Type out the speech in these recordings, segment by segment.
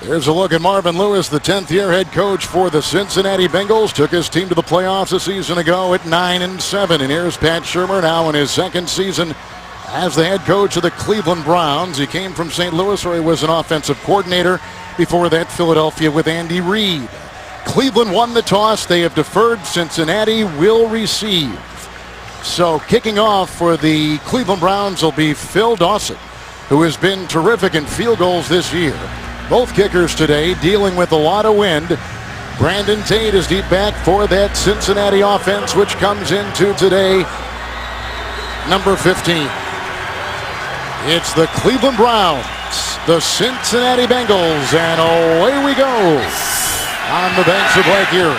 Here's a look at Marvin Lewis, the 10th-year head coach for the Cincinnati Bengals. Took his team to the playoffs a season ago at 9-7. And here's Pat Shurmur now in his second season as the head coach of the Cleveland Browns. He came from St. Louis, where he was an offensive coordinator. Before that, Philadelphia with Andy Reid. Cleveland won the toss. They have deferred. Cincinnati will receive. So kicking off for the Cleveland Browns will be Phil Dawson, who has been terrific in field goals this year. Both kickers today dealing with a lot of wind. Brandon Tate is deep back for that Cincinnati offense, which comes into today number 15. It's the Cleveland Browns, the Cincinnati Bengals, and away we go on the banks of Lake Erie.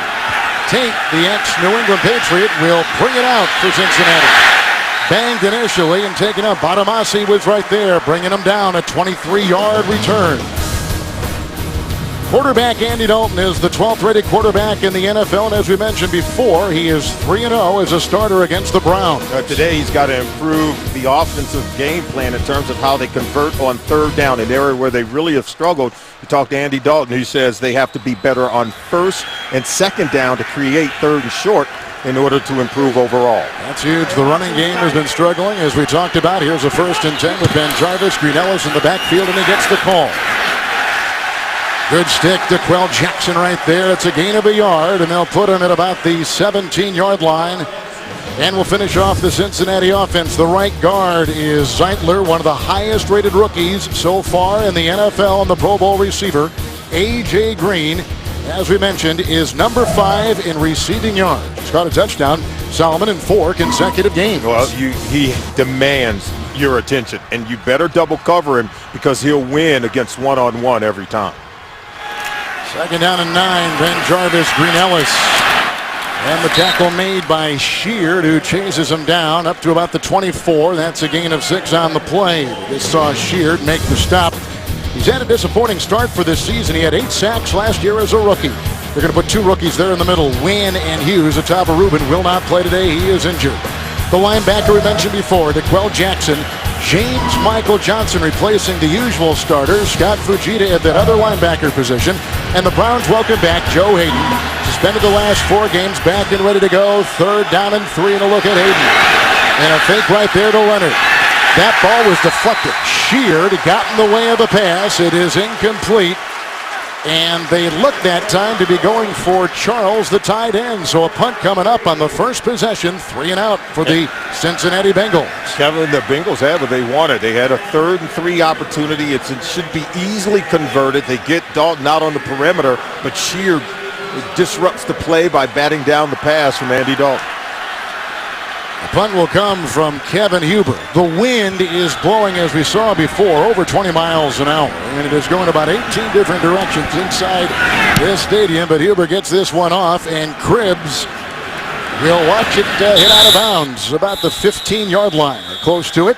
Tate, the ex-New England Patriot, will bring it out for Cincinnati. Banged initially and taken up. Badamasi was right there, bringing him down. A 23-yard return. Quarterback Andy Dalton is the 12th-rated quarterback in the NFL, and as we mentioned before, he is 3-0 as a starter against the Browns. Today he's got to improve the offensive game plan in terms of how they convert on third down, an area where they really have struggled. You talk to Andy Dalton, he says they have to be better on first and second down to create third and short in order to improve overall. That's huge. The running game has been struggling, as we talked about. Here's a 1st and 10 with Ben Jarvis. Green Ellis in the backfield, and he gets the call. Good stick to Quell Jackson right there. It's a gain of a yard, and they'll put him at about the 17-yard line. And we'll finish off the Cincinnati offense. The right guard is Zeitler, one of the highest-rated rookies so far in the NFL, and the Pro Bowl receiver. A.J. Green, as we mentioned, is number 5 in receiving yards. He's caught a touchdown, Solomon, in 4 consecutive games. Well, he demands your attention, and you better double cover him because he'll win against one-on-one every time. 2nd down and 9. Ben Jarvis, Green Ellis. And the tackle made by Sheard, who chases him down up to about the 24. That's a gain of 6 on the play. This saw Sheard make the stop. He's had a disappointing start for this season. He had 8 sacks last year as a rookie. They're going to put 2 rookies there in the middle. Wynn and Hughes. Atava Rubin will not play today. He is injured. The linebacker we mentioned before, DeQuell Jackson. James Michael Johnson replacing the usual starters. Scott Fujita at that other linebacker position. And the Browns welcome back Joe Hayden. Suspended the last 4 games, back and ready to go. 3rd down and 3, and a look at Hayden. And a fake right there to Leonard. That ball was deflected. Sheard got in the way of the pass. It is incomplete. And they look that time to be going for Charles, the tight end. So a punt coming up on the first possession. 3 and out for the Cincinnati Bengals. Kevin, the Bengals had what they wanted. They had a 3rd and 3 opportunity. It should be easily converted. They get Dalton out on the perimeter, but Sheard disrupts the play by batting down the pass from Andy Dalton. The punt will come from Kevin Huber. The wind is blowing, as we saw before, over 20 miles an hour. And it is going about 18 different directions inside this stadium. But Huber gets this one off, and Cribbs will watch it hit out of bounds about the 15-yard line, close to it.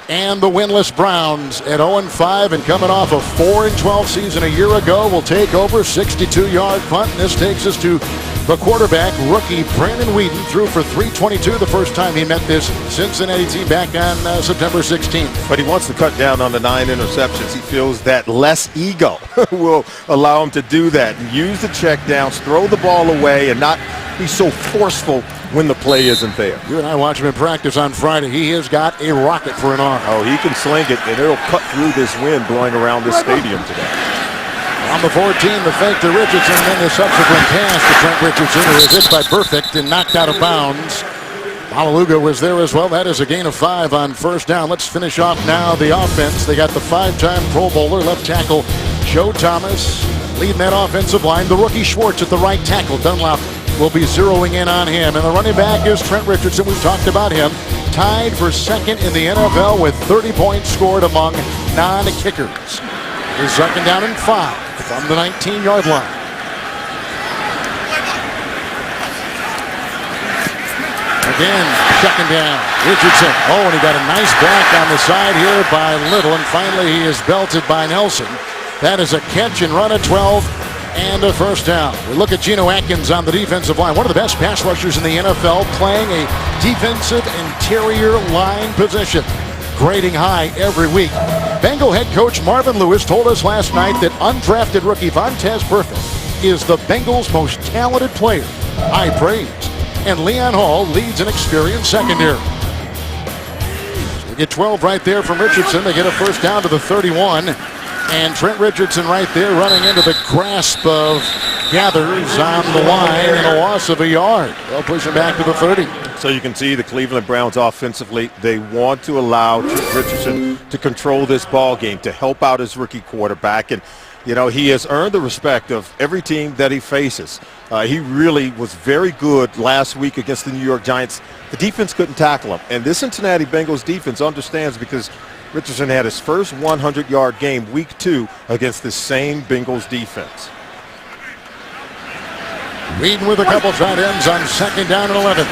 And the winless Browns at 0-5 and coming off a 4-12 season a year ago will take over. 62-yard punt. And this takes us to the quarterback, rookie Brandon Whedon, threw for 322 the first time he met this Cincinnati team back on September 16th. But he wants to cut down on the 9 interceptions. He feels that less ego will allow him to do that and use the check downs, throw the ball away, and not be so forceful when the play isn't there. You and I watched him in practice on Friday. He has got a rocket for an arm. Oh, he can sling it, and it'll cut through this wind blowing around this stadium today. On the 14, the fake to Richardson, and then the subsequent pass to Trent Richardson, who was hit by Perfect and knocked out of bounds. Malaluga was there as well. That is a gain of 5 on 1st down. Let's finish off now the offense. They got the 5-time Pro Bowler, left tackle Joe Thomas, leading that offensive line. The rookie Schwartz at the right tackle. Dunlop will be zeroing in on him. And the running back is Trent Richardson. We've talked about him. Tied for 2nd in the NFL with 30 points scored among non-kickers. He's 2nd down and 5 from the 19-yard line. Again, 2nd down. Richardson. Oh, and he got a nice block on the side here by Little, and finally he is belted by Nelson. That is a catch and run at 12 and a 1st down. We look at Geno Atkins on the defensive line. One of the best pass rushers in the NFL, playing a defensive interior line position. Grading high every week. Bengal head coach Marvin Lewis told us last night that undrafted rookie Vontaze Burfict is the Bengals' most talented player. High praise. And Leon Hall leads an experienced secondary. So they get 12 right there from Richardson. They get a first down to the 31. And Trent Richardson right there running into the grasp of Gathers on the line and a loss of a yard. They'll push him back to the 30. So you can see the Cleveland Browns offensively, they want to allow Trent Richardson to control this ball game, to help out his rookie quarterback. And, you know, he has earned the respect of every team that he faces. He really was very good last week against the New York Giants. The defense couldn't tackle him. And this Cincinnati Bengals defense understands, because Richardson had his first 100-yard game week 2 against the same Bengals defense. Weeden with a couple tight ends on second down and 11.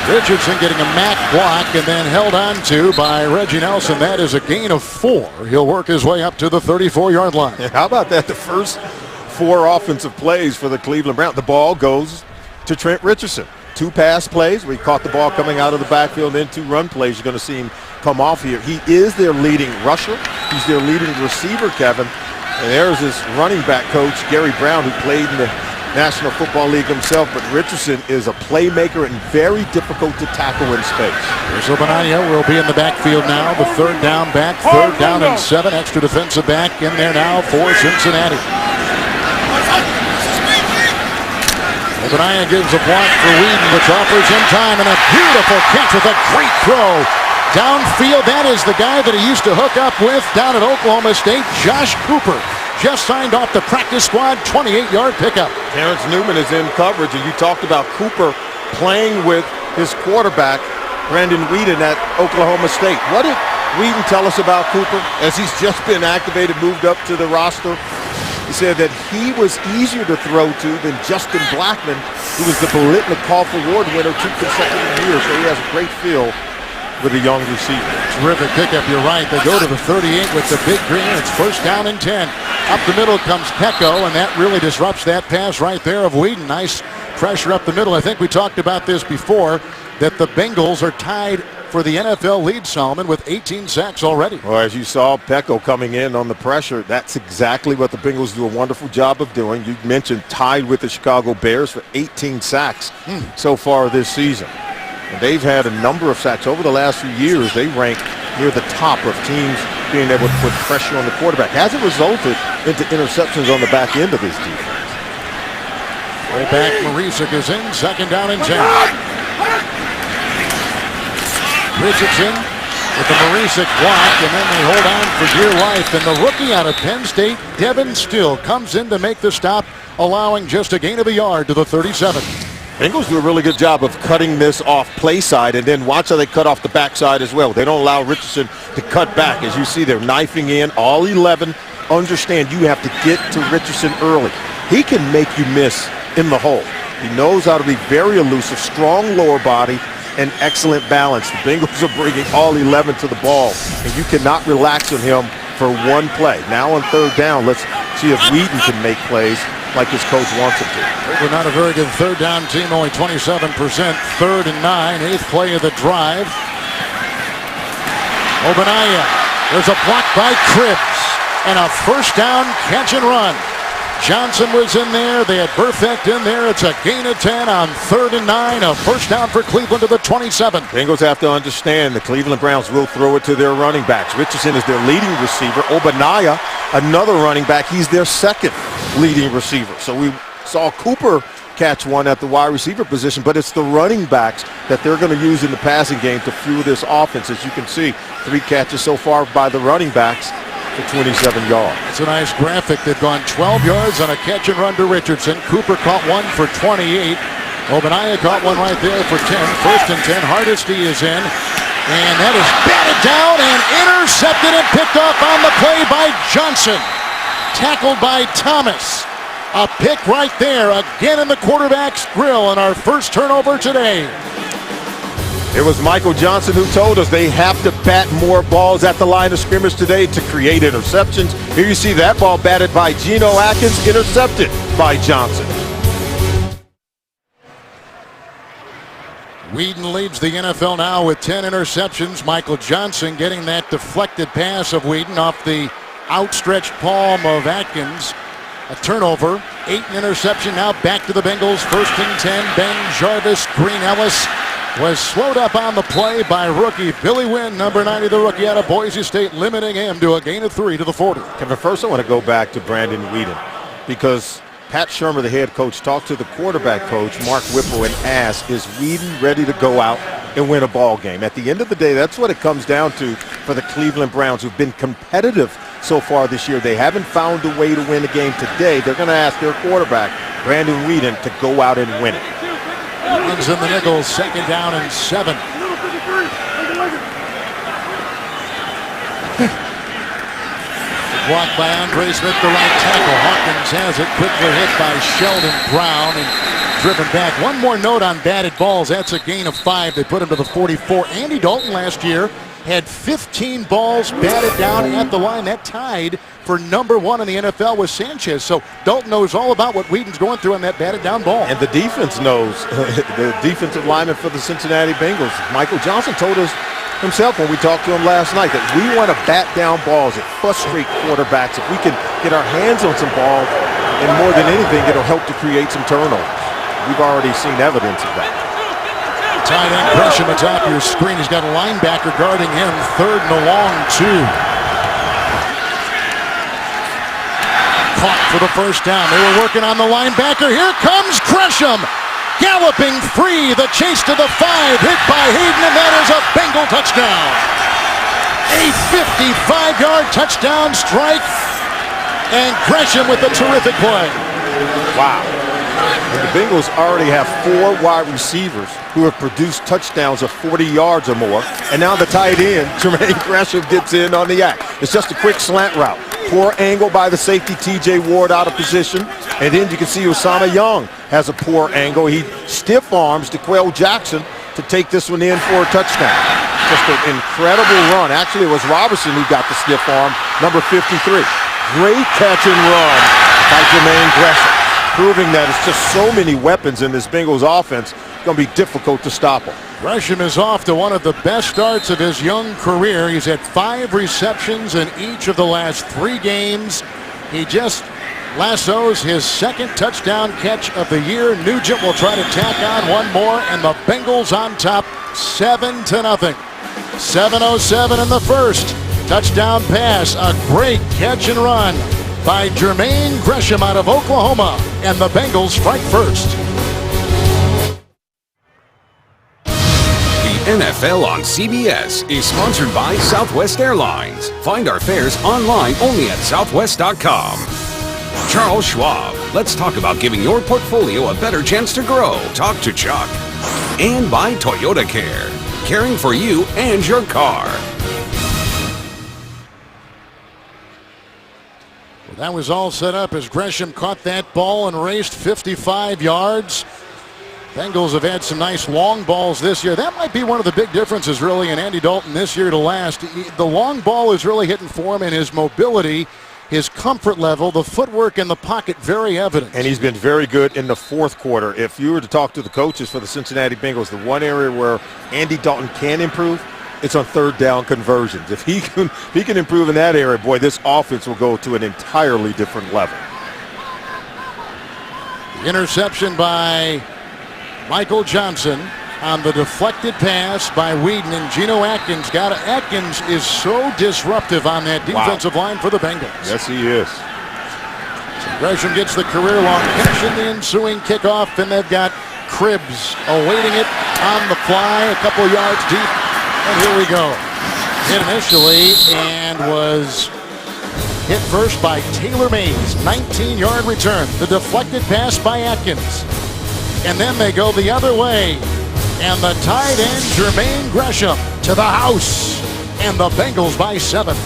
Richardson getting a MAC block and then held on to by Reggie Nelson. That is a gain of 4. He'll work his way up to the 34-yard line. How about that? The first 4 offensive plays for the Cleveland Browns. The ball goes to Trent Richardson. 2 pass plays where he caught the ball coming out of the backfield, and then 2 run plays. You're going to see him come off here. He is their leading rusher. He's their leading receiver, Kevin. And there's his running back coach, Gary Brown, who played in the National Football League himself. But Richardson is a playmaker and very difficult to tackle in space. Here's Obanaya will be in the backfield now. The third down back, third down and 7. Extra defensive back in there now for Cincinnati. Obanaya gives a block for Weeden, which offers him time, and a beautiful catch with a great throw. Downfield, that is the guy that he used to hook up with down at Oklahoma State, Josh Cooper. Just signed off the practice squad, 28-yard pickup. Terrence Newman is in coverage, and you talked about Cooper playing with his quarterback, Brandon Weeden, at Oklahoma State. What did Weeden tell us about Cooper as he's just been activated, moved up to the roster? He said that he was easier to throw to than Justin Blackman, who was the Biletnikoff Award winner 2 consecutive years, so he has a great feel with a young receiver. Terrific pickup, you're right. They go to the 38 with the big green. It's first down and 10. Up the middle comes Pecco, and that really disrupts that pass right there of Weeden. Nice pressure up the middle. I think we talked about this before, that the Bengals are tied for the NFL lead, Solomon, with 18 sacks already. Well, as you saw, Pecco coming in on the pressure, that's exactly what the Bengals do a wonderful job of doing. You mentioned tied with the Chicago Bears for 18 sacks so far this season. And they've had a number of sacks over the last few years. They rank near the top of teams being able to put pressure on the quarterback. Hasn't resulted into interceptions on the back end of this defense. Way back, Marisic is in, second down and 10. Richardson with the Marisic block, and then they hold on for dear life. And the rookie out of Penn State, Devin Still, comes in to make the stop, allowing just a gain of a yard to the 37. Bengals do a really good job of cutting this off play side, and then watch how they cut off the backside as well. They don't allow Richardson to cut back. As you see, they're knifing in all 11. Understand, you have to get to Richardson early. He can make you miss in the hole. He knows how to be very elusive, strong lower body, and excellent balance. The Bengals are bringing all 11 to the ball, and you cannot relax on him for one play. Now on third down, let's see if Weeden can make plays like his coach wants him to. We're not a very good third down team, only 27%. Third and 9, 8th play of the drive. Obanaya, there's a block by Cribbs, and a first down catch and run. Johnson was in there. They had Burfict in there. It's a gain of 10 on third and 9. A first down for Cleveland to the 27. Bengals have to understand the Cleveland Browns will throw it to their running backs. Richardson is their leading receiver. Obanaya, another running back, he's their second leading receiver. So we saw Cooper catch one at the wide receiver position, but it's the running backs that they're going to use in the passing game to fuel this offense. As you can see, 3 catches so far by the running backs for 27 yards. It's a nice graphic. They've gone 12 yards on a catch and run to Richardson. Cooper caught one for 28. Obanaya caught one right there for 10. First and 10. Hardesty is in. And that is batted down and intercepted and picked off on the play by Johnson. Tackled by Thomas. A pick right there, again in the quarterback's grill, and our first turnover today. It was Michael Johnson who told us they have to bat more balls at the line of scrimmage today to create interceptions. Here you see that ball batted by Geno Atkins, intercepted by Johnson. Whedon leads the NFL now with 10 interceptions. Michael Johnson getting that deflected pass of Whedon off the outstretched palm of Atkins. A turnover, 8 interception. Now back to the Bengals. 1st and 10. Ben Jarvis, Green Ellis was slowed up on the play by rookie Billy Wynn, number 90, the rookie out of Boise State, limiting him to a gain of 3 to the 40. Kevin, first I want to go back to Brandon Whedon because Pat Shurmur, the head coach, talked to the quarterback coach, Mark Whipple, and asked, is Whedon ready to go out and win a ball game? At the end of the day, that's what it comes down to for the Cleveland Browns, who've been competitive so far this year. They haven't found a way to win a game today. They're going to ask their quarterback, Brandon Whedon, to go out and win it. Runs in the nickel, 2nd down and 7. Blocked by Andre Smith, the right tackle. Hawkins has it, quickly hit by Sheldon Brown and driven back. One more note on batted balls. That's a gain of 5. They put him to the 44. Andy Dalton last year had 15 balls batted down at the line. That tied for number 1 in the NFL with Sanchez. So Dalton knows all about what Whedon's going through on that batted down ball. And the defense knows. The defensive lineman for the Cincinnati Bengals, Michael Johnson, told us himself when we talked to him last night that we want to bat down balls that frustrate quarterbacks. If we can get our hands on some balls, and more than anything, it'll help to create some turnovers. We've already seen evidence of that. Tight end Gresham atop your screen. He's got a linebacker guarding him. 3rd and a long 2. Caught for the 1st down. They were working on the linebacker. Here comes Gresham. Galloping free, the chase to the 5, hit by Hayden, and that is a Bengal touchdown. A 55-yard touchdown strike, and Gresham with a terrific play. Wow. And the Bengals already have 4 wide receivers who have produced touchdowns of 40 yards or more, and now the tight end, Jermaine Gresham, gets in on the act. It's just a quick slant route. Poor angle by the safety, T.J. Ward, out of position. And then you can see Osama Young has a poor angle. He stiff arms DeQuell Jackson to take this one in for a touchdown. Just an incredible run. Actually, it was Robertson who got the stiff arm, number 53. Great catch and run by Jermaine Gresham, proving that it's just so many weapons in this Bengals offense. It's going to be difficult to stop them. Gresham is off to one of the best starts of his young career. He's had 5 receptions in each of the last 3 games. He just lassos his 2nd touchdown catch of the year. Nugent will try to tack on one more, and the Bengals on top 7-0. 7:07 in the 1st. Touchdown pass, a great catch and run by Jermaine Gresham out of Oklahoma, and the Bengals strike first. NFL on CBS is sponsored by Southwest Airlines. Find our fares online only at southwest.com. Charles Schwab. Let's talk about giving your portfolio a better chance to grow. Talk to Chuck. And by Toyota Care. Caring for you and your car. Well, that was all set up as Gresham caught that ball and raced 55 yards. Bengals have had some nice long balls this year. That might be one of the big differences, really, in Andy Dalton this year to last. The long ball is really hitting for him, and his mobility, his comfort level, the footwork in the pocket, very evident. And he's been very good in the 4th quarter. If you were to talk to the coaches for the Cincinnati Bengals, the one area where Andy Dalton can improve, it's on 3rd down conversions. If he can improve in that area, boy, this offense will go to an entirely different level. Interception by Michael Johnson on the deflected pass by Whedon, and Geno Atkins got it. Atkins is so disruptive on that defensive line for the Bengals. Yes, he is. So Gresham gets the career-long catch in the ensuing kickoff, and they've got Cribbs awaiting it on the fly, a couple yards deep, and here we go. Hit initially and was hit first by Taylor Mays, 19-yard return. The deflected pass by Atkins. And then they go the other way. And the tight end, Jermaine Gresham, to the house. And the Bengals by 7.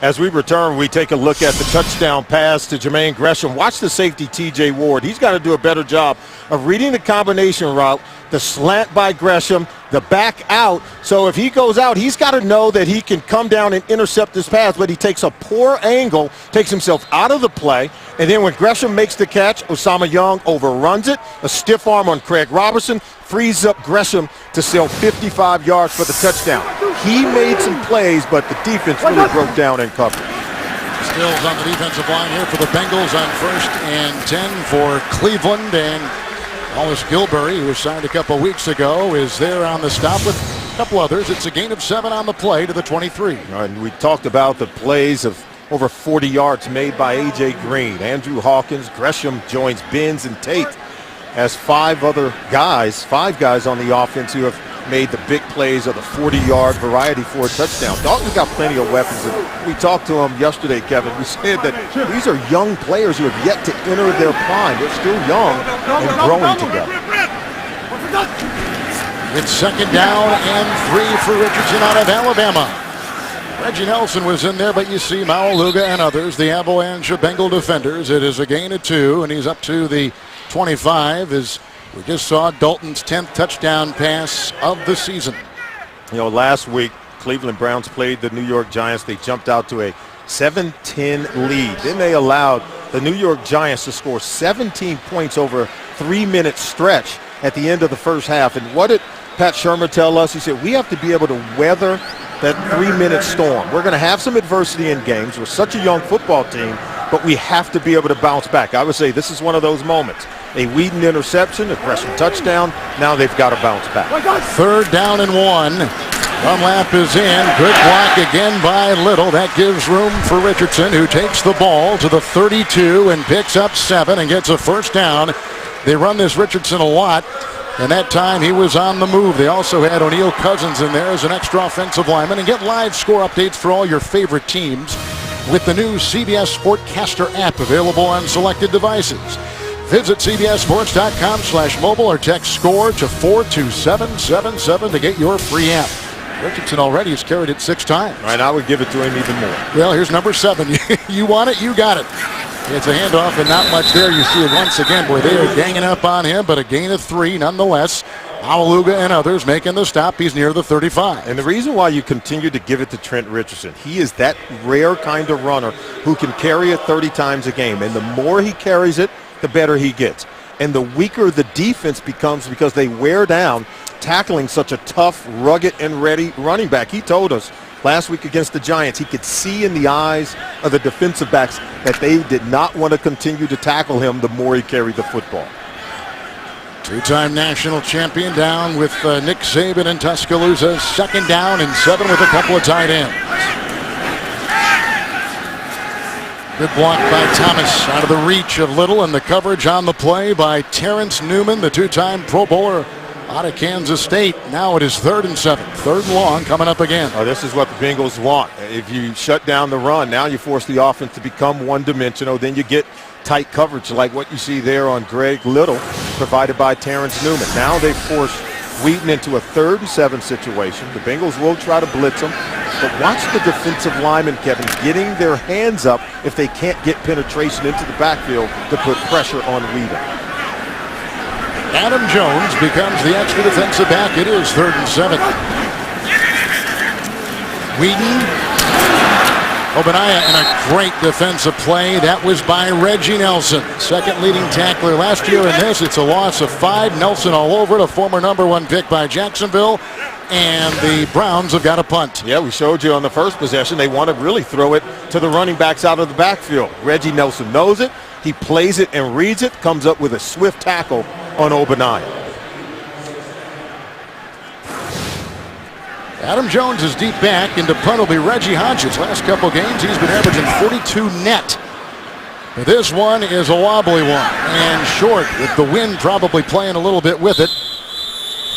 As we return, we take a look at the touchdown pass to Jermaine Gresham. Watch the safety, T.J. Ward. He's got to do a better job of reading the combination route the slant by Gresham, the back out. So if he goes out, he's got to know that he can come down and intercept this pass, but he takes a poor angle, takes himself out of the play, and then when Gresham makes the catch, Osama Young overruns it. A stiff arm on Craig Robertson frees up Gresham to sail 55 yards for the touchdown. He made some plays, but the defense really broke down in coverage. Stills on the defensive line here for the Bengals on 1st and 10 for Cleveland, and Wallace Gilberry, who was signed a couple weeks ago, is there on the stop with a couple others. It's a gain of 7 on the play to the 23. And we talked about the plays of over 40 yards made by A.J. Green. Andrew Hawkins, Gresham joins Benz and Tate as 5 guys on the offense who have made the big plays of the 40-yard variety for a touchdown. Dalton's got plenty of weapons. And we talked to him yesterday, Kevin. We said that these are young players who have yet to enter their prime. They're still young and growing together. It's 2nd down and 3 for Richardson out of Alabama. Reggie Nelson was in there, but you see Maualuga and others, the Avalanche of Bengal defenders. It is a gain of 2, and he's up to the 25 as we just saw Dalton's 10th touchdown pass of the season. You know, last week, Cleveland Browns played the New York Giants. They jumped out to a 7-10 lead. Then they allowed the New York Giants to score 17 points over a 3-minute stretch at the end of the first half. And what did Pat Shurmur tell us? He said, we have to be able to weather that 3-minute storm. We're going to have some adversity in games. We're such a young football team, but we have to be able to bounce back. I would say this is one of those moments. A Whedon interception, a Gresham touchdown. Now they've got to bounce back. 3rd down and 1. Dunlap is in. Good block again by Little. That gives room for Richardson, who takes the ball to the 32 and picks up 7 and gets a 1st down. They run this Richardson a lot, and that time he was on the move. They also had O'Neal Cousins in there as an extra offensive lineman. And get live score updates for all your favorite teams with the new CBS Sportcaster app available on selected devices. Visit cbssports.com/mobile or text SCORE to 42777 to get your free app. Richardson already has carried it 6 times. All right, I would give it to him even more. Well, here's number 7. You want it, you got it. It's a handoff and not much there. You see it once again where they are ganging up on him, but a gain of 3 nonetheless. Maualuga and others making the stop. He's near the 35. And the reason why you continue to give it to Trent Richardson, he is that rare kind of runner who can carry it 30 times a game. And the more he carries it, the better he gets. And the weaker the defense becomes because they wear down tackling such a tough, rugged, and ready running back. He told us last week against the Giants he could see in the eyes of the defensive backs that they did not want to continue to tackle him the more he carried the football. 2-time national champion down with Nick Saban in Tuscaloosa. 2nd down and 7 with a couple of tight ends. Good block by Thomas out of the reach of Little, and the coverage on the play by Terrence Newman, the 2-time Pro Bowler out of Kansas State. Now it is 3rd and 7. 3rd and long coming up again. Oh, this is what the Bengals want. If you shut down the run, now you force the offense to become one-dimensional. Then you get tight coverage like what you see there on Greg Little, provided by Terrence Newman. Now they force Whedon into a 3rd and 7 situation. The Bengals will try to blitz them. But watch the defensive linemen, Kevin, getting their hands up if they can't get penetration into the backfield to put pressure on Whedon. Adam Jones becomes the extra defensive back. It is 3rd and 7. Whedon, Obadiah, and a great defensive play. That was by Reggie Nelson, 2nd leading tackler last year in this. It's a loss of 5. Nelson all over it, a former number 1 pick by Jacksonville. And the Browns have got a punt. Yeah, we showed you on the first possession. They want to really throw it to the running backs out of the backfield. Reggie Nelson knows it. He plays it and reads it, comes up with a swift tackle on Obadiah. Adam Jones is deep back, and the punt will be Reggie Hodges. Last couple games, he's been averaging 42 net. But this one is a wobbly one and short, with the wind probably playing a little bit with it.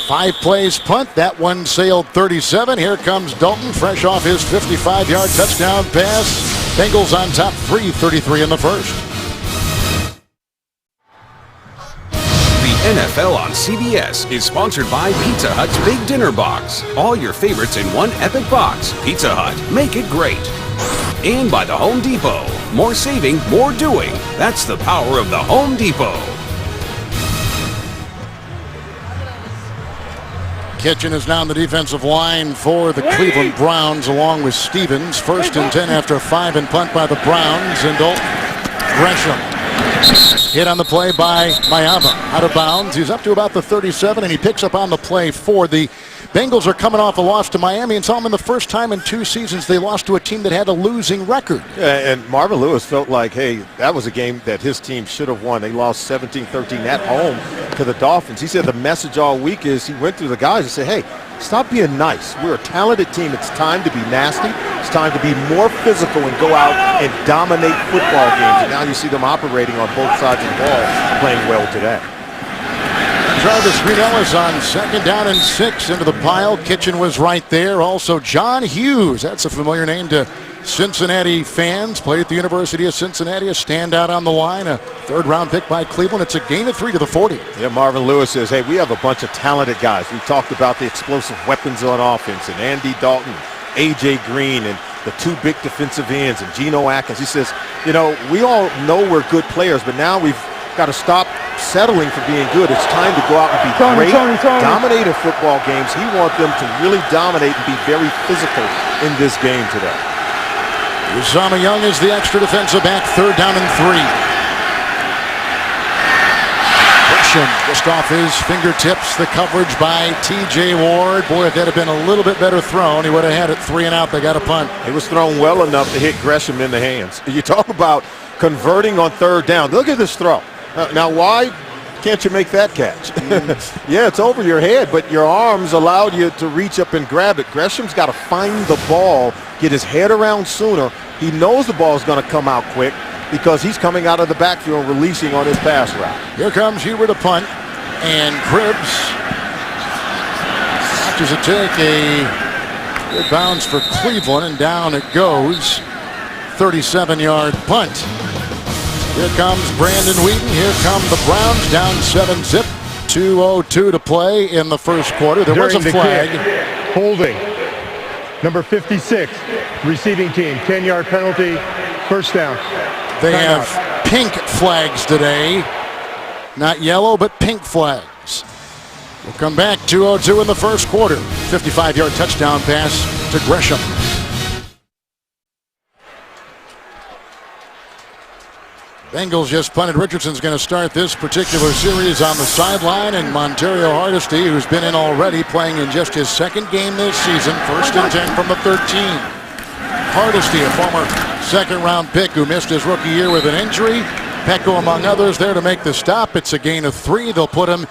5 plays punt. That one sailed 37. Here comes Dalton, fresh off his 55-yard touchdown pass. Bengals on top, 3:33 in the 1st. The NFL on CBS is sponsored by Pizza Hut's Big Dinner Box. All your favorites in one epic box. Pizza Hut, make it great. And by the Home Depot. More saving, more doing. That's the power of the Home Depot. Kitchen is now on the defensive line for the Cleveland Browns along with Stevens. 1st and 10 after a 5 and punt by the Browns. And Gresham hit on the play by Mayama. Out of bounds. He's up to about the 37, and he picks up on the play for the Bengals. Are coming off a loss to Miami, and Solomon, the first time in 2 seasons they lost to a team that had a losing record. Yeah, and Marvin Lewis felt like, hey, that was a game that his team should have won. They lost 17-13 at home to the Dolphins. He said the message all week is he went through the guys and said, hey, stop being nice. We're a talented team. It's time to be nasty. It's time to be more physical and go out and dominate football games. And now you see them operating on both sides of the ball, playing well today. Jarvis Green-Ellis on 2nd down and 6 into the pile. Kitchen was right there. Also John Hughes. That's a familiar name to Cincinnati fans. Played at the University of Cincinnati. A standout on the line. A 3rd-round pick by Cleveland. It's a gain of 3 to the 40. Yeah, Marvin Lewis says, hey, we have a bunch of talented guys. We talked about the explosive weapons on offense and Andy Dalton, A.J. Green, and the 2 big defensive ends, and Geno Atkins. He says, you know, we all know we're good players, but now we've got to stop settling for being good. It's time to go out and be great, dominate in football games. He wants them to really dominate and be very physical in this game today. Uzama Young is the extra defensive back. 3rd down and 3. Gresham just off his fingertips. The coverage by T.J. Ward. Boy, if that had been a little bit better thrown, he would have had it 3 and out. They got a punt. It was thrown well enough to hit Gresham in the hands. You talk about converting on 3rd down. Look at this throw. Now, why can't you make that catch? Yeah, it's over your head, but your arms allowed you to reach up and grab it. Gresham's got to find the ball, get his head around sooner. He knows the ball is going to come out quick because he's coming out of the backfield and releasing on his pass route. Here comes Hubert to punt, and Cribbs watches it take a good bounce for Cleveland, and down it goes. 37-yard punt. Here comes Brandon Wheaton. Here come the Browns, down 7-zip. 2:02 to play in the first quarter. There was a flag. Holding. Number 56, receiving team. 10-yard penalty, 1st down. They have pink flags today. Not yellow, but pink flags. We'll come back. 2:02 in the first quarter. 55-yard touchdown pass to Gresham. Bengals just punted. Richardson's going to start this particular series on the sideline, and Montario Hardesty, who's been in already, playing in just his 2nd game this season. 1st and 10 from the 13. Hardesty, a former 2nd-round pick who missed his rookie year with an injury. Pecco, among others, there to make the stop. It's a gain of 3. They'll put him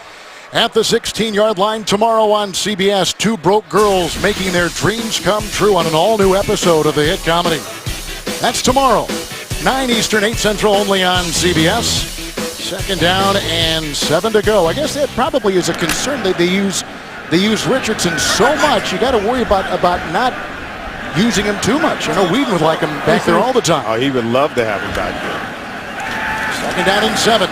at the 16-yard line tomorrow on CBS. 2 broke girls making their dreams come true on an all-new episode of the hit comedy. That's tomorrow. 9 Eastern, 8 Central, only on CBS. 2nd down and 7 to go. I guess that probably is a concern that they use Richardson so much. You got to worry about not using him too much. I know Whedon would like him back there all the time. Oh, he would love to have him back there. 2nd down and 7.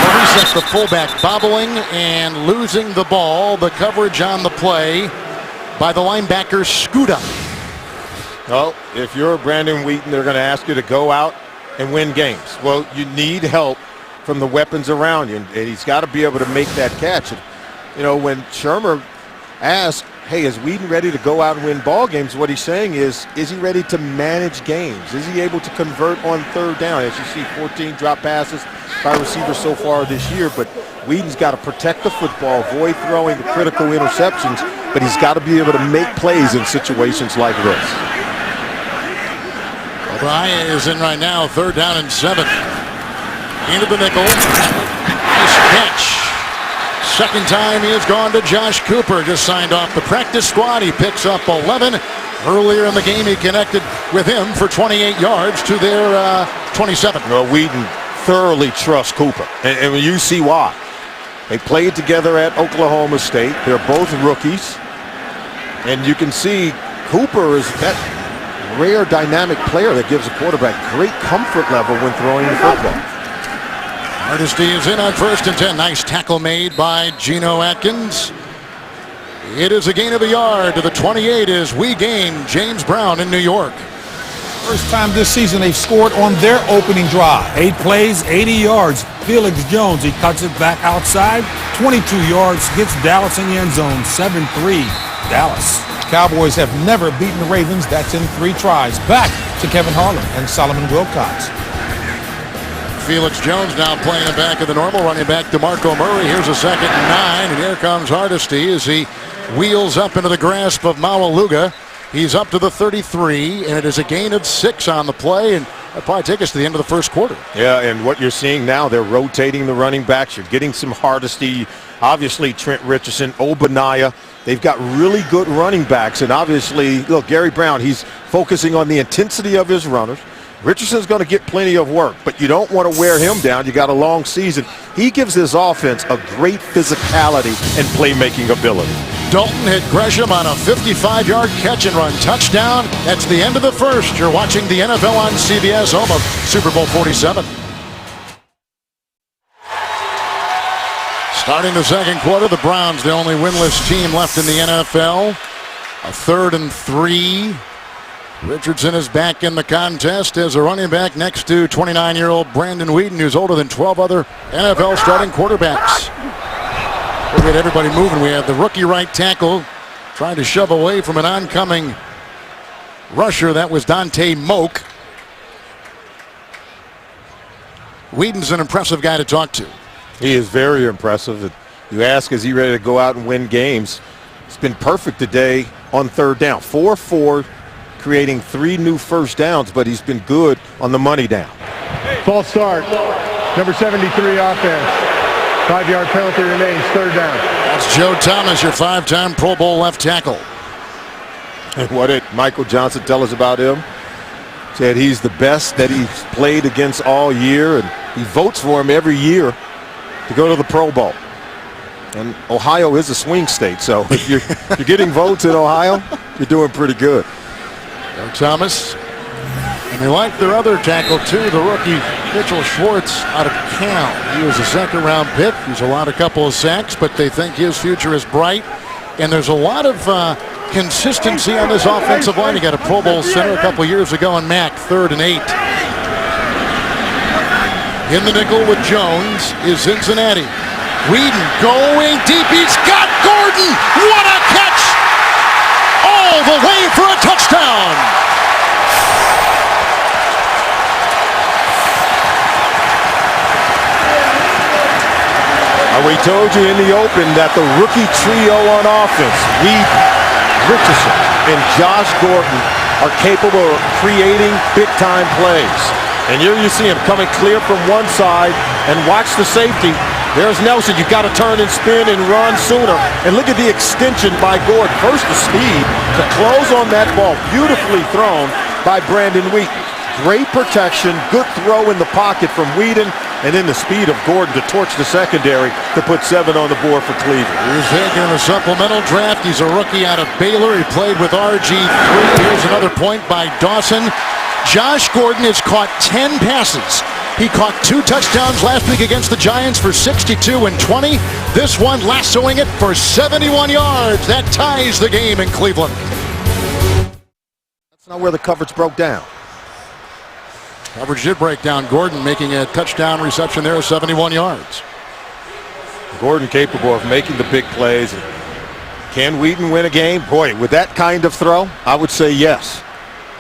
Maurice, the fullback, bobbling and losing the ball. The coverage on the play by the linebacker Scuda. Well, if you're Brandon Wheaton, they're going to ask you to go out and win games. Well, you need help from the weapons around you, and he's got to be able to make that catch. And, you know, when Shermer asked, hey, is Whedon ready to go out and win ball games? What he's saying is he ready to manage games? Is he able to convert on 3rd down? As you see, 14 drop passes by receivers so far this year, but Whedon's got to protect the football, avoid throwing the critical interceptions, but he's got to be able to make plays in situations like this. O'Brien is in right now, 3rd down and 7. Into the nickel. Nice catch. 2nd time he has gone to Josh Cooper. Just signed off the practice squad. He picks up 11. Earlier in the game, he connected with him for 28 yards to their 27. Well, Whedon thoroughly trusts Cooper, and when you see why. They played together at Oklahoma State. They're both rookies, and you can see Cooper is that rare dynamic player that gives a quarterback great comfort level when throwing the football. Hardesty is in on 1st and 10. Nice tackle made by Geno Atkins. It is a gain of a yard to the 28 as we gain James Brown in New York. First time this season they've scored on their opening drive. 8 plays, 80 yards. Felix Jones, he cuts it back outside, 22 yards, gets Dallas in the end zone, 7-3, Dallas. Cowboys have never beaten the Ravens. That's in 3 tries. Back to Kevin Harlan and Solomon Wilcox. Felix Jones now playing the back of the normal, running back DeMarco Murray. Here's a 2nd and 9, and here comes Hardesty as he wheels up into the grasp of Maualuga. He's up to the 33, and it is a gain of 6 on the play, and that'll probably take us to the end of the first quarter. Yeah, and what you're seeing now, they're rotating the running backs. You're getting some Hardesty, obviously Trent Richardson, Obaniah. They've got really good running backs, and obviously, look, Gary Brown, he's focusing on the intensity of his runners. Richardson's going to get plenty of work, but you don't want to wear him down. You got a long season. He gives this offense a great physicality and playmaking ability. Dalton hit Gresham on a 55-yard catch and run touchdown. That's the end of the first. You're watching the NFL on CBS, home of Super Bowl 47. Starting the second quarter, the Browns, the only winless team left in the NFL. A 3rd and 3. Richardson is back in the contest as a running back next to 29-year-old Brandon Weeden, who's older than 12 other NFL starting quarterbacks. We'll get everybody moving. We have the rookie right tackle trying to shove away from an oncoming rusher. That was Dante Moak. Weeden's an impressive guy to talk to. He is very impressive. You ask, is he ready to go out and win games? It's been perfect today on 3rd down. 4-4, creating 3 new first downs, but he's been good on the money down. False start. Number 73 offense. 5-yard penalty remains, 3rd down. That's Joe Thomas, your 5-time Pro Bowl left tackle. And what did Michael Johnson tell us about him? Said he's the best that he's played against all year, and he votes for him every year to go to the Pro Bowl. And Ohio is a swing state, so if you're getting votes in Ohio, you're doing pretty good. Joe Thomas. And they like their other tackle, too, the rookie Mitchell Schwartz out of Cal. He was a 2nd-round pick. He's allowed a couple of sacks, but they think his future is bright. And there's a lot of consistency on this offensive line. You got a Pro Bowl center a couple years ago in Mack, 3rd and 8. In the nickel with Jones is Cincinnati. Weeden going deep. He's got Gordon. What a catch! All the way for a touchdown. We told you in the open that the rookie trio on offense, Weeden, Richardson, and Josh Gordon, are capable of creating big-time plays. And here you see him coming clear from one side, and watch the safety. There's Nelson. You've got to turn and spin and run sooner. And look at the extension by Gordon. First the speed to close on that ball. Beautifully thrown by Brandon Weeden. Great protection, good throw in the pocket from Weeden, and then the speed of Gordon to torch the secondary to put 7 on the board for Cleveland. He's taking a supplemental draft. He's a rookie out of Baylor. He played with RG3. Here's another point by Dawson. Josh Gordon has caught 10 passes. He caught 2 touchdowns last week against the Giants for 62 and 20. This one lassoing it for 71 yards. That ties the game in Cleveland. That's not where the coverage broke down. Coverage did break down. Gordon making a touchdown reception there of 71 yards. Gordon capable of making the big plays. Can Weeden win a game? Boy, with that kind of throw, I would say yes.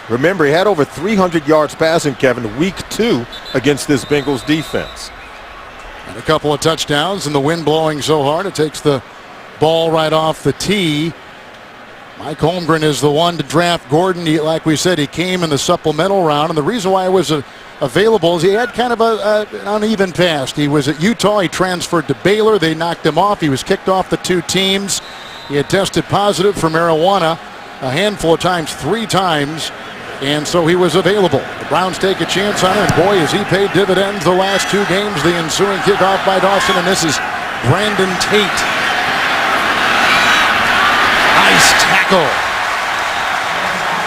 Remember, he had over 300 yards passing, Kevin, week 2 against this Bengals defense. And a couple of touchdowns, and the wind blowing so hard it takes the ball right off the tee. Mike Holmgren is the one to draft Gordon. Like we said, he came in the supplemental round, and the reason why it was available is he had kind of an uneven past. He was at Utah. He transferred to Baylor. They knocked him off. He was kicked off the 2 teams. He had tested positive for marijuana a handful of times, 3 times, and so he was available. The Browns take a chance on him, and boy, has he paid dividends the last 2 games. The ensuing kickoff by Dawson, and this is Brandon Tate. Nice tackle.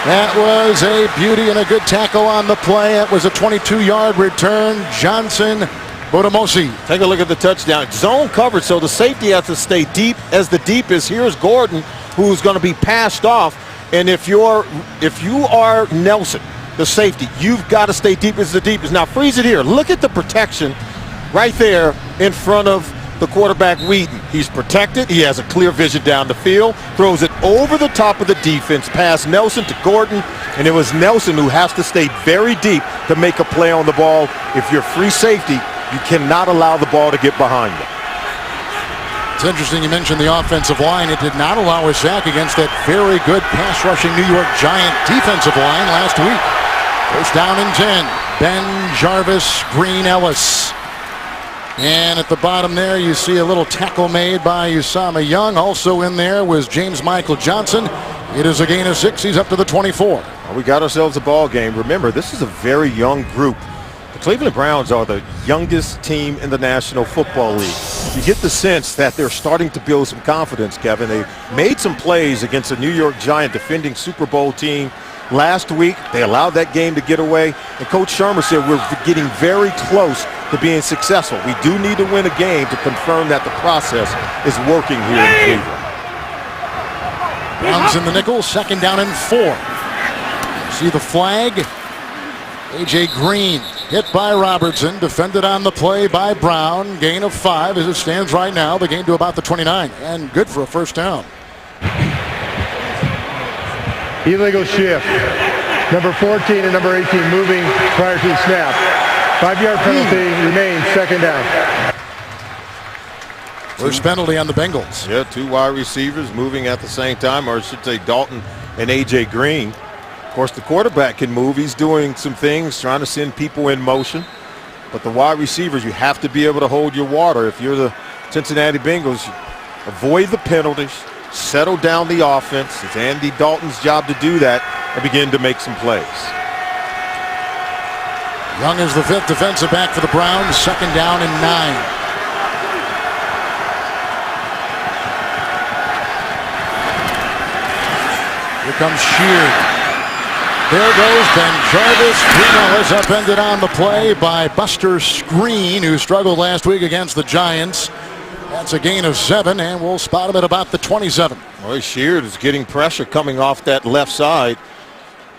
That was a beauty and a good tackle on the play. That was a 22-yard return. Johnson Bodamosi. Take a look at the touchdown. Zone coverage, so the safety has to stay deep. As the deep is, here's Gordon, who's going to be passed off. And if you are Nelson, the safety, you've got to stay deep as the deep is. Now freeze it here. Look at the protection right there in front of the quarterback Wheaton. He's protected. He has a clear vision down the field, throws it over the top of the defense, past Nelson to Gordon, and it was Nelson who has to stay very deep to make a play on the ball. If you're free safety, you cannot allow the ball to get behind you. It's interesting you mentioned the offensive line. It did not allow a sack against that very good pass-rushing New York Giant defensive line last week. First down and 10. Ben Jarvis, Green Ellis. And at the bottom there, you see a little tackle made by Usama Young. Also in there was James Michael Johnson. It is a gain of 6. He's up to the 24. Well, we got ourselves a ball game. Remember, this is a very young group. The Cleveland Browns are the youngest team in the National Football League. You get the sense that they're starting to build some confidence, Kevin. They made some plays against a New York Giant defending Super Bowl team last week. They allowed that game to get away. And Coach Shermer said we're getting very close to being successful. We do need to win a game to confirm that the process is working here in Cleveland. Browns in the nickel, second down and 4. See the flag. A.J. Green hit by Robertson, defended on the play by Brown. Gain of 5 as it stands right now. The game to about the 29, and good for a first down. Illegal shift. Number 14 and number 18 moving prior to the snap. 5-yard penalty remains, second down. First penalty on the Bengals. Yeah, 2 wide receivers moving at the same time, or I should say Dalton and A.J. Green. Of course, the quarterback can move. He's doing some things, trying to send people in motion. But the wide receivers, you have to be able to hold your water. If you're the Cincinnati Bengals, avoid the penalties, settle down the offense. It's Andy Dalton's job to do that and begin to make some plays. Young is the 5th defensive back for the Browns. Second down and 9. Here comes Sheard. There goes Ben Jarvis. Green Ellis upended on the play by Buster Screen, who struggled last week against the Giants. That's a gain of 7, and we'll spot him at about the 27. Well, Sheard is getting pressure coming off that left side.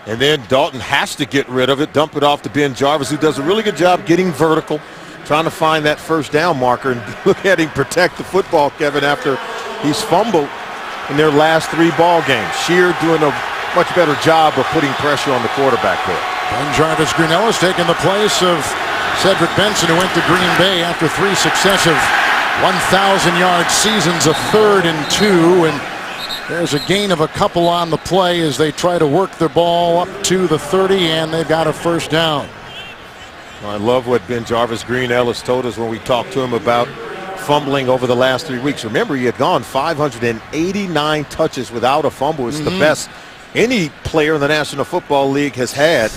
And then Dalton has to get rid of it, dump it off to Ben Jarvis, who does a really good job getting vertical, trying to find that first down marker. And look at him protect the football, Kevin, after he's fumbled in their last 3 ball games. Sheard doing a much better job of putting pressure on the quarterback there. Ben Jarvis, Green Ellis taking the place of Cedric Benson, who went to Green Bay after 3 successive 1,000-yard seasons, a 3rd and 2. And there's a gain of a couple on the play as they try to work their ball up to the 30, and they've got a first down. Well, I love what Ben Jarvis, Green Ellis told us when we talked to him about fumbling over the last 3 weeks. Remember, he had gone 589 touches without a fumble. It's the best any player in the National Football League has had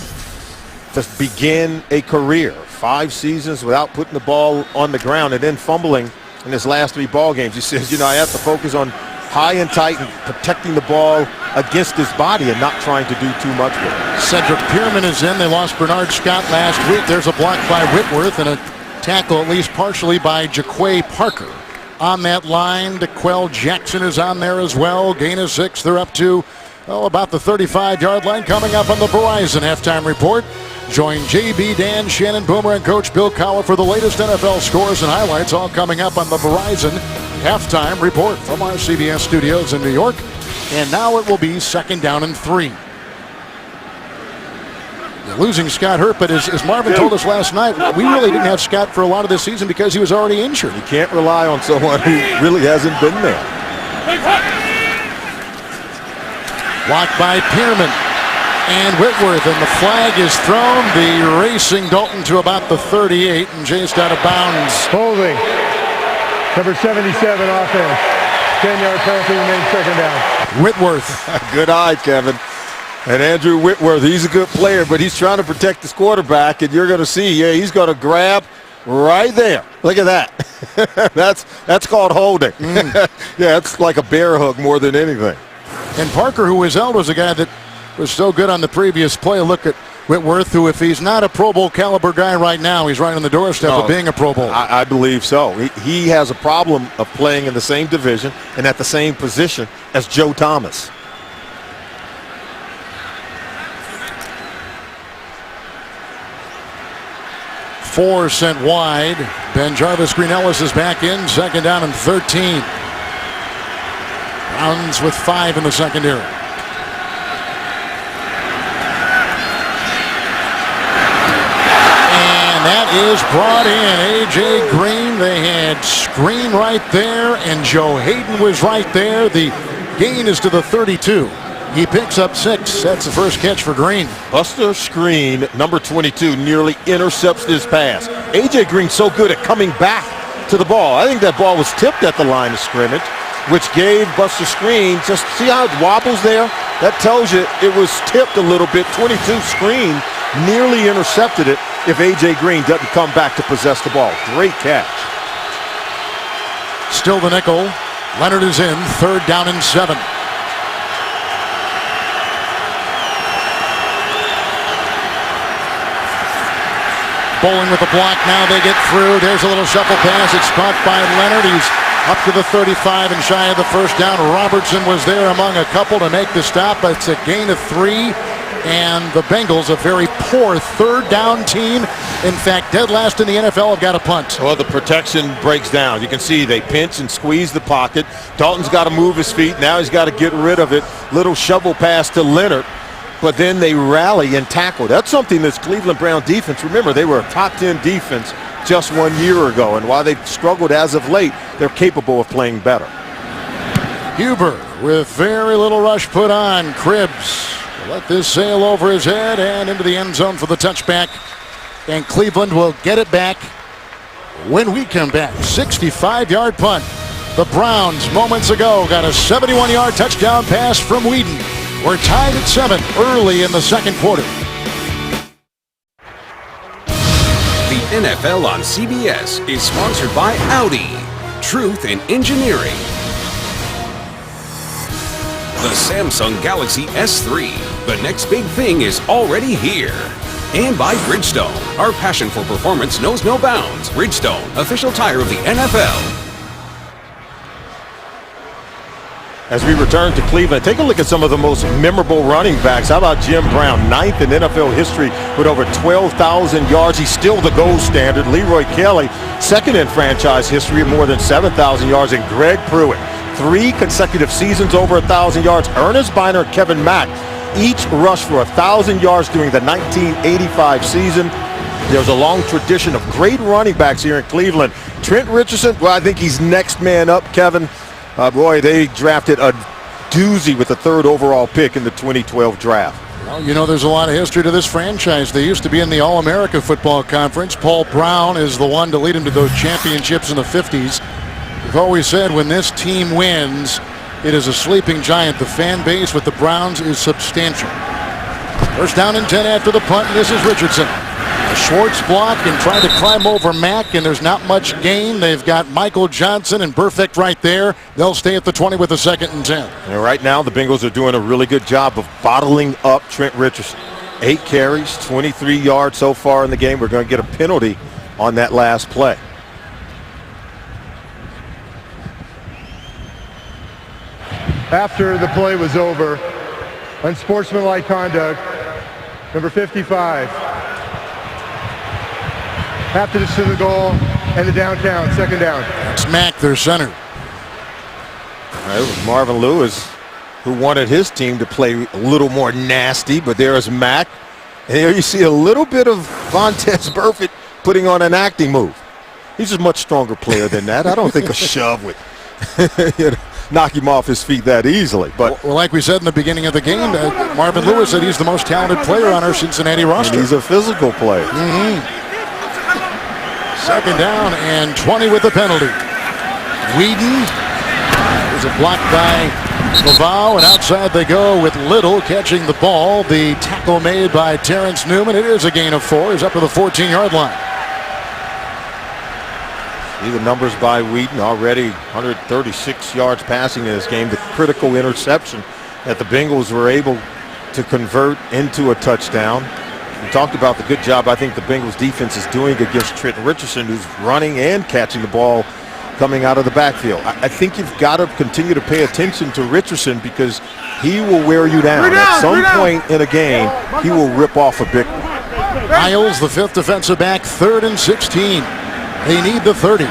to begin a career. 5 seasons without putting the ball on the ground and then fumbling in his last 3 ball games. He says, I have to focus on high and tight and protecting the ball against his body and not trying to do too much with it. Cedric Pierman is in. They lost Bernard Scott last week. There's a block by Whitworth and a tackle at least partially by Jaquay Parker. On that line, DeQuell Jackson is on there as well. Gain of 6. They're up to about the 35-yard line. Coming up on the Verizon Halftime Report. Join JB, Dan, Shannon Boomer, and Coach Bill Cowell for the latest NFL scores and highlights, all coming up on the Verizon Halftime Report from our CBS studios in New York. And now it will be second down and 3. Losing Scott Hurt, but as Marvin told us last night, we really didn't have Scott for a lot of this season because he was already injured. You can't rely on someone who really hasn't been there. Blocked by Pierman and Whitworth, and the flag is thrown. The racing Dalton to about the 38 and chased out of bounds. Holding. Number 77 offense. 10-yard penalty remains, second down. Whitworth. Good eye, Kevin. And Andrew Whitworth, he's a good player, but he's trying to protect his quarterback, and you're going to see, he's going to grab right there. Look at that. That's called holding. It's like a bear hug more than anything. And Parker, who was held, was a guy that was so good on the previous play. Look at Whitworth, who, if he's not a Pro Bowl caliber guy right now, he's right on the doorstep of being a Pro Bowl. I believe so. He has a problem of playing in the same division and at the same position as Joe Thomas. 4 sent wide. Ben Jarvis Green Ellis is back in. 2nd down and 13. Browns with 5 in the secondary. And that is brought in. A.J. Green, they had screen right there, and Joe Hayden was right there. The gain is to the 32. He picks up 6. That's the first catch for Green. Buster Screen, number 22, nearly intercepts this pass. A.J. Green so good at coming back to the ball. I think that ball was tipped at the line of scrimmage, which gave Buster Screen, just see how it wobbles there? That tells you it was tipped a little bit. 22 Screen nearly intercepted it if A.J. Green doesn't come back to possess the ball. Great catch. Still the nickel. Leonard is in. 3rd down and 7. Bowling with the block. Now they get through. There's a little shuffle pass. It's caught by Leonard. He's up to the 35 and shy of the first down. Robertson was there among a couple to make the stop. It's a gain of 3. And the Bengals, a very poor 3rd down team. In fact, dead last in the NFL, have got a punt. Well, the protection breaks down. You can see they pinch and squeeze the pocket. Dalton's got to move his feet. Now he's got to get rid of it. Little shovel pass to Leonard. But then they rally and tackle. That's something this Cleveland Brown defense, remember, they were a top 10 defense just 1 year ago. And while they've struggled as of late, they're capable of playing better. Huber with very little rush put on. Cribbs let this sail over his head and into the end zone for the touchback. And Cleveland will get it back when we come back. 65-yard punt. The Browns moments ago got a 71-yard touchdown pass from Whedon. We're tied at 7 early in the second quarter. The NFL on CBS is sponsored by Audi. Truth in engineering. The Samsung Galaxy S3. The next big thing is already here. And by Bridgestone. Our passion for performance knows no bounds. Bridgestone, official tire of the NFL. As we return to Cleveland, take a look at some of the most memorable running backs. How about Jim Brown, 9th in NFL history with over 12,000 yards. He's still the gold standard. Leroy Kelly, 2nd in franchise history of more than 7,000 yards. And Greg Pruitt, 3 consecutive seasons over 1,000 yards. Ernest Biner and Kevin Mack each rushed for 1,000 yards during the 1985 season. There's a long tradition of great running backs here in Cleveland. Trent Richardson, well, I think he's next man up, Kevin. Boy, they drafted a doozy with the 3rd overall pick in the 2012 draft. Well, you know, there's a lot of history to this franchise. They used to be in the All-America Football Conference. Paul Brown is the one to lead them to those championships in the 50s. We've always said when this team wins, it is a sleeping giant. The fan base with the Browns is substantial. 1st down and 10 after the punt, and this is Richardson. Schwartz block and trying to climb over Mack, and there's not much gain. They've got Michael Johnson and Perfect right there. They'll stay at the 20 with a 2nd and 10. And right now, the Bengals are doing a really good job of bottling up Trent Richardson. 8 carries, 23 yards so far in the game. We're going to get a penalty on that last play. After the play was over, unsportsmanlike conduct, number 55. After this to the goal and the downtown, 2nd down. It's Mack, their center. It was Marvin Lewis who wanted his team to play a little more nasty, but there's Mack. And here you see a little bit of Vontaze Burfict putting on an acting move. He's a much stronger player than that. I don't think a shove would knock him off his feet that easily. But well, like we said in the beginning of the game, Marvin Lewis said he's the most talented player on our Cincinnati roster. And he's a physical player. 2nd down and 20 with the penalty. Whedon is a block by Laval, and outside they go with Little catching the ball. The tackle made by Terrence Newman. It is a gain of 4. He's up to the 14-yard line. See the numbers by Whedon already, 136 yards passing in this game. The critical interception that the Bengals were able to convert into a touchdown. We talked about the good job I think the Bengals defense is doing against Trent Richardson, who's running and catching the ball coming out of the backfield. I think you've got to continue to pay attention to Richardson because he will wear you down. At some point in a game, he will rip off a big one. Niles, the 5th defensive back, 3rd and 16. They need the 30.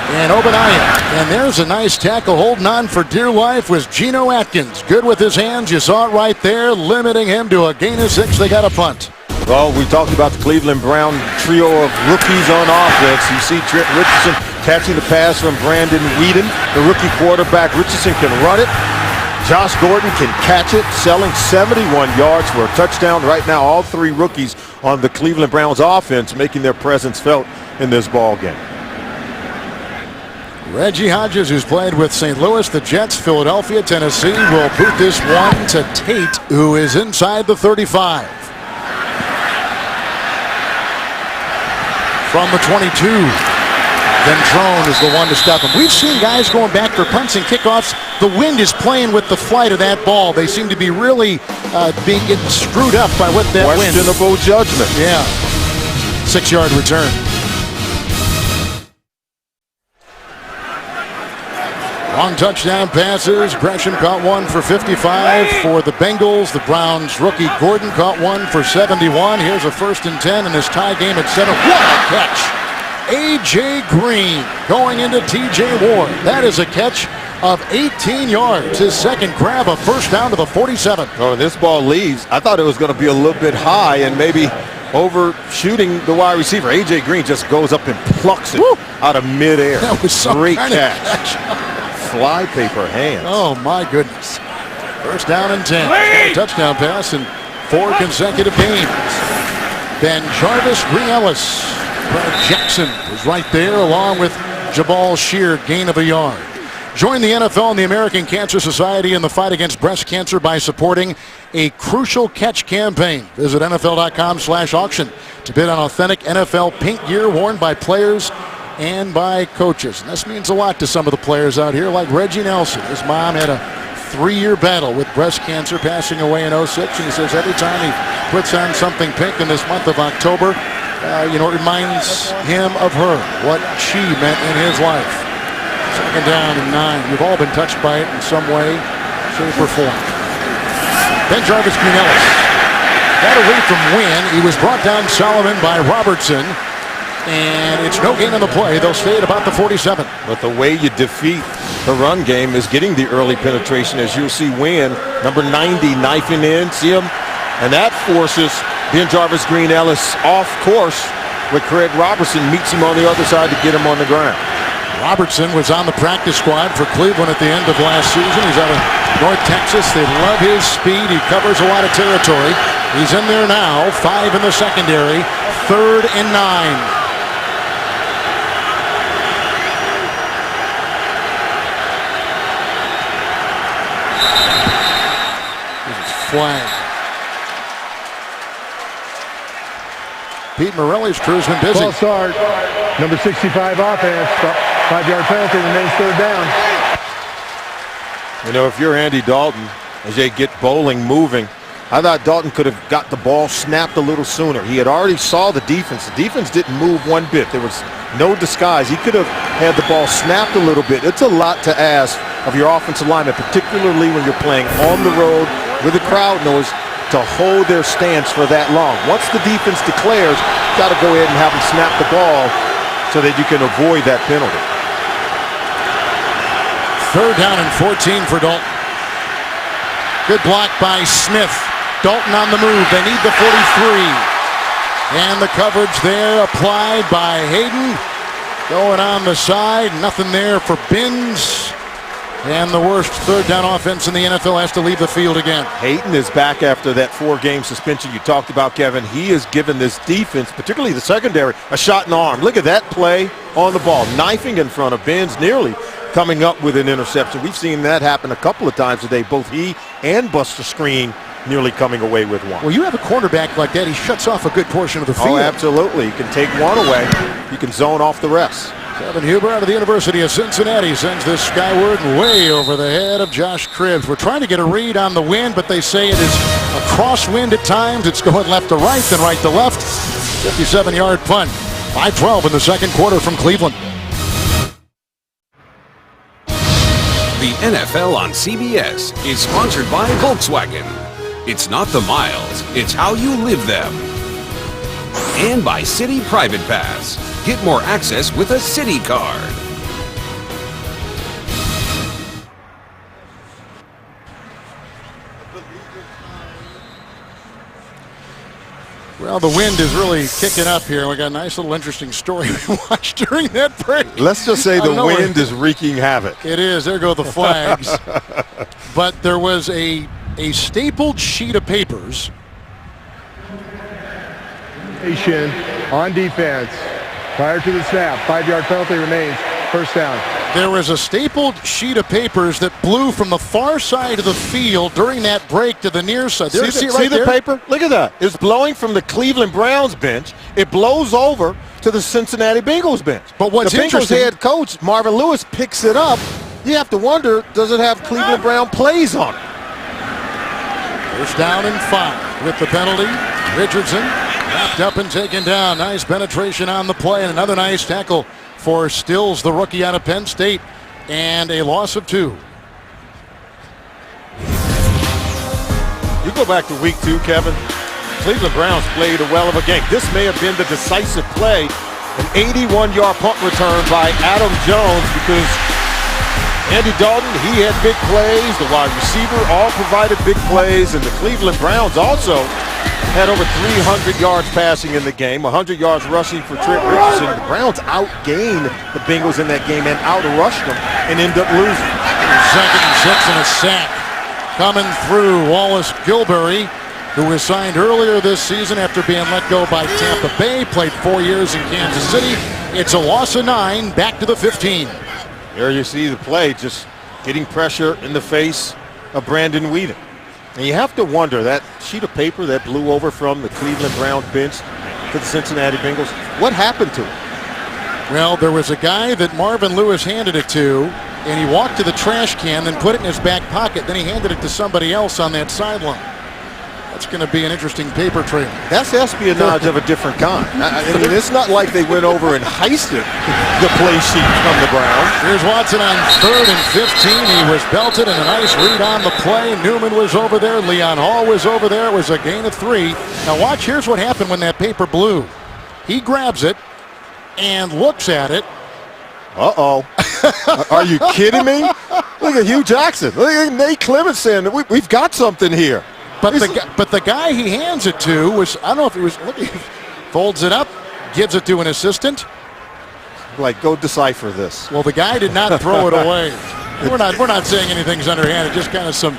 And Obadiah. And there's a nice tackle. Holding on for dear life was Geno Atkins. Good with his hands. You saw it right there, limiting him to a gain of 6. They got a punt. Well, we talked about the Cleveland Brown trio of rookies on offense. You see Trent Richardson catching the pass from Brandon Whedon. The rookie quarterback, Richardson, can run it. Josh Gordon can catch it, selling 71 yards for a touchdown. Right now, all 3 rookies on the Cleveland Browns offense making their presence felt in this ball game. Reggie Hodges, who's played with St. Louis, the Jets, Philadelphia, Tennessee, will boot this one to Tate, who is inside the 35. From the 22, Ventrone is the one to stop him. We've seen guys going back for punts and kickoffs. The wind is playing with the flight of that ball. They seem to be really getting screwed up by what that wind. Questionable judgment. Yeah. 6-yard return. Long touchdown passes. Gresham caught one for 55 for the Bengals. The Browns rookie Gordon caught one for 71. Here's a 1st and 10 in this tie game at 7. What a catch! A.J. Green going into T.J. Ward. That is a catch of 18 yards. His second grab, a first down to the 47. Oh, and this ball leaves. I thought it was going to be a little bit high and maybe overshooting the wide receiver. A.J. Green just goes up and plucks it out of midair. That was some great kind catch. Flypaper hands. Oh, my goodness. First down and 10. A touchdown pass in 4 consecutive games. Ben Jarvis, Green Ellis. Brad Jackson was right there along with Jabal Sheard, gain of a yard. Join the NFL and the American Cancer Society in the fight against breast cancer by supporting a Crucial Catch campaign. Visit NFL.com/auction to bid on authentic NFL pink gear worn by players and by coaches. And this means a lot to some of the players out here, like Reggie Nelson. His mom had a 3-year battle with breast cancer, passing away in 06, and he says every time he puts on something pink in this month of October, it reminds him of her, what she meant in his life. 2nd down and 9. You've all been touched by it in some way, shape, or form. Ben Jarvis, Green Ellis. Got away from Wynn. He was brought down Solomon by Robertson. And it's no gain on the play. They'll stay at about the 47. But the way you defeat the run game is getting the early penetration, as you'll see Wynn, number 90, knifing in. See him? And that forces Ben Jarvis, Green Ellis off course with Craig Robertson, meets him on the other side to get him on the ground. Robertson was on the practice squad for Cleveland at the end of last season. He's out of North Texas. They love his speed. He covers a lot of territory. He's in there now. 5 in the secondary. 3rd and 9. Flag. Pete Morelli's crew's been busy. False start. Number 65 offense. 5-yard penalty, remains 3rd down. You know, if you're Andy Dalton, as they get bowling moving, I thought Dalton could have got the ball snapped a little sooner. He had already saw the defense. The defense didn't move one bit. There was no disguise. He could have had the ball snapped a little bit. It's a lot to ask of your offensive lineman, particularly when you're playing on the road with the crowd noise, to hold their stance for that long. Once the defense declares, you got to go ahead and have them snap the ball so that you can avoid that penalty. 3rd down and 14 for Dalton. Good block by Smith. Dalton on the move. They need the 43. And the coverage there applied by Hayden. Going on the side. Nothing there for Binns. And the worst 3rd down offense in the NFL has to leave the field again. Hayden is back after that 4-game suspension you talked about, Kevin. He has given this defense, particularly the secondary, a shot in the arm. Look at that play on the ball. Knifing in front of Binns, nearly coming up with an interception. We've seen that happen a couple of times today. Both he and Buster Screen nearly coming away with one. Well, you have a cornerback like that, he shuts off a good portion of the field. Oh, absolutely. You can take one away. You can zone off the rest. Kevin Huber out of the University of Cincinnati sends this skyward way over the head of Josh Cribbs. We're trying to get a read on the wind, but they say it is a crosswind at times. It's going left to right, then right to left. 57-yard punt. 5-12 in the second quarter from Cleveland. The NFL on CBS is sponsored by Volkswagen. It's not the miles, it's how you live them. And by Citi Private Pass. Get more access with a Citi card. Well, the wind is really kicking up here. We got a nice little interesting story we watched during that break. Let's just say the wind is wreaking havoc. It is. There go the flags. But there was a stapled sheet of papers. On defense. Prior to the snap. 5-yard penalty remains. First down. There was a stapled sheet of papers that blew from the far side of the field during that break to the near side. See the paper? Look at that. It's blowing from the Cleveland Browns bench. It blows over to the Cincinnati Bengals bench. But what's the Bengals interesting, head coach, Marvin Lewis, picks it up. You have to wonder, does it have Cleveland Brown plays on it? First down and 5 with the penalty. Richardson wrapped up and taken down. Nice penetration on the play and another nice tackle for Stills, the rookie out of Penn State, and a loss of 2. You go back to week 2, Kevin. Cleveland Browns played a well of a game. This may have been the decisive play, an 81-yard punt return by Adam Jones, because Andy Dalton, he had big plays. The wide receiver all provided big plays, and the Cleveland Browns also had over 300 yards passing in the game, 100 yards rushing for Trent Richardson. The Browns outgained the Bengals in that game and outrushed them and ended up losing. 2nd and 6 and a sack coming through. Wallace Gilberry, who was signed earlier this season after being let go by Tampa Bay, played 4 years in Kansas City. It's a loss of 9, back to the 15. There you see the play, just getting pressure in the face of Brandon Whedon. And you have to wonder, that sheet of paper that blew over from the Cleveland Browns bench to the Cincinnati Bengals, what happened to it? Well, there was a guy that Marvin Lewis handed it to, and he walked to the trash can, then put it in his back pocket. Then he handed it to somebody else on that sideline. That's going to be an interesting paper trail. That's espionage of a different kind. I mean, it's not like they went over and heisted the play sheet from the Browns. Here's Watson on 3rd and 15. He was belted, and a nice read on the play. Newman was over there. Leon Hall was over there. It was a gain of 3. Now watch, here's what happened when that paper blew. He grabs it and looks at it. Uh-oh. Are you kidding me? Look at Hugh Jackson. Look at Nate Clements saying, we've got something here. But the guy he hands it to was, I don't know if he was, look, he folds it up, gives it to an assistant. Like, go decipher this. Well, the guy did not throw it away. We're not saying anything's underhanded, just kind of some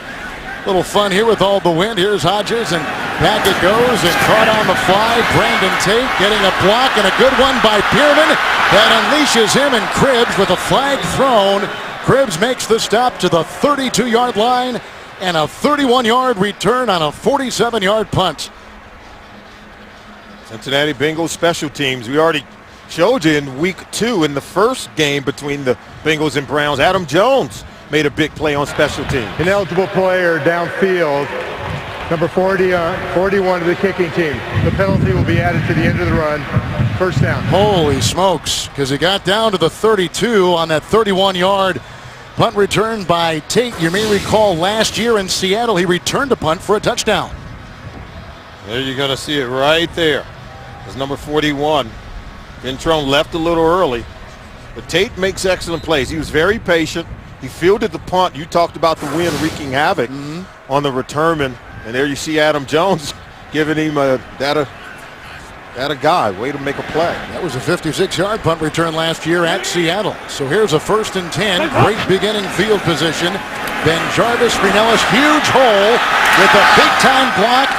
little fun here with all the wind. Here's Hodges, and back it goes, and caught on the fly. Brandon Tate getting a block, and a good one by Pearman that unleashes him, and Cribbs with a flag thrown. Cribbs makes the stop to the 32-yard line, and a 31-yard return on a 47-yard punt. Cincinnati Bengals special teams. We already showed you in week 2 in the first game between the Bengals and Browns. Adam Jones made a big play on special teams. Ineligible player downfield. Number 41 of the kicking team. The penalty will be added to the end of the run. First down. Holy smokes, because he got down to the 32 on that 31-yard punt return by Tate. You may recall last year in Seattle, he returned a punt for a touchdown. There you're going to see it right there. It's number 41. Ventrone left a little early, but Tate makes excellent plays. He was very patient. He fielded the punt. You talked about the wind wreaking havoc on the returnman, and there you see Adam Jones giving him that a guy. Way to make a play. That was a 56-yard punt return last year at Seattle. So here's a 1st and 10. Great beginning field position. Ben Jarvis, Greenellis, huge hole with a big-time block.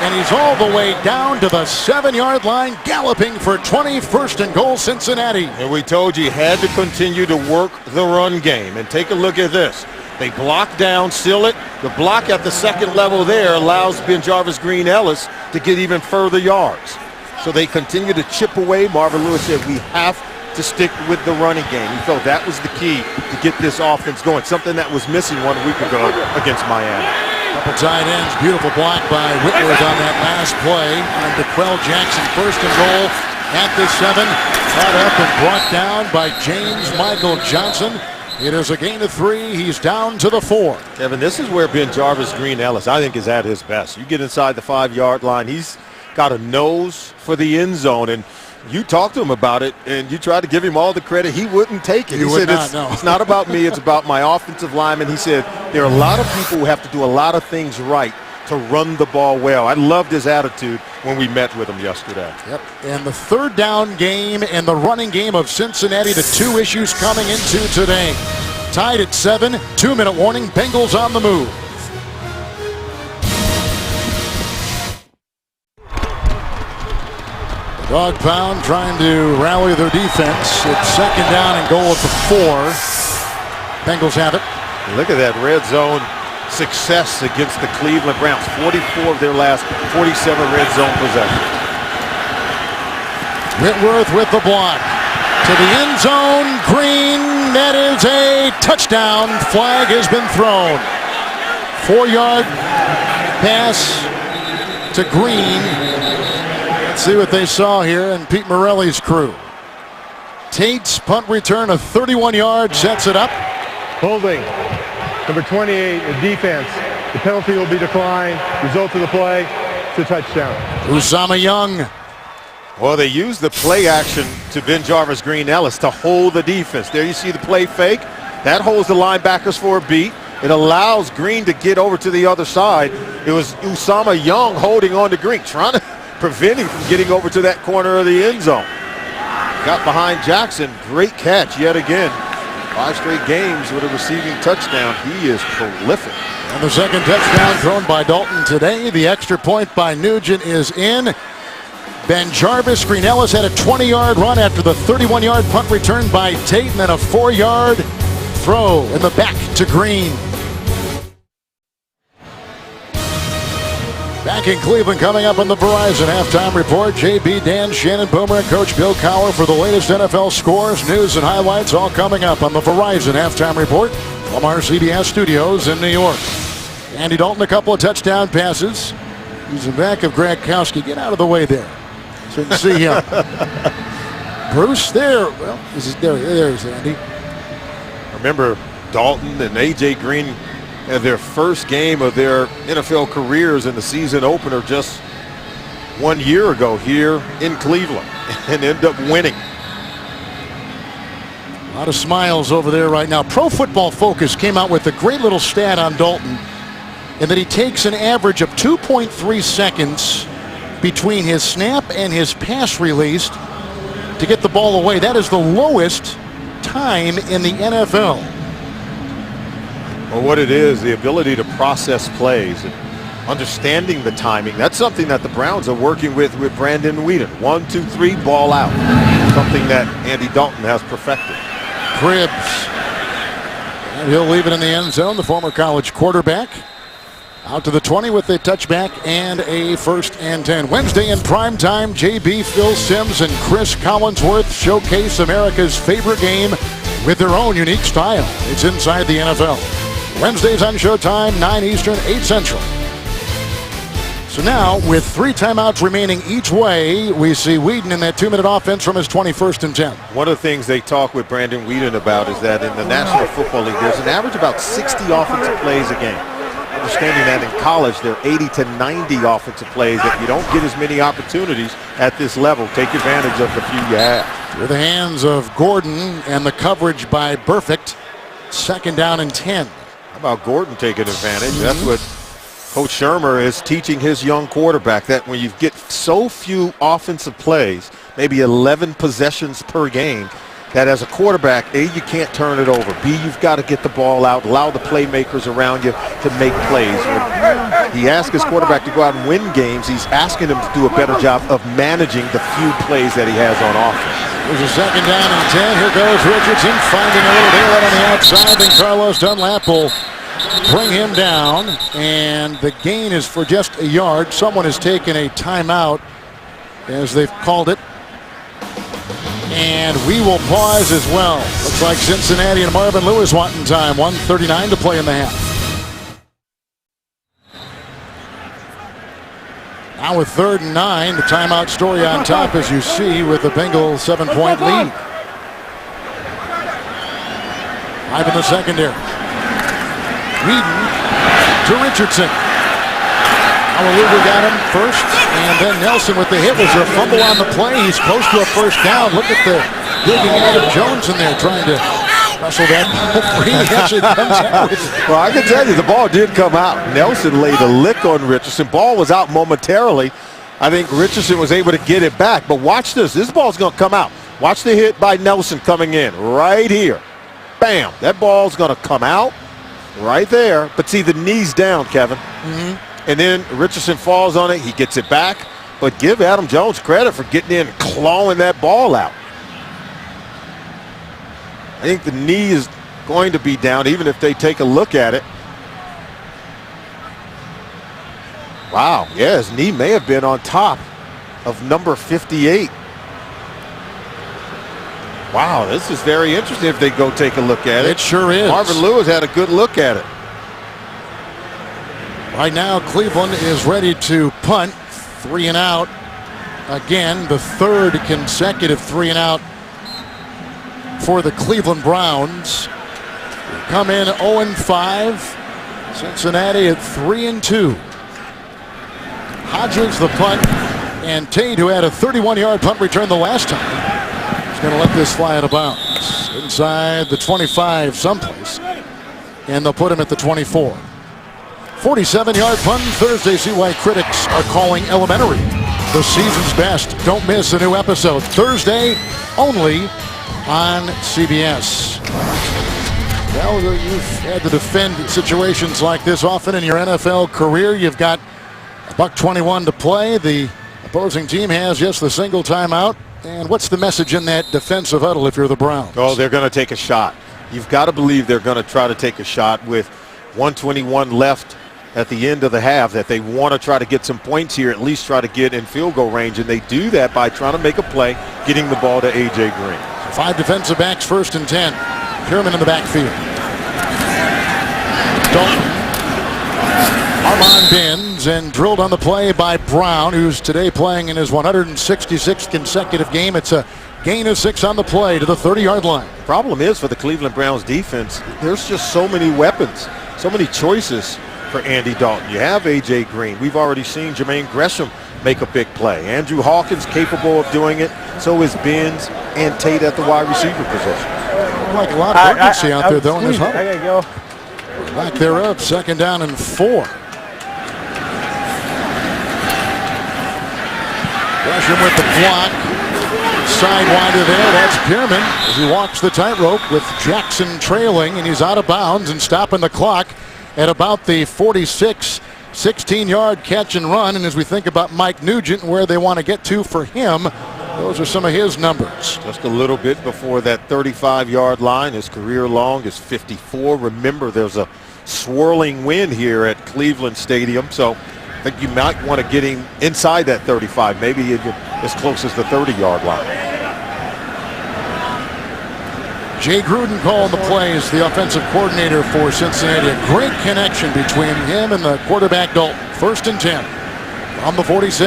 And he's all the way down to the 7-yard line, galloping for 20, 1st and goal, Cincinnati. And we told you had to continue to work the run game. And take a look at this. They block down, seal it. The block at the second level there allows Ben Jarvis Green-Ellis to get even further yards. So they continue to chip away. Marvin Lewis said we have to stick with the running game. He felt that was the key to get this offense going, something that was missing 1 week ago against Miami. Couple tight ends, beautiful block by Whitworth on that last play. On DeQuell Jackson, 1st and goal at the 7. Caught up and brought down by James Michael Johnson. It is a gain of 3. He's down to the 4. Kevin, this is where Ben Jarvis Green Ellis, I think, is at his best. You get inside the 5-yard line, he's got a nose for the end zone, and you talked to him about it, and you tried to give him all the credit. He wouldn't take it. He said, it's not about me, it's about my offensive lineman. He said, there are a lot of people who have to do a lot of things right to run the ball well. I loved his attitude when we met with him yesterday. Yep. And the third down game and the running game of Cincinnati, the 2 issues coming into today. Tied at 7, 2-minute warning, Bengals on the move. The dog pound trying to rally their defense. It's second down and goal at the 4. Bengals have it. Look at that red zone success against the Cleveland Browns. 44 of their last 47 red zone possessions. Whitworth with the block. To the end zone. Green. That is a touchdown. Flag has been thrown. 4-yard pass to Green. Let's see what they saw here and Pete Morelli's crew. Tate's punt return of 31 yards sets it up. Holding. Number 28, a defense. The penalty will be declined. Result of the play, it's a touchdown. Usama Young. Well, they used the play action to Ben Jarvis Green Ellis to hold the defense. There you see the play fake. That holds the linebackers for a beat. It allows Green to get over to the other side. It was Usama Young holding on to Green, trying to prevent him from getting over to that corner of the end zone. Got behind Jackson. Great catch yet again. 5 straight games with a receiving touchdown. He is prolific. And the second touchdown thrown by Dalton today. The extra point by Nugent is in. Ben Jarvis Green Ellis had a 20-yard run after the 31-yard punt return by Tate, and then a 4-yard throw in the back to Green. Back in Cleveland, coming up on the Verizon Halftime Report. JB, Dan, Shannon Boomer, and Coach Bill Cowher for the latest NFL scores, news, and highlights, all coming up on the Verizon Halftime Report from our CBS studios in New York. Andy Dalton, a couple of touchdown passes. He's in back of Gronkowski. Get out of the way there so you can see him. Bruce, there. Well, there's Andy. Remember, Dalton and A.J. Green had their first game of their NFL careers in the season opener just 1 year ago here in Cleveland and end up winning. A lot of smiles over there right now. Pro Football Focus came out with a great little stat on Dalton, and that he takes an average of 2.3 seconds between his snap and his pass release to get the ball away. That is the lowest time in the NFL. Well, what it is, the ability to process plays and understanding the timing. That's something that the Browns are working with Brandon Weeden. 1, 2, 3, ball out. Something that Andy Dalton has perfected. Cribbs. And he'll leave it in the end zone, the former college quarterback. Out to the 20 with a touchback and a 1st and 10. Wednesday in primetime, JB, Phil Simms, and Chris Collinsworth showcase America's favorite game with their own unique style. It's Inside the NFL. Wednesdays on Showtime, 9 Eastern, 8 Central. So now, with 3 timeouts remaining each way, we see Weeden in that 2-minute offense from his 21st and 10. One of the things they talk with Brandon Weeden about is that in the National Football League, there's an average about 60 offensive plays a game. Understanding that in college, there are 80 to 90 offensive plays that you don't get as many opportunities at this level. Take advantage of the few you have. Through the hands of Gordon and the coverage by Burfict. 2nd down and 10. How about Gordon taking advantage? That's what Coach Shermer is teaching his young quarterback, that when you get so few offensive plays, maybe 11 possessions per game, that as a quarterback, A, you can't turn it over. B, you've got to get the ball out, allow the playmakers around you to make plays. When he asked his quarterback to go out and win games, he's asking him to do a better job of managing the few plays that he has on offense. There's a 2nd down and 10. Here goes Richardson finding a little daylight on the outside. Then Carlos Dunlap will bring him down. And the gain is for just a yard. Someone has taken a timeout, as they've called it. And we will pause as well. Looks like Cincinnati and Marvin Lewis wanting time. 1:39 to play in the half. Now with 3rd and 9, the timeout story on top, as you see, with the Bengals 7-point lead. 5 in the secondary. Whedon to Richardson. Hallelujah got him first, and then Nelson with the hit. Was there a fumble on the play? He's close to a first down. Look at the digging Adam Jones in there trying to wrestle that ball free. He actually comes out with it. Well, I can tell you the ball did come out. Nelson laid a lick on Richardson. Ball was out momentarily. I think Richardson was able to get it back. But watch this. This ball's going to come out. Watch the hit by Nelson coming in right here. Bam. That ball's going to come out right there. But see, the knee's down, Kevin. And then Richardson falls on it. He gets it back. But give Adam Jones credit for getting in and clawing that ball out. I think the knee is going to be down even if they take a look at it. Wow, yeah, his knee may have been on top of number 58. Wow, this is very interesting if they go take a look at it. It sure is. Marvin Lewis had a good look at it. Right now, Cleveland is ready to punt. 3 and out. Again, the third consecutive 3 and out for the Cleveland Browns. They come in 0-5. Cincinnati at 3-2. Hodges the punt, and Tate, who had a 31-yard punt return the last time, is going to let this fly out of bounds inside the 25 someplace, and they'll put him at the 24. 47-yard punt Thursday. See why critics are calling elementary the season's best. Don't miss a new episode Thursday only on CBS. Well, you've had to defend situations like this often in your NFL career. You've got $1:21 to play. The opposing team has just the single timeout. And what's the message in that defensive huddle if you're the Browns? Oh, they're going to take a shot. You've got to believe they're going to try to take a shot with 1:21 left at the end of the half, that they want to try to get some points here, at least try to get in field goal range. And they do that by trying to make a play, getting the ball to A.J. Green. 5 defensive backs, 1st and 10. Pierman in the backfield. Dalton. Armand bends and drilled on the play by Brown, who's today playing in his 166th consecutive game. It's a gain of 6 on the play to the 30-yard line. Problem is for the Cleveland Browns defense, there's just so many weapons, so many choices for Andy Dalton. You have A.J. Green. We've already seen Jermaine Gresham make a big play. Andrew Hawkins capable of doing it. So is Benz and Tate at the wide receiver position. Like a lot of urgency out there, though, in this huddle. I gotta go. Back thereof, 2nd down and 4. Gresham with the block. Sidewinder there. That's Pierman as he walks the tightrope with Jackson trailing, and he's out of bounds and stopping the clock at about the 46. 16-yard catch and run. And as we think about Mike Nugent and where they want to get to for him, those are some of his numbers. Just a little bit before that 35-yard line. His career long is 54. Remember, there's a swirling wind here at Cleveland Stadium, so I think you might want to get him inside that 35, maybe even as close as the 30-yard line. Jay Gruden calling the plays, the offensive coordinator for Cincinnati. A great connection between him and the quarterback Dalton. 1st and 10 on the 46.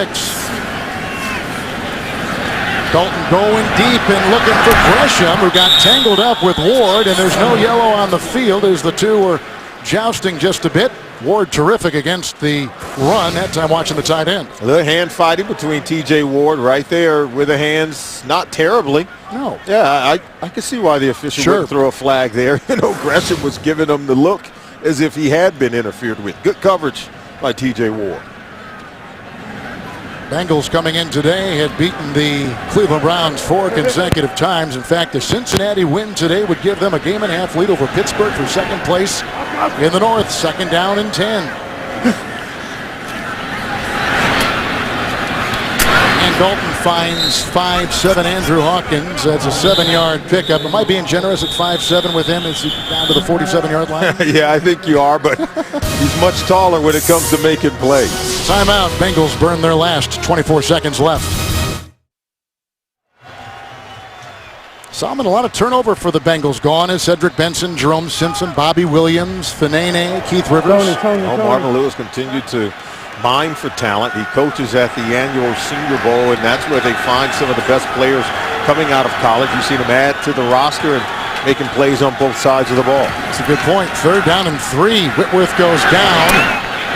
Dalton going deep and looking for Gresham, who got tangled up with Ward, and there's no yellow on the field as the two were jousting just a bit. Ward terrific against the run, that time watching the tight end. A little hand fighting between T.J. Ward right there with the hands, not terribly. No. Yeah, I can see why the official wouldn't throw a flag there. You know, Gresham was giving him the look as if he had been interfered with. Good coverage by T.J. Ward. Bengals coming in today had beaten the Cleveland Browns 4 consecutive times. In fact, the Cincinnati win today would give them a game-and-a-half lead over Pittsburgh for 2nd place in the North. 2nd down and 10. And Dalton finds 5'7" Andrew Hawkins. That's a 7-yard pickup. Am I being generous at 5'7" with him? Is he down to the 47-yard line? Yeah, I think you are, but he's much taller when it comes to making plays. Timeout. Bengals burn their last. 24 seconds left. Solomon, a lot of turnover for the Bengals. Gone is Cedric Benson, Jerome Simpson, Bobby Williams, Fanene, Keith Rivers. Tony. Marvin Lewis continued to mine for talent. He coaches at the annual Senior Bowl, and that's where they find some of the best players coming out of college. You've seen him add to the roster, and making plays on both sides of the ball. That's a good point. 3rd down and 3. Whitworth goes down.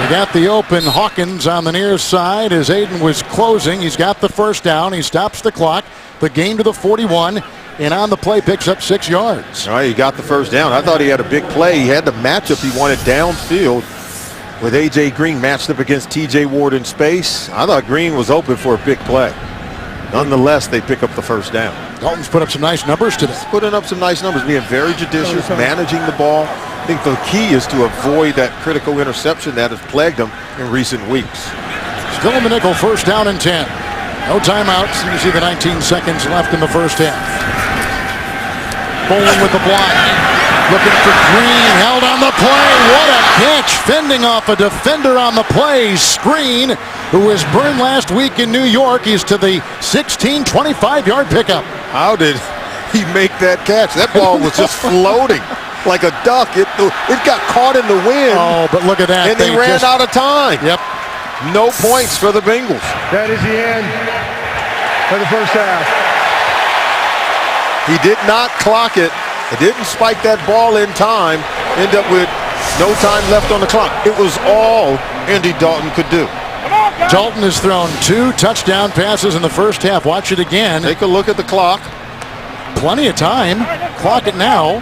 They got the open Hawkins on the near side as Aiden was closing. He's got the first down. He stops the clock. The gain to the 41. And on the play picks up 6 yards. All right, he got the first down. I thought he had a big play. He had the matchup he wanted downfield with A.J. Green matched up against T.J. Ward in space. I thought Green was open for a big play. Nonetheless, they pick up the first down. Dalton's put up some nice numbers today. Putting up some nice numbers, being very judicious, managing the ball. I think the key is to avoid that critical interception that has plagued them in recent weeks. Still in the nickel, 1st down and 10. No timeouts. You see the 19 seconds left in the first half. Bowling with the block. Looking for Green. Held on the play. What a catch. Fending off a defender on the play. Screen, who was burned last week in New York. He's to the 16, 25-yard pickup. How did he make that catch? That ball was just floating like a duck. It got caught in the wind. Oh, but look at that. And they ran out of time. Yep. No points for the Bengals. That is the end of the first half. He did not clock it. It didn't spike that ball in time. End up with no time left on the clock. It was all Andy Dalton could do. Dalton has thrown 2 touchdown passes in the first half. Watch it again. Take a look at the clock. Plenty of time. Clock it now.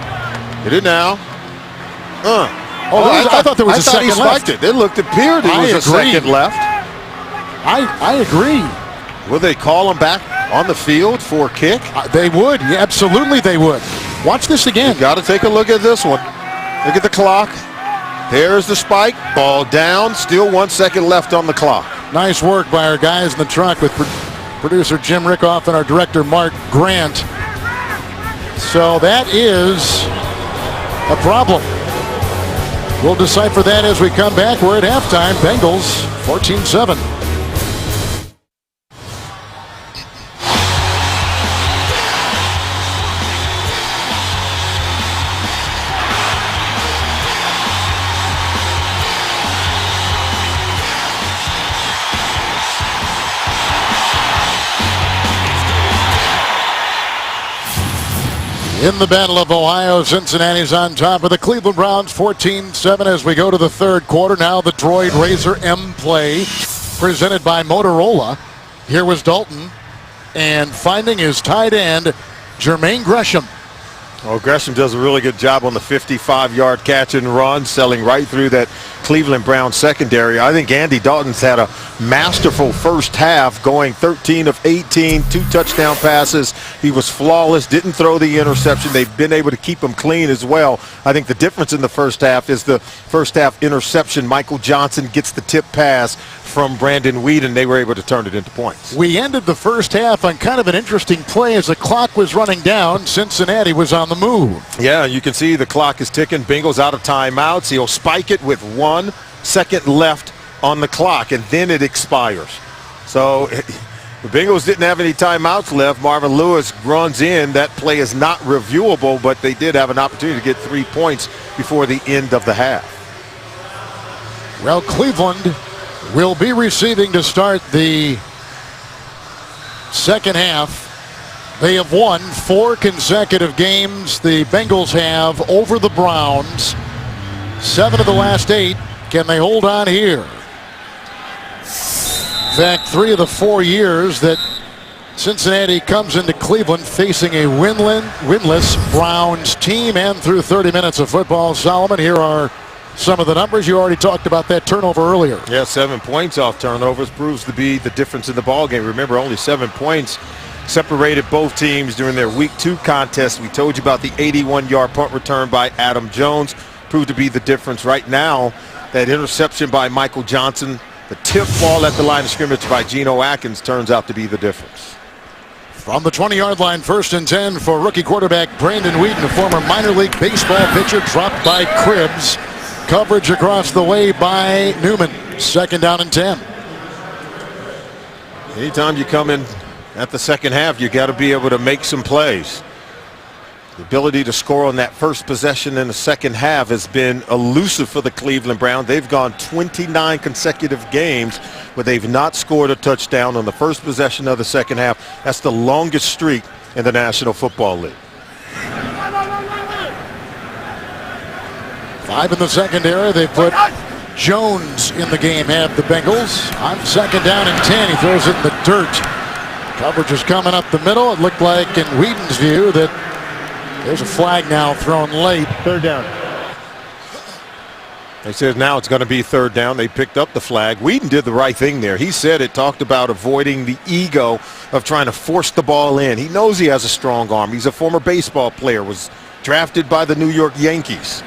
Hit it now. I thought there was a second left. It appeared there was a second left. I agree. Will they call him back on the field for a kick? They would. Yeah, absolutely they would. Watch this again. You got to take a look at this one. Look at the clock. There's the spike. Ball down. Still 1 second left on the clock. Nice work by our guys in the truck with producer Jim Rickoff and our director Mark Grant. So that is a problem. We'll decipher that as we come back. We're at halftime. Bengals 14-7. In the Battle of Ohio, Cincinnati's on top of the Cleveland Browns 14-7 as we go to the 3rd quarter. Now the Droid Razor M play presented by Motorola. Here was Dalton and finding his tight end, Jermaine Gresham. Well, Gresham does a really good job on the 55-yard catch and run, selling right through that Cleveland Browns secondary. I think Andy Dalton's had a masterful first half, going 13 of 18, 2 touchdown passes. He was flawless, didn't throw the interception. They've been able to keep him clean as well. I think the difference in the first half is the first half interception. Michael Johnson gets the tip pass from Brandon Whedon. They were able to turn it into points. We ended the first half on kind of an interesting play as the clock was running down. Cincinnati was on the move. Yeah, you can see the clock is ticking. Bengals out of timeouts. He'll spike it with 1 second left on the clock, and then it expires. So the Bengals didn't have any timeouts left. Marvin Lewis runs in. That play is not reviewable, but they did have an opportunity to get 3 points before the end of the half. Well, Cleveland will be receiving to start the second half. They have won 4 consecutive games. The Bengals have over the Browns. 7 of the last 8. Can they hold on here? In fact, 3 of the 4 years that Cincinnati comes into Cleveland facing a winless Browns team, and through 30 minutes of football, Solomon, here are some of the numbers. You already talked about that turnover earlier. Yeah, 7 points off turnovers proves to be the difference in the ball game. Remember, only 7 points separated both teams during their Week 2 contest. We told you about the 81-yard punt return by Adam Jones. Proved to be the difference. Right now, that interception by Michael Johnson, the tip ball at the line of scrimmage by Geno Atkins turns out to be the difference. From the 20-yard line, 1st and 10 for rookie quarterback Brandon Whedon, a former minor league baseball pitcher, dropped by Cribbs. Coverage across the way by Newman. 2nd down and 10. Anytime you come in at the second half, you got to be able to make some plays. The ability to score on that first possession in the second half has been elusive for the Cleveland Browns. They've gone 29 consecutive games where they've not scored a touchdown on the first possession of the second half. That's the longest streak in the National Football League. 5 in the secondary. They put Jones in the game, have the Bengals. On 2nd down and 10, he throws it in the dirt. Coverage is coming up the middle. It looked like in Whedon's view that there's a flag now thrown late. 3rd down. They said now it's going to be 3rd down. They picked up the flag. Whedon did the right thing there. He said it, talked about avoiding the ego of trying to force the ball in. He knows he has a strong arm. He's a former baseball player, was drafted by the New York Yankees.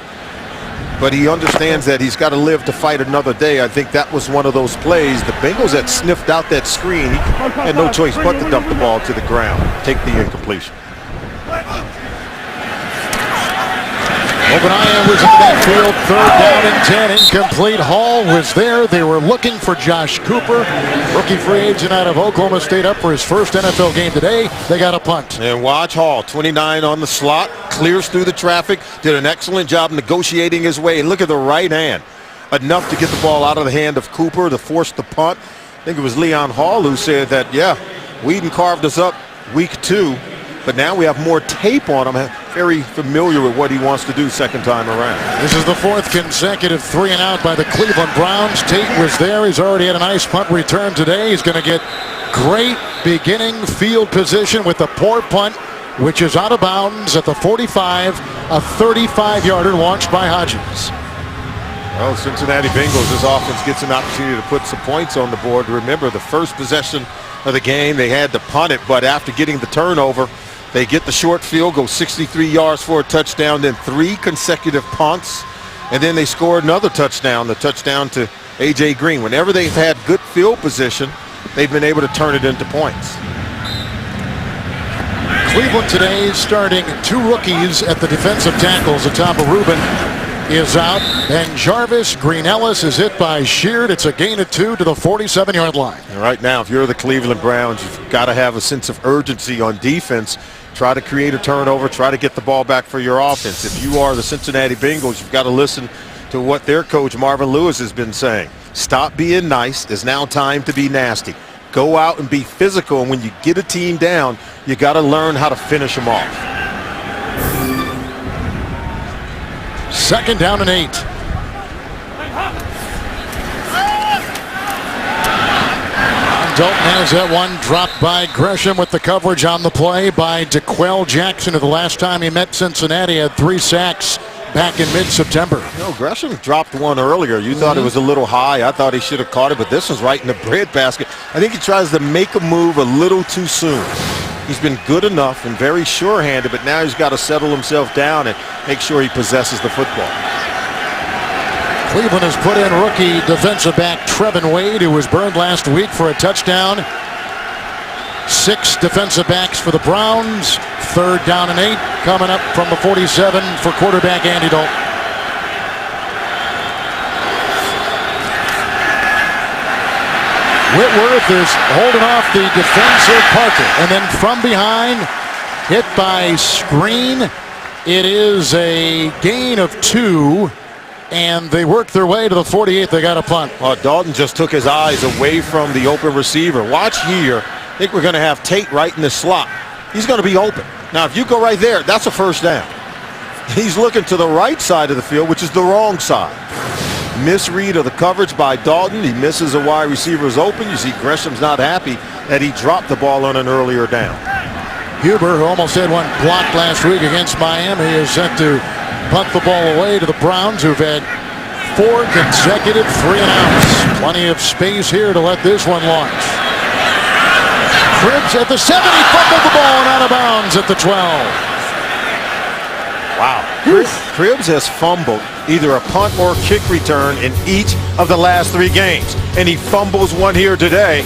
But he understands that he's got to live to fight another day. I think that was one of those plays. The Bengals had sniffed out that screen. He had no choice but to dump the ball to the ground, take the incompletion. Obadiah was in that field, 3rd down and 10, incomplete. Hall was there. They were looking for Josh Cooper, rookie free agent out of Oklahoma State, up for his first NFL game today. They got a punt. And watch Hall, 29 on the slot, clears through the traffic, did an excellent job negotiating his way. And look at the right hand, enough to get the ball out of the hand of Cooper to force the punt. I think it was Leon Hall who said that, yeah, Whedon carved us up week 2. But now we have more tape on him. Very familiar with what he wants to do 2nd time around. This is the 4th consecutive 3-and-out by the Cleveland Browns. Tate was there. He's already had a nice punt return today. He's going to get great beginning field position with the poor punt, which is out of bounds at the 45, a 35-yarder launched by Hodges. Well, Cincinnati Bengals, this offense gets an opportunity to put some points on the board. Remember, the first possession of the game, they had to punt it, but after getting the turnover, they get the short field, go 63 yards for a touchdown, then 3 consecutive punts, and then they score another touchdown, the touchdown to A.J. Green. Whenever they've had good field position, they've been able to turn it into points. Cleveland today starting 2 rookies at the defensive tackles. Ataba Rubin is out, and Jarvis Green Ellis is hit by Sheard. It's a gain of 2 to the 47-yard line. And right now, if you're the Cleveland Browns, you've got to have a sense of urgency on defense. Try to create a turnover, try to get the ball back for your offense. If you are the Cincinnati Bengals, you've got to listen to what their coach Marvin Lewis has been saying. Stop being nice. It's now time to be nasty. Go out and be physical, and when you get a team down, you got to learn how to finish them off. 2nd down and 8. Dalton has that one dropped by Gresham with the coverage on the play by DeQuell Jackson, who the last time he met Cincinnati had 3 sacks back in mid-September. You know, Gresham dropped one earlier. You thought it was a little high. I thought he should have caught it, but this was right in the breadbasket. I think he tries to make a move a little too soon. He's been good enough and very sure-handed, but now he's got to settle himself down and make sure he possesses the football. Cleveland has put in rookie defensive back Trevin Wade, who was burned last week for a touchdown. 6 defensive backs for the Browns. 3rd down and 8 coming up from the 47 for quarterback Andy Dalton. Whitworth is holding off the defensive Parker, and then from behind, hit by screen. It is a gain of 2. And they work their way to the 48. They got a punt. Dalton just took his eyes away from the open receiver. Watch here. I think we're going to have Tate right in the slot. He's going to be open. Now, if you go right there, that's a 1st down. He's looking to the right side of the field, which is the wrong side. Misread of the coverage by Dalton. He misses a wide receiver's open. You see Gresham's not happy that he dropped the ball on an earlier down. Huber, who almost had one blocked last week against Miami, is set to punt the ball away to the Browns, who've had 4 consecutive 3-and-outs. Plenty of space here to let this one launch. Cribbs at the 7. He fumbled the ball and out of bounds at the 12. Wow. Cribbs has fumbled either a punt or kick return in each of the last 3 games. And he fumbles one here today,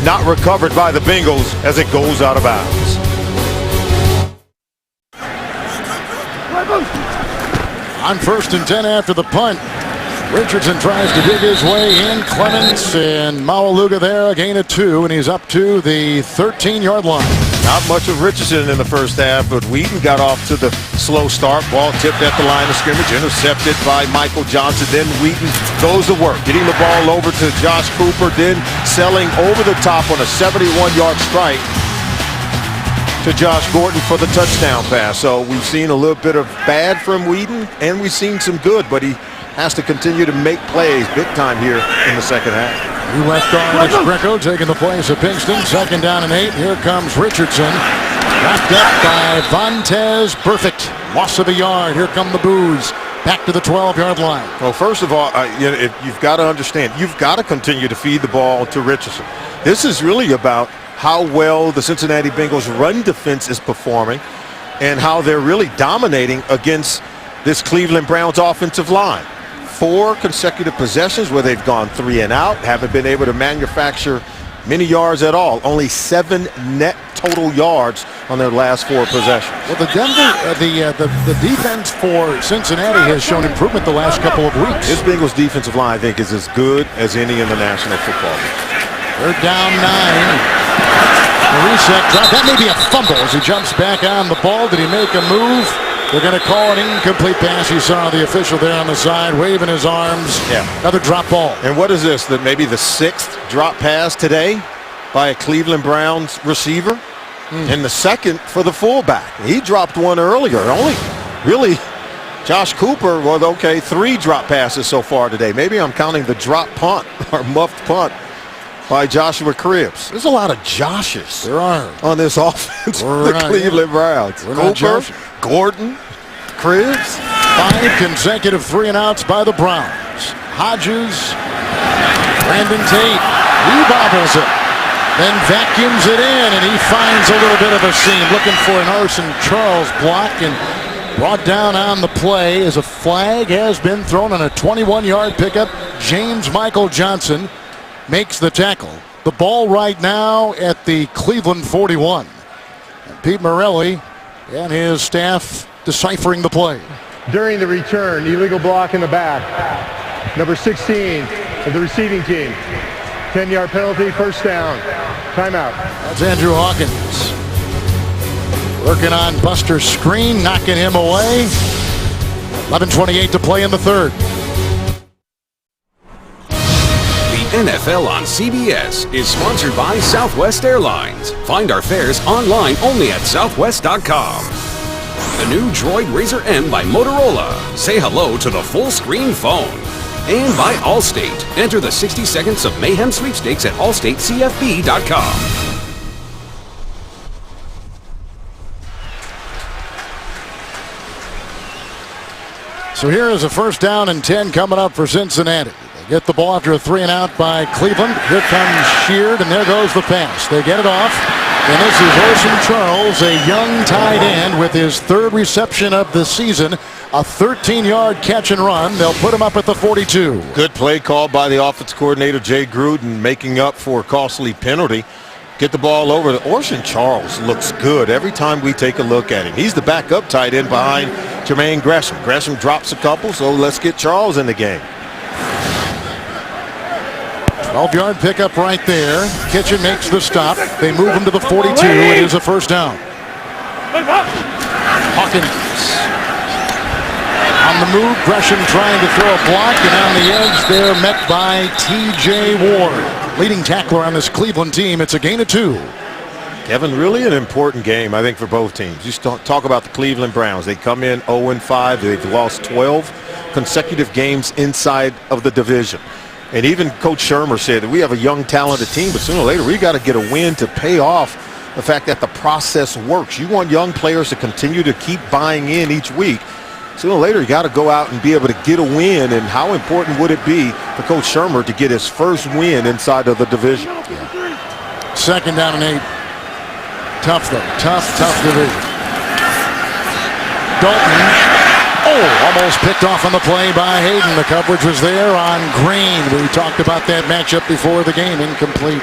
not recovered by the Bengals as it goes out of bounds. On 1st and 10 after the punt, Richardson tries to dig his way in. Clements and Maualuga there, a gain of 2, and he's up to the 13-yard line. Not much of Richardson in the first half, but Whedon got off to the slow start. Ball tipped at the line of scrimmage, intercepted by Michael Johnson. Then Whedon goes to work, getting the ball over to Josh Cooper, then selling over the top on a 71-yard strike. to Josh Gordon for the touchdown pass. So we've seen a little bit of bad from Whedon, and we've seen some good, but he has to continue to make plays big time here in the second half. New left guard is Greco taking the place of Pinkston. 2nd down and 8. Here comes Richardson. Wrapped up by Vontez. Perfect. Loss of a yard. Here come the Boos. Back to the 12-yard line. Well, first of all, you've got to understand, you've got to continue to feed the ball to Richardson. This is really about how well the Cincinnati Bengals run defense is performing and how they're really dominating against this Cleveland Browns offensive line. 4 consecutive possessions where they've gone 3 and out, haven't been able to manufacture many yards at all. Only 7 net total yards on their last 4 possessions. Well, the defense for Cincinnati has shown improvement the last couple of weeks. This Bengals defensive line, I think, is as good as any in the National Football League. They're down 9. The reset drop. That may be a fumble as he jumps back on the ball. Did he make a move? They're going to call an incomplete pass. You saw the official there on the side waving his arms. Yeah. Another drop ball. And what is this? That maybe the 6th drop pass today by a Cleveland Browns receiver, and the 2nd for the fullback. He dropped one earlier. Only really Josh Cooper was 3 drop passes so far today. Maybe I'm counting the drop punt or muffed punt by Joshua Cribbs. There's a lot of Joshes There are. on this offense for the Cleveland Browns. Cooper, Gordon, Cribbs. 5 consecutive 3 and outs by the Browns. Hodges, Brandon Tate, he bobbles it, then vacuums it in, and he finds a little bit of a seam, looking for an Arson Charles block, and brought down on the play as a flag has been thrown on a 21-yard pickup. James Michael Johnson makes the tackle. The ball right now at the Cleveland 41. And Pete Morelli and his staff deciphering the play. During the return, illegal block in the back. Number 16 of the receiving team. 10-yard penalty, 1st down. Timeout. That's Andrew Hawkins. Working on Buster Screen, knocking him away. 11:28 to play in the 3rd. NFL on CBS is sponsored by Southwest Airlines. Find our fares online only at southwest.com. The new Droid Razr M by Motorola. Say hello to the full screen phone. And by Allstate. Enter the 60 Seconds of Mayhem sweepstakes at allstatecfb.com. So here is a 1st down and 10 coming up for Cincinnati. They get the ball after a 3 and out by Cleveland. Here comes Sheard, and there goes the pass. They get it off, and this is Orson Charles, a young tight end with his 3rd reception of the season. A 13-yard catch and run. They'll put him up at the 42. Good play called by the offense coordinator, Jay Gruden, making up for a costly penalty. Get the ball over. Orson Charles looks good every time we take a look at him. He's the backup tight end behind Jermaine Gresham. Gresham drops a couple, so let's get Charles in the game. 12-yard pickup right there. Kitchen makes the stop. They move him to the 42. It is a 1st down. Hawkins on the move. Gresham trying to throw a block, and on the edge there met by T.J. Ward. Leading tackler on this Cleveland team. It's a gain of 2. Kevin, really an important game, I think, for both teams. You talk about the Cleveland Browns. They come in 0-5. They've lost 12 consecutive games inside of the division. And even Coach Shermer said that we have a young, talented team, but sooner or later we got to get a win to pay off the fact that the process works. You want young players to continue to keep buying in each week. Sooner or later, you got to go out and be able to get a win. And how important would it be for Coach Shermer to get his 1st win inside of the division? 2nd down and 8. Tough, though. Tough division. Dalton. Almost picked off on the play by Hayden. The coverage was there on Green. We talked about that matchup before the game. Incomplete.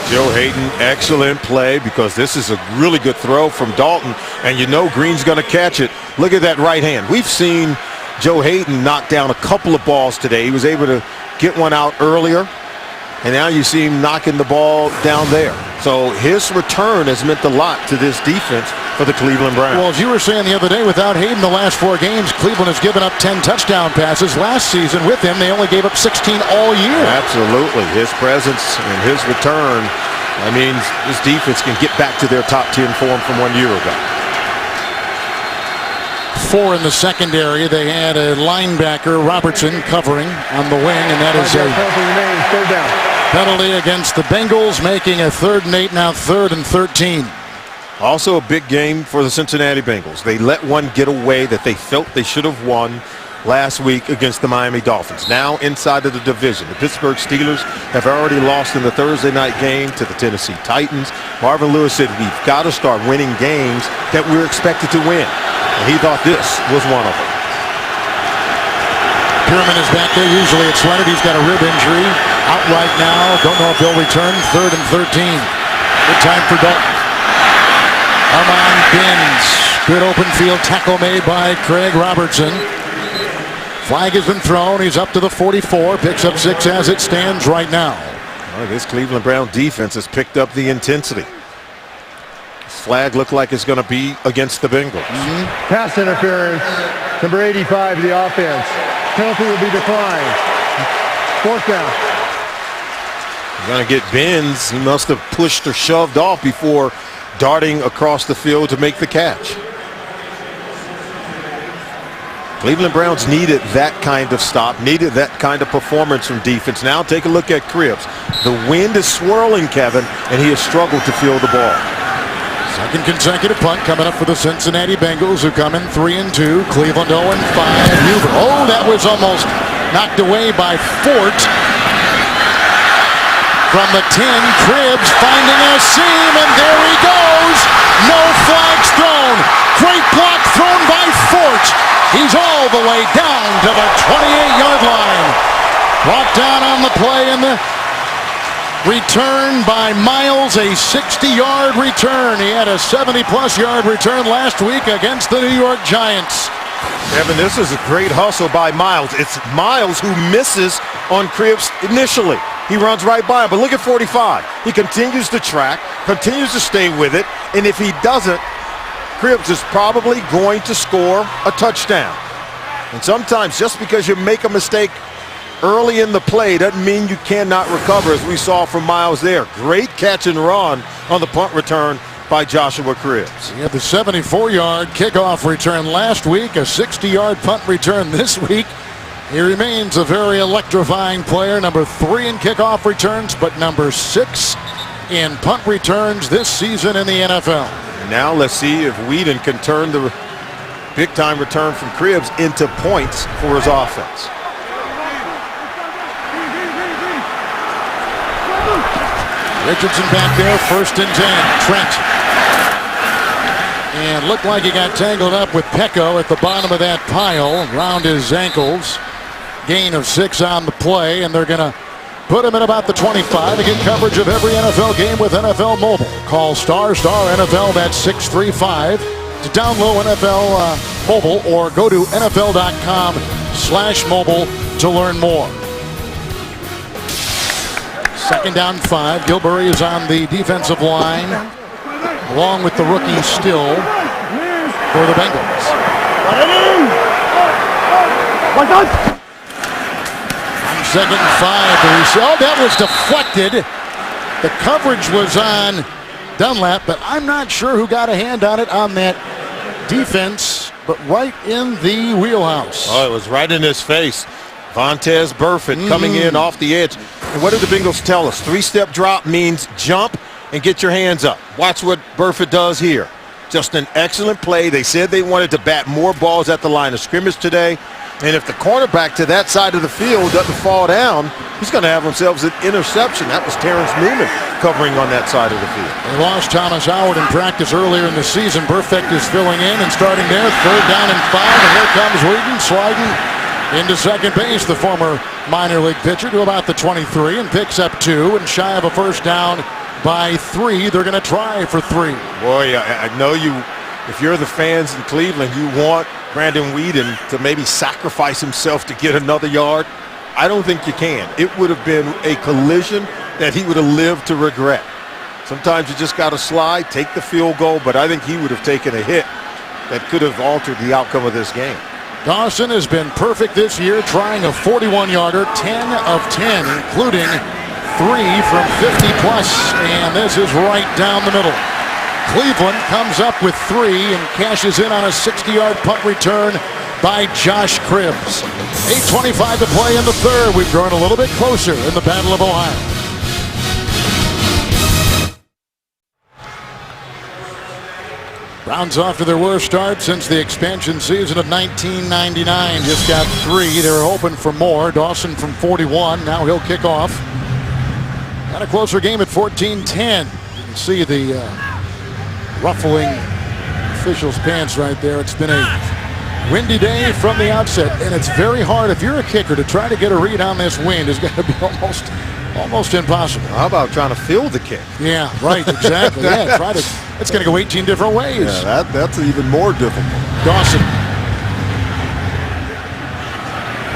Joe Hayden, excellent play, because this is a really good throw from Dalton, and you know Green's going to catch it. Look at that right hand. We've seen Joe Hayden knock down a couple of balls today. He was able to get one out earlier, and now you see him knocking the ball down there. So his return has meant a lot to this defense for the Cleveland Browns. Well, as you were saying the other day, without Hayden the last 4 games, Cleveland has given up 10 touchdown passes. Last season with him, they only gave up 16 all year. Absolutely. His presence and his return That means this defense can get back to their top 10 form from 1 year ago. 4 in the secondary. They had a linebacker, Robertson, covering on the wing, and that is a third down. penalty against the Bengals, making a 3rd and 8, now 3rd and 13. Also a big game for the Cincinnati Bengals. They let one get away that they felt they should have won last week against the Miami Dolphins. Now inside of the division, the Pittsburgh Steelers have already lost in the Thursday night game to the Tennessee Titans. Marvin Lewis said, we've got to start winning games that we're expected to win. And he thought this was one of them. Pierman is back there. Usually it's Leonard. He's got a rib injury. Out right now. Don't know if he'll return. 3rd and 13. Good time for Dalton. Armand Binns. Good open field tackle made by Craig Robertson. Flag has been thrown. He's up to the 44. Picks up 6 as it stands right now. Well, this Cleveland Brown defense has picked up the intensity. This flag looked like it's going to be against the Bengals. Pass interference. Number 85 of the offense. Penalty will be declined. 4th down. You're going to get Binns. He must have pushed or shoved off before darting across the field to make the catch. Cleveland Browns needed that kind of stop, needed that kind of performance from defense. Now take a look at Cribbs. The wind is swirling, Kevin, and he has struggled to field the ball. Second consecutive punt coming up for the Cincinnati Bengals, who come in 3 and 2. Cleveland 0 and 5. Huber. Oh, that was almost knocked away by Fort. From the 10, Cribbs finding a seam, and there he goes. No flags thrown. Great block thrown by Fort. He's all the way down to the 28-yard line. Brought down on the play, and the return by Miles, a 60-yard return. He had a 70-plus yard return last week against the New York Giants. Evan, this is a great hustle by Miles. It's Miles who misses on Cribbs initially. He runs right by him, but look at 45. He continues to track, continues to stay with it, and if he doesn't, Cribbs is probably going to score a touchdown. And sometimes just because you make a mistake early in the play doesn't mean you cannot recover, as we saw from Miles there. Great catch and run on the punt return by Joshua Cribbs. He had the 74-yard kickoff return last week, a 60-yard punt return this week. He remains a very electrifying player, number 3 in kickoff returns, but number 6 in punt returns this season in the NFL. And now let's see if Whedon can turn the big-time return from Cribbs into points for his offense. Richardson back there, 1st and 10. Trent. And looked like he got tangled up with Pecco at the bottom of that pile around his ankles. Gain of 6 on the play, and they're going to put him at about the 25 to get coverage of every NFL game with NFL Mobile. Call ** NFL, that's 635 to download NFL Mobile, or go to NFL.com/mobile to learn more. 2nd down 5. Gilbury is on the defensive line, along with the rookie Still for the Bengals. On 2nd and 5, that was deflected. The coverage was on Dunlap, but I'm not sure who got a hand on it on that defense, but right in the wheelhouse. Oh, it was right in his face. Vontaze Burfict coming in off the edge. And what did the Bengals tell us? 3-step drop means jump and get your hands up. Watch what Burfict does here. Just an excellent play. They said they wanted to bat more balls at the line of scrimmage today. And if the cornerback to that side of the field doesn't fall down, he's going to have himself an interception. That was Terrence Newman covering on that side of the field. They lost Thomas Howard in practice earlier in the season. Burfict is filling in and starting there. 3rd down and 5. And here comes Whedon sliding into second base, the former minor league pitcher, to about the 23, and picks up 2, and shy of a 1st down by 3. They're going to try for 3. Boy, I know you, if you're the fans in Cleveland, you want Brandon Whedon to maybe sacrifice himself to get another yard. I don't think you can. It would have been a collision that he would have lived to regret. Sometimes you just got to slide, take the field goal, but I think he would have taken a hit that could have altered the outcome of this game. Dawson has been perfect this year, trying a 41-yarder, 10 of 10, including three from 50 plus, and this is right down the middle. Cleveland comes up with three and cashes in on a 60-yard punt return by Josh Cribbs. 8:25 to play in the third. We've grown a little bit closer in the Battle of Ohio. Browns off to their worst start since the expansion season of 1999. Just got three. They were hoping for more. Dawson from 41. Now he'll kick off. Got a closer game at 14-10. You can see the ruffling officials' pants right there. It's been a windy day from the outset, and it's very hard if you're a kicker to try to get a read on this wind. It's got to be almost impossible. How about trying to field the kick? Yeah, right, exactly. Yeah, try to. It's going to go 18 different ways. Yeah, that's even more difficult. Dawson.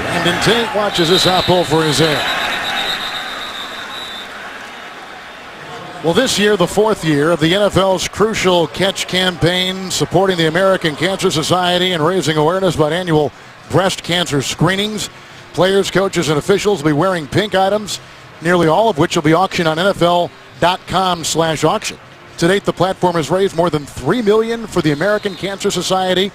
Brandon Tate watches this out pull for his air. Well, this year, the fourth year of the NFL's crucial catch campaign, supporting the American Cancer Society and raising awareness about annual breast cancer screenings. Players, coaches, and officials will be wearing pink items, nearly all of which will be auctioned on NFL.com/auction. To date, the platform has raised more than $3 million for the American Cancer Society.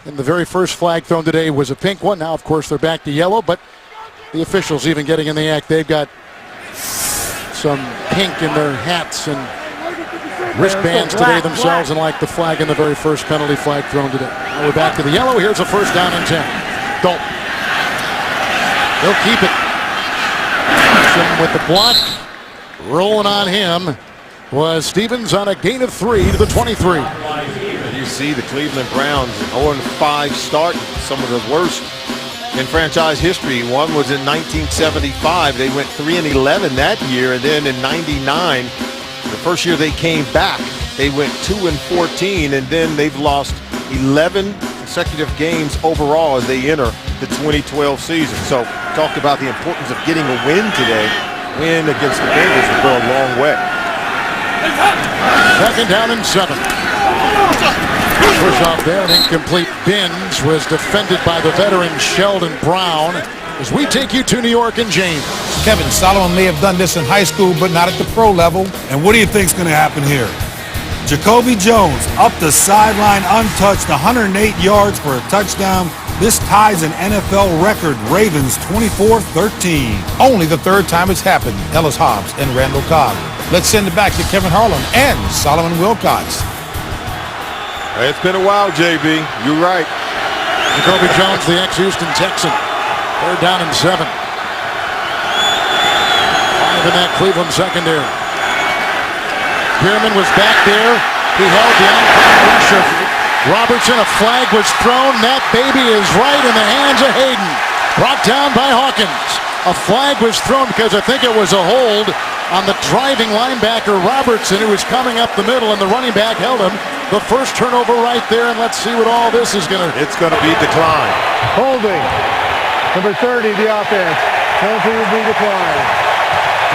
And the very first flag thrown today was a pink one. Now, of course, they're back to yellow, but the officials even getting in the act. They've got some pink in their hats and wristbands today themselves, and like the flag in the very first penalty flag thrown today. Now we're back to the yellow. Here's a first down and 10. Dalton. They'll keep it. With the block rolling on him was Stevens on a gain of 3 to the 23. You see the Cleveland Browns 0-5 start, some of the worst in franchise history. One was in 1975. They went 3-11 that year, and then in 99, the first year they came back, they went 2-14, and then they've lost 11 consecutive games overall as they enter the 2012 season. So talked about the importance of getting a win today. Win against the Bengals will go a long way. Second down and 7. Push off there, an incomplete. Binns was defended by the veteran Sheldon Brown as we take you to New York and James. Kevin, Solomon may have done this in high school, but not at the pro level. And what do you think's going to happen here? Jacoby Jones up the sideline untouched, 108 yards for a touchdown. This ties an NFL record, Ravens 24-13. Only the third time it's happened. Ellis Hobbs and Randall Cobb. Let's send it back to Kevin Harlan and Solomon Wilcots. It's been a while, JB. You're right. Jacoby Jones, the ex-Houston Texan. Third down and 7. 5 in that Cleveland secondary. Pierman was back there. He held the oncoming rush of Robertson. A flag was thrown. That baby is right in the hands of Hayden. Brought down by Hawkins. A flag was thrown because I think it was a hold on the driving linebacker Robertson, who was coming up the middle, and the running back held him. The first turnover right there, and let's see what all this is going to... It's going to be declined. Holding. Number 30, the offense. Penalty will be declined.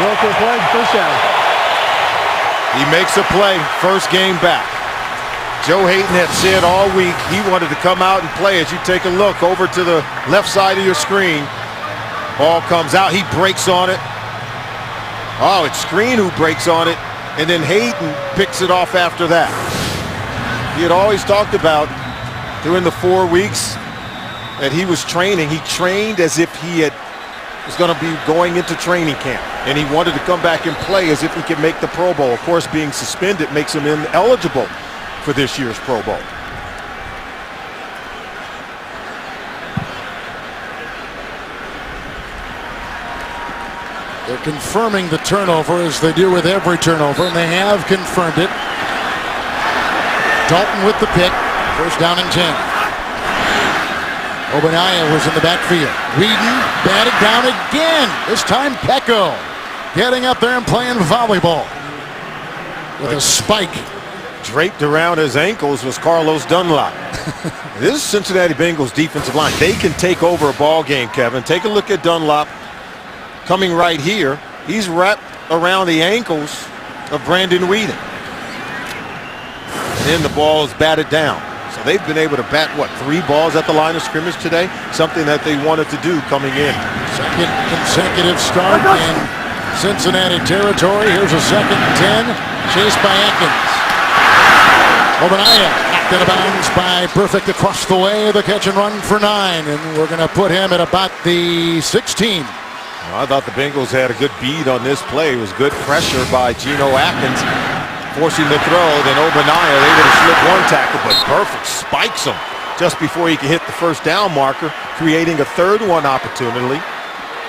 Wilker flag, first down. He makes a play, first game back. Joe Hayden had said all week he wanted to come out and play. As you take a look over to the left side of your screen, ball comes out, he breaks on it. Oh, it's Screen who breaks on it, and then Hayden picks it off after that. He had always talked about during the 4 weeks that he was training. He trained as if he was going to be going into training camp, and he wanted to come back and play as if he could make the Pro Bowl. Of course, being suspended makes him ineligible for this year's Pro Bowl. They're confirming the turnover as they do with every turnover, and they have confirmed it. Dalton with the pick. First down and 10. Obadiah was in the backfield. Whedon batted down again. This time Pecco getting up there and playing volleyball with a spike. Draped around his ankles was Carlos Dunlap. This is Cincinnati Bengals defensive line. They can take over a ball game, Kevin. Take a look at Dunlap coming right here. He's wrapped around the ankles of Brandon Whedon. And then the ball is batted down. So they've been able to bat, 3 balls at the line of scrimmage today? Something that they wanted to do coming in. Second consecutive start, and Cincinnati territory. Here's a 2nd and 10. Chased by Atkins. Obadiah knocked out of bounds by Perfect across the way. The catch and run for 9. And we're going to put him at about the 16. Well, I thought the Bengals had a good beat on this play. It was good pressure by Geno Atkins, forcing the throw. Then Obadiah able to slip one tackle, but Perfect spikes him just before he can hit the first down marker, creating a 3rd one opportunity.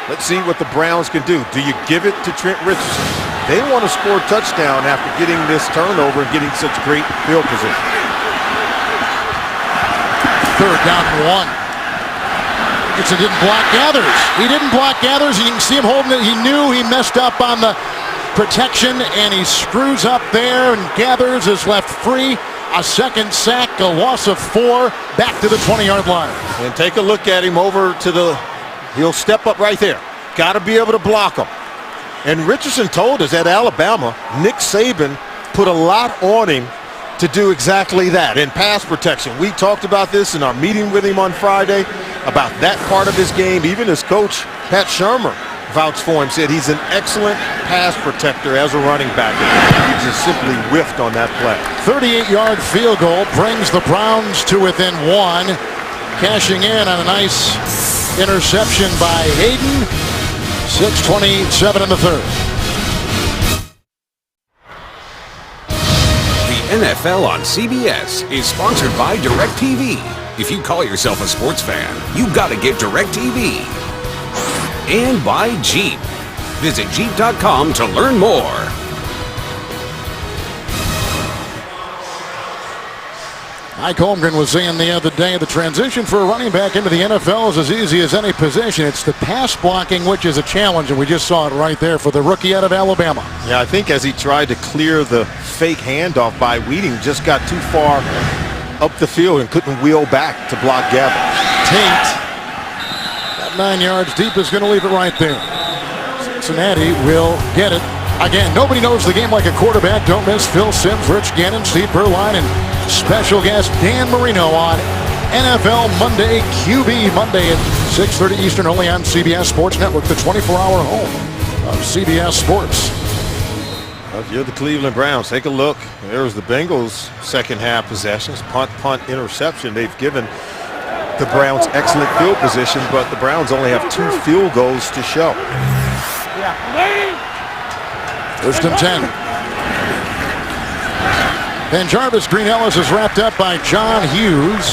Let's see what the Browns can do. Do you give it to Trent Richardson? They want to score a touchdown after getting this turnover and getting such great field position. 3rd down and 1. Richardson didn't block Gathers. He didn't block Gathers. You can see him holding it. He knew he messed up on the protection, and he screws up there, and Gathers is left free. A 2nd sack, a loss of 4, back to the 20-yard line. And take a look at him over to the, he'll step up right there. Got to be able to block him. And Richardson told us at Alabama, Nick Saban put a lot on him to do exactly that in pass protection. We talked about this in our meeting with him on Friday, about that part of his game. Even his coach, Pat Shurmur, vouched for him, said he's an excellent pass protector as a running back. He just simply whiffed on that play. 38-yard field goal brings the Browns to within 1. Cashing in on a nice interception by Hayden. 6:27 in the 3rd. The NFL on CBS is sponsored by DirecTV. If you call yourself a sports fan, you've got to get DirecTV. And by Jeep. Visit Jeep.com to learn more. Mike Holmgren was saying the other day, the transition for a running back into the NFL is as easy as any position. It's the pass blocking which is a challenge, and we just saw it right there for the rookie out of Alabama. Yeah, I think as he tried to clear the fake handoff by Wheating, just got too far up the field and couldn't wheel back to block Gathers. Tate, that 9 yards deep, is going to leave it right there. Cincinnati will get it. Again, nobody knows the game like a quarterback. Don't miss Phil Simms, Rich Gannon, Steve Berline, and special guest Dan Marino on NFL Monday, QB Monday at 6:30 Eastern, only on CBS Sports Network, the 24-hour home of CBS Sports. Well, if you're the Cleveland Browns, take a look. There's the Bengals' second half possessions. Punt, interception. They've given the Browns excellent field position, but the Browns only have 2 field goals to show. 1st and 10. Ben Jarvis, Green Ellis is wrapped up by John Hughes.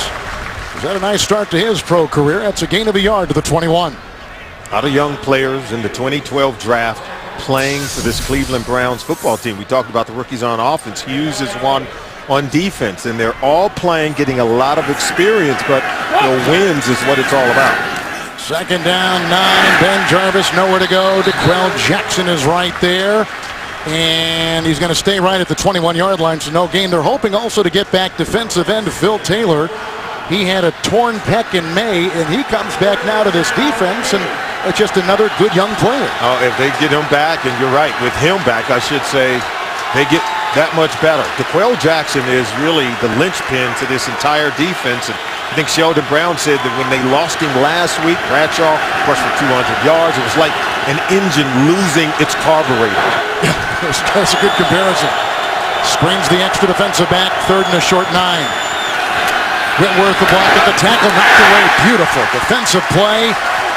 Is that a nice start to his pro career? That's a gain of a yard to the 21. A lot of young players in the 2012 draft playing for this Cleveland Browns football team. We talked about the rookies on offense. Hughes is one on defense, and they're all playing, getting a lot of experience, but the wins is what it's all about. 2nd down, 9. Ben Jarvis, nowhere to go. DeQuell Jackson is right there. And he's going to stay right at the 21-yard line, so no gain. They're hoping also to get back defensive end Phil Taylor. He had a torn pec in May, and he comes back now to this defense, and it's just another good young player. Oh, if they get him back, and you're right, with him back, I should say, they get that much better. DeQuell Jackson is really the linchpin to this entire defense. And I think Sheldon Brown said that when they lost him last week, Bradshaw rushed for 200 yards. It was like an engine losing its carburetor. Yeah, that's a good comparison. Screens the extra defensive back, 3rd and a short 9. Whitworth the block at the tackle, knocked away. Beautiful defensive play.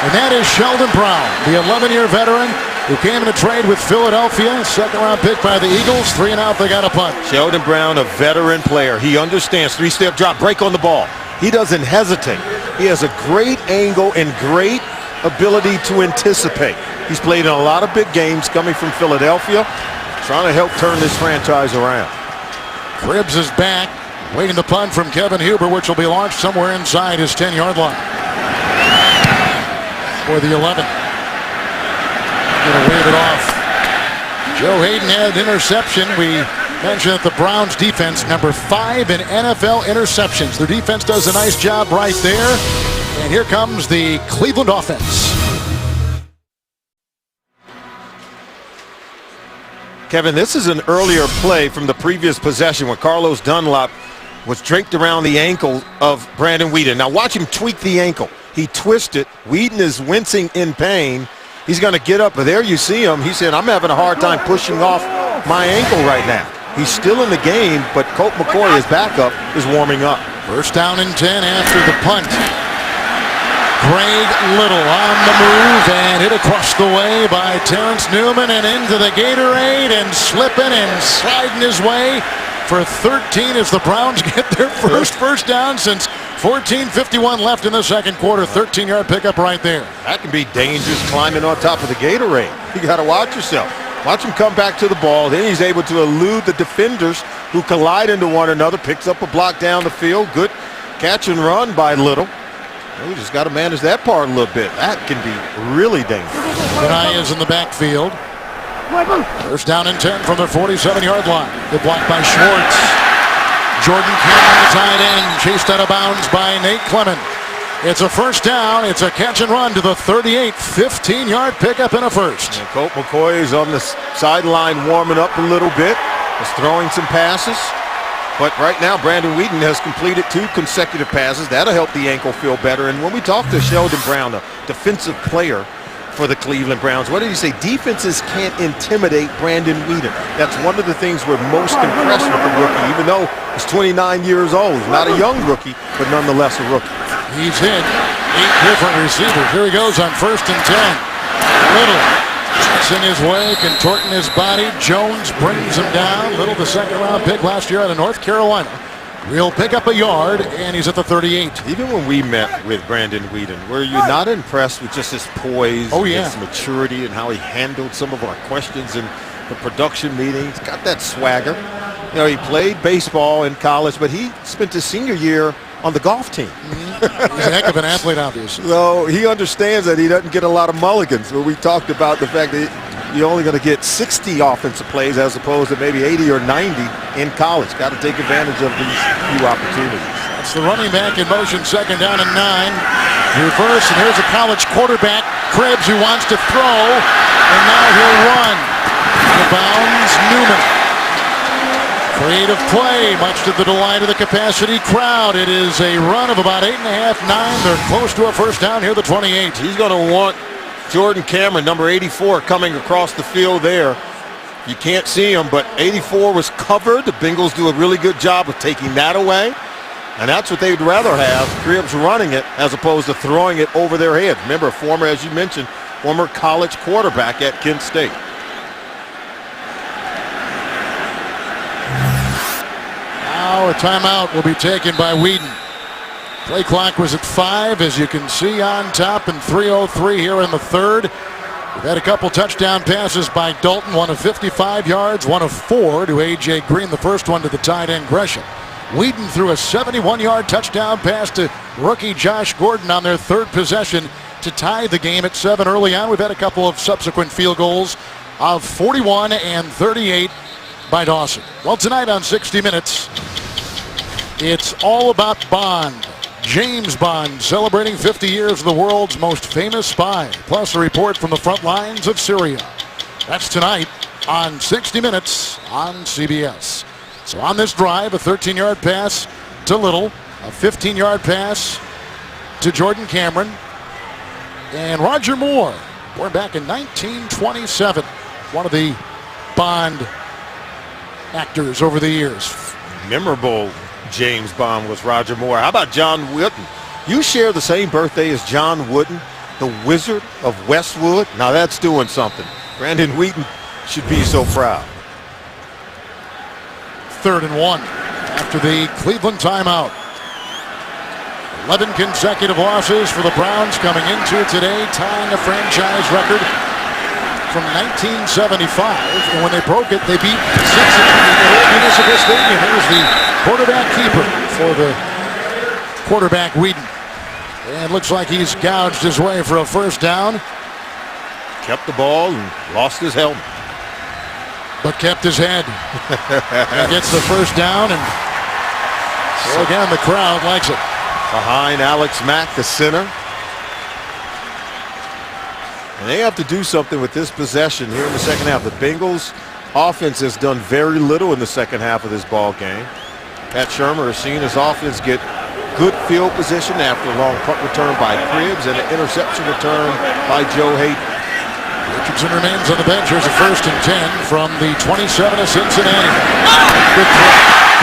And that is Sheldon Brown, the 11-year veteran who came in a trade with Philadelphia. 2nd-round pick by the Eagles. 3 and out, they got a punt. Sheldon Brown, a veteran player. He understands 3-step drop, break on the ball. He doesn't hesitate. He has a great angle and great ability to anticipate. He's played in a lot of big games coming from Philadelphia, trying to help turn this franchise around. Cribbs is back, waiting the punt from Kevin Huber, which will be launched somewhere inside his 10-yard line. For the 11. Gonna wave it off. Joe Hayden had an interception. We mentioned that the Browns defense, number 5 in NFL interceptions. Their defense does a nice job right there. And here comes the Cleveland offense. Kevin, this is an earlier play from the previous possession when Carlos Dunlap was draped around the ankle of Brandon Whedon. Now watch him tweak the ankle. He twisted. Whedon is wincing in pain, he's going to get up. But there you see him. He said, I'm having a hard time pushing off my ankle right now. He's still in the game, but Colt McCoy, his backup, is warming up. First down and 10 after the punt. Greg Little on the move and hit across the way by Terrence Newman and into the Gatorade and slipping and sliding his way for 13 as the Browns get their first down since 14:51 left in the second quarter. 13-yard pickup right there. That can be dangerous climbing on top of the Gatorade. You got to watch yourself. Watch him come back to the ball. Then he's able to elude the defenders who collide into one another. Picks up a block down the field. Good catch and run by Little. We just got to manage that part a little bit. That can be really dangerous. Benai is in the backfield. First down and 10 from their 47-yard line. Good block by Schwartz. Jordan Cameron, the tight end, chased out of bounds by Nate Clement. It's a first down. It's a catch and run to the 38. 15-yard pickup and a first. And Colt McCoy is on the sideline warming up a little bit. He's throwing some passes. But right now, Brandon Whedon has completed 2 consecutive passes. That'll help the ankle feel better. And when we talk to Sheldon Brown, a defensive player for the Cleveland Browns, what did he say? Defenses can't intimidate Brandon Whedon. That's one of the things we're most impressed with the rookie, even though he's 29 years old. He's not a young rookie, but nonetheless a rookie. He's hit 8 different receivers. Here he goes on first and 10. Little. In his way, contorting his body. Jones brings him down. Little, the second-round pick last year out of North Carolina. He'll pick up a yard, and he's at the 38. Even when we met with Brandon Whedon, were you not impressed with just his poise, his maturity, and how he handled some of our questions in the production meetings? Got that swagger. You know, he played baseball in college, but he spent his senior year on the golf team. He's a heck of an athlete, obviously. So he understands that he doesn't get a lot of mulligans. When we talked about the fact that you're only going to get 60 offensive plays as opposed to maybe 80 or 90 in college. Got to take advantage of these few opportunities. That's the running back in motion, second down and 9. Reverse, and here's a college quarterback, Krebs, who wants to throw, and now he'll run. Out of bounds, Newman. Creative play, much to the delight of the capacity crowd. It is a run of about 8.5, 9. They're close to a first down here, the 28. He's going to want Jordan Cameron, number 84, coming across the field there. You can't see him, but 84 was covered. The Bengals do a really good job of taking that away. And that's what they'd rather have, Krebs running it as opposed to throwing it over their head. Remember, former, as you mentioned, former college quarterback at Kent State. Now a timeout will be taken by Whedon. Play clock was at 5, as you can see on top, and 3:03 here in the third. We've had a couple touchdown passes by Dalton, one of 55 yards, one of 4 to A.J. Green, the first one to the tight end Gresham. Whedon threw a 71-yard touchdown pass to rookie Josh Gordon on their third possession to tie the game at 7 early on. We've had a couple of subsequent field goals of 41 and 38 by Dawson. Well, tonight on 60 Minutes, it's all about Bond. James Bond celebrating 50 years of the world's most famous spy, plus a report from the front lines of Syria. That's tonight on 60 Minutes on CBS. So on this drive, a 13-yard pass to Little, a 15-yard pass to Jordan Cameron, and Roger Moore, born back in 1927, one of the Bond actors over the years. Memorable James Bond was Roger Moore. How about John Wooden? You share the same birthday as John Wooden, the Wizard of Westwood. Now that's doing something. Brandon Whedon should be so proud. 3rd and 1 after the Cleveland timeout. 11 consecutive losses for the Browns coming into today, tying a franchise record from 1975. And when they broke it, they beat Cincinnati at the Municipal Stadium. Here's the quarterback keeper for the quarterback Whedon. And looks like he's gouged his way for a first down. Kept the ball and lost his helmet. But kept his head. And gets the first down. And so again, the crowd likes it. Behind Alex Mack, the center. And they have to do something with this possession here in the second half. The Bengals offense has done very little in the second half of this ball game. Pat Shurmur has seen his offense get good field position after a long punt return by Krebs and an interception return by Joe Hayden. Richardson remains on the bench. Here's a 1st and 10 from the 27 of Cincinnati. Good throw.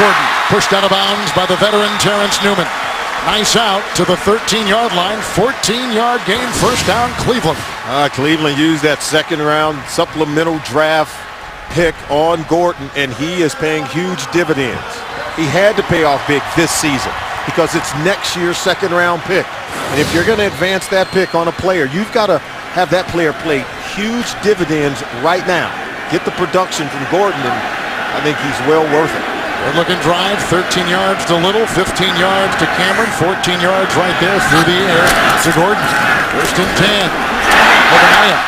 Gordon pushed out of bounds by the veteran Terrence Newman. Nice out to the 13-yard line. 14-yard gain, 1st down, Cleveland. Cleveland used that second-round supplemental draft pick on Gordon, and he is paying huge dividends. He had to pay off big this season because it's next year's second-round pick. And if you're going to advance that pick on a player, you've got to have that player play huge dividends right now. Get the production from Gordon, and I think he's well worth it. Good-looking drive, 13 yards to Little, 15 yards to Cameron, 14 yards right there through the air to Gordon. 1st and 10. Obadiah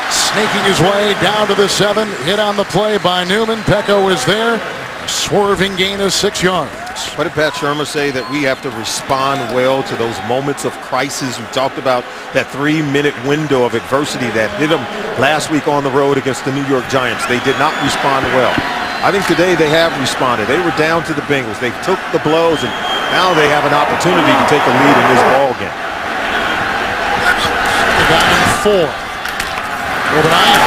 snaking his way down to the 7. Hit on the play by Newman. Pecco is there. Swerving gain of 6 yards. What did Pat Shermer say? That we have to respond well to those moments of crisis. We talked about that 3-minute window of adversity that hit them last week on the road against the New York Giants. They did not respond well. I think today they have responded. They were down to the Bengals. They took the blows, and now they have an opportunity to take a lead in this ball game. Down in 4. Obadiah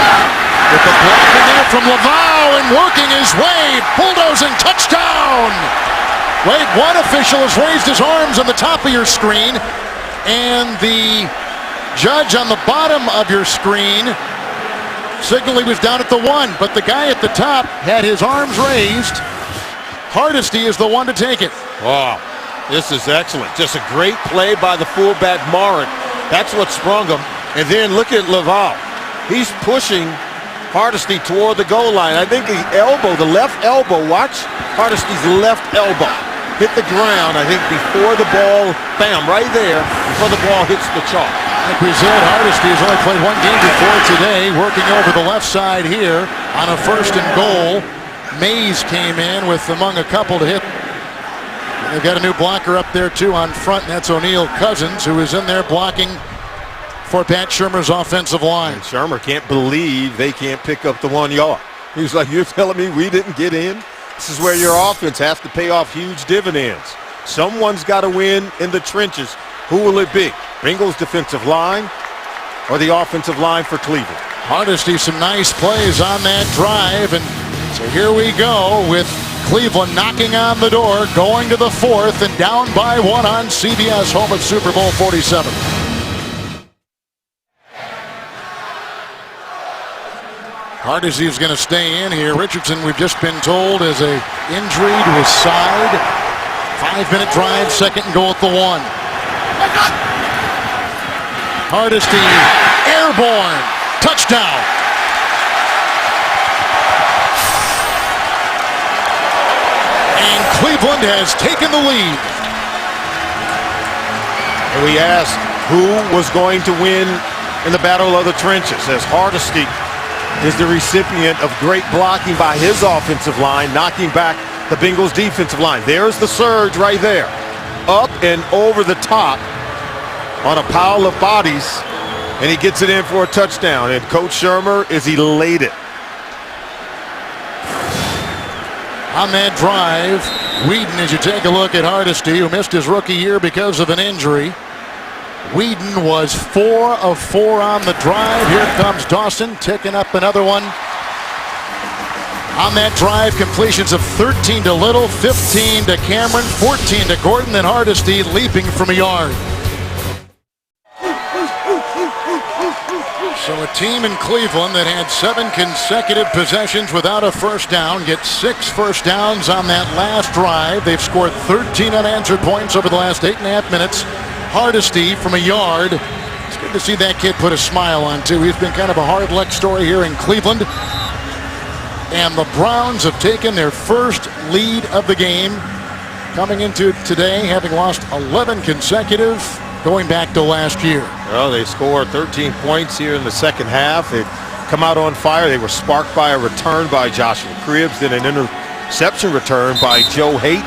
with the block in there from Laval and working his way. Bulldozing touchdown. Wait, one official has raised his arms on the top of your screen, and the judge on the bottom of your screen signaled he was down at the 1, but the guy at the top had his arms raised. Hardesty is the one to take it. Wow, this is excellent. Just a great play by the fullback Morin. That's what sprung him. And then look at Laval. He's pushing Hardesty toward the goal line. I think the elbow, the left elbow, watch Hardesty's left elbow hit the ground, I think, before the ball, bam, right there, before the ball hits the chalk. Like we said, Hardesty has only played 1 game before today, working over the left side here on a 1st and goal. Mays came in with among a couple to hit. They've got a new blocker up there, too, on front, and that's O'Neal Cousins, who is in there blocking for Pat Shermer's offensive line. And Shermer can't believe they can't pick up the 1 yard. He's like, you're telling me we didn't get in? This is where your offense has to pay off huge dividends. Someone's got to win in the trenches. Who will it be? Bengals defensive line or the offensive line for Cleveland? Hardesty, some nice plays on that drive, and so here we go with Cleveland knocking on the door, going to the 4th and down by 1 on CBS, home of Super Bowl 47. Hardesty is going to stay in here. Richardson, we've just been told, is a injury to his side. 5-minute drive, 2nd and goal at the 1. Hardesty, airborne, touchdown. And Cleveland has taken the lead. And we asked who was going to win in the battle of the trenches, as Hardesty is the recipient of great blocking by his offensive line, knocking back the Bengals defensive line. There's the surge right there. Up and over the top on a pile of bodies, and he gets it in for a touchdown. And Coach Shermer is elated. On that drive, Whedon, as you take a look at Hardesty, who missed his rookie year because of an injury. Whedon was 4 of 4 on the drive. Here comes Dawson, ticking up another one. On that drive, completions of 13 to Little, 15 to Cameron, 14 to Gordon, and Hardesty leaping from a yard. So a team in Cleveland that had 7 consecutive possessions without a 1st down gets 6 first downs on that last drive. They've scored 13 unanswered points over the last 8.5 minutes. Hardesty from a yard. It's good to see that kid put a smile on, too. He's been kind of a hard luck story here in Cleveland. And the Browns have taken their first lead of the game, coming into today, having lost 11 consecutive, going back to last year. Well, they scored 13 points here in the second half. They've come out on fire. They were sparked by a return by Joshua Cribbs, then an interception return by Joe Hayden.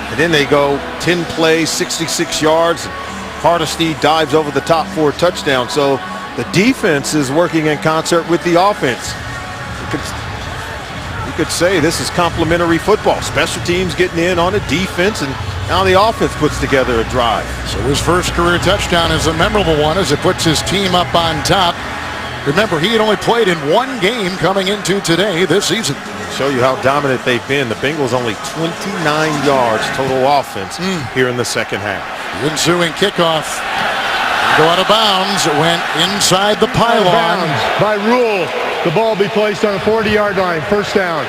And then they go 10 plays, 66 yards. Hardesty dives over the top for a touchdown. So the defense is working in concert with the offense. You could say this is complementary football. Special teams getting in on a defense, and now the offense puts together a drive. So his first career touchdown is a memorable one as it puts his team up on top. Remember, he had only played in one game coming into today this season. Show you how dominant they've been. The Bengals only 29 yards total offense here in the second half. The ensuing kickoff. Go out of bounds. It went inside the pylon. By rule, the ball be placed on the 40-yard line. First down.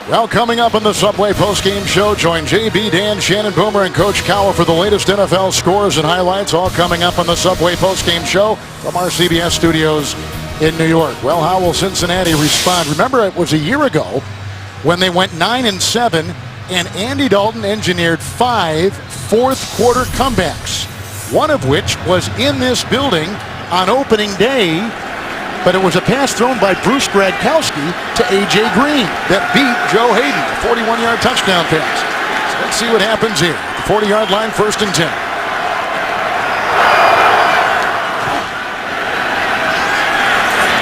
Well, coming up on the Subway postgame show, join JB, Dan, Shannon Boomer, and Coach Cowell for the latest NFL scores and highlights, all coming up on the Subway postgame show from our CBS studios in New York. Well, how will Cincinnati respond? Remember, it was a year ago when they went 9-7, and Andy Dalton engineered 5 fourth-quarter comebacks, one of which was in this building on opening day. But it was a pass thrown by Bruce Gradkowski to A.J. Green that beat Joe Hayden, a 41-yard touchdown pass. So let's see what happens here. The 40-yard line, 1st and 10.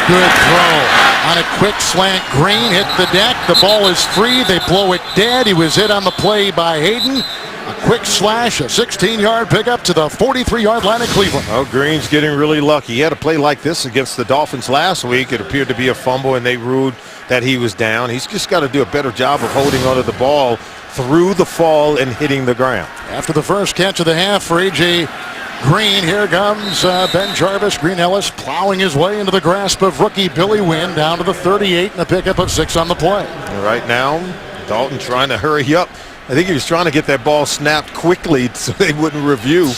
Good throw on a quick slant. Green hit the deck. The ball is free. They blow it dead. He was hit on the play by Hayden. A quick slash, a 16-yard pickup to the 43-yard line of Cleveland. Oh, Green's getting really lucky. He had a play like this against the Dolphins last week. It appeared to be a fumble, and they ruled that he was down. He's just got to do a better job of holding onto the ball through the fall and hitting the ground. After the first catch of the half for A.J. Green, here comes Ben Jarvis. Green Ellis plowing his way into the grasp of rookie Billy Wynn down to the 38 and a pickup of 6 on the play. And right now, Dalton trying to hurry up. I think he was trying to get that ball snapped quickly so they wouldn't review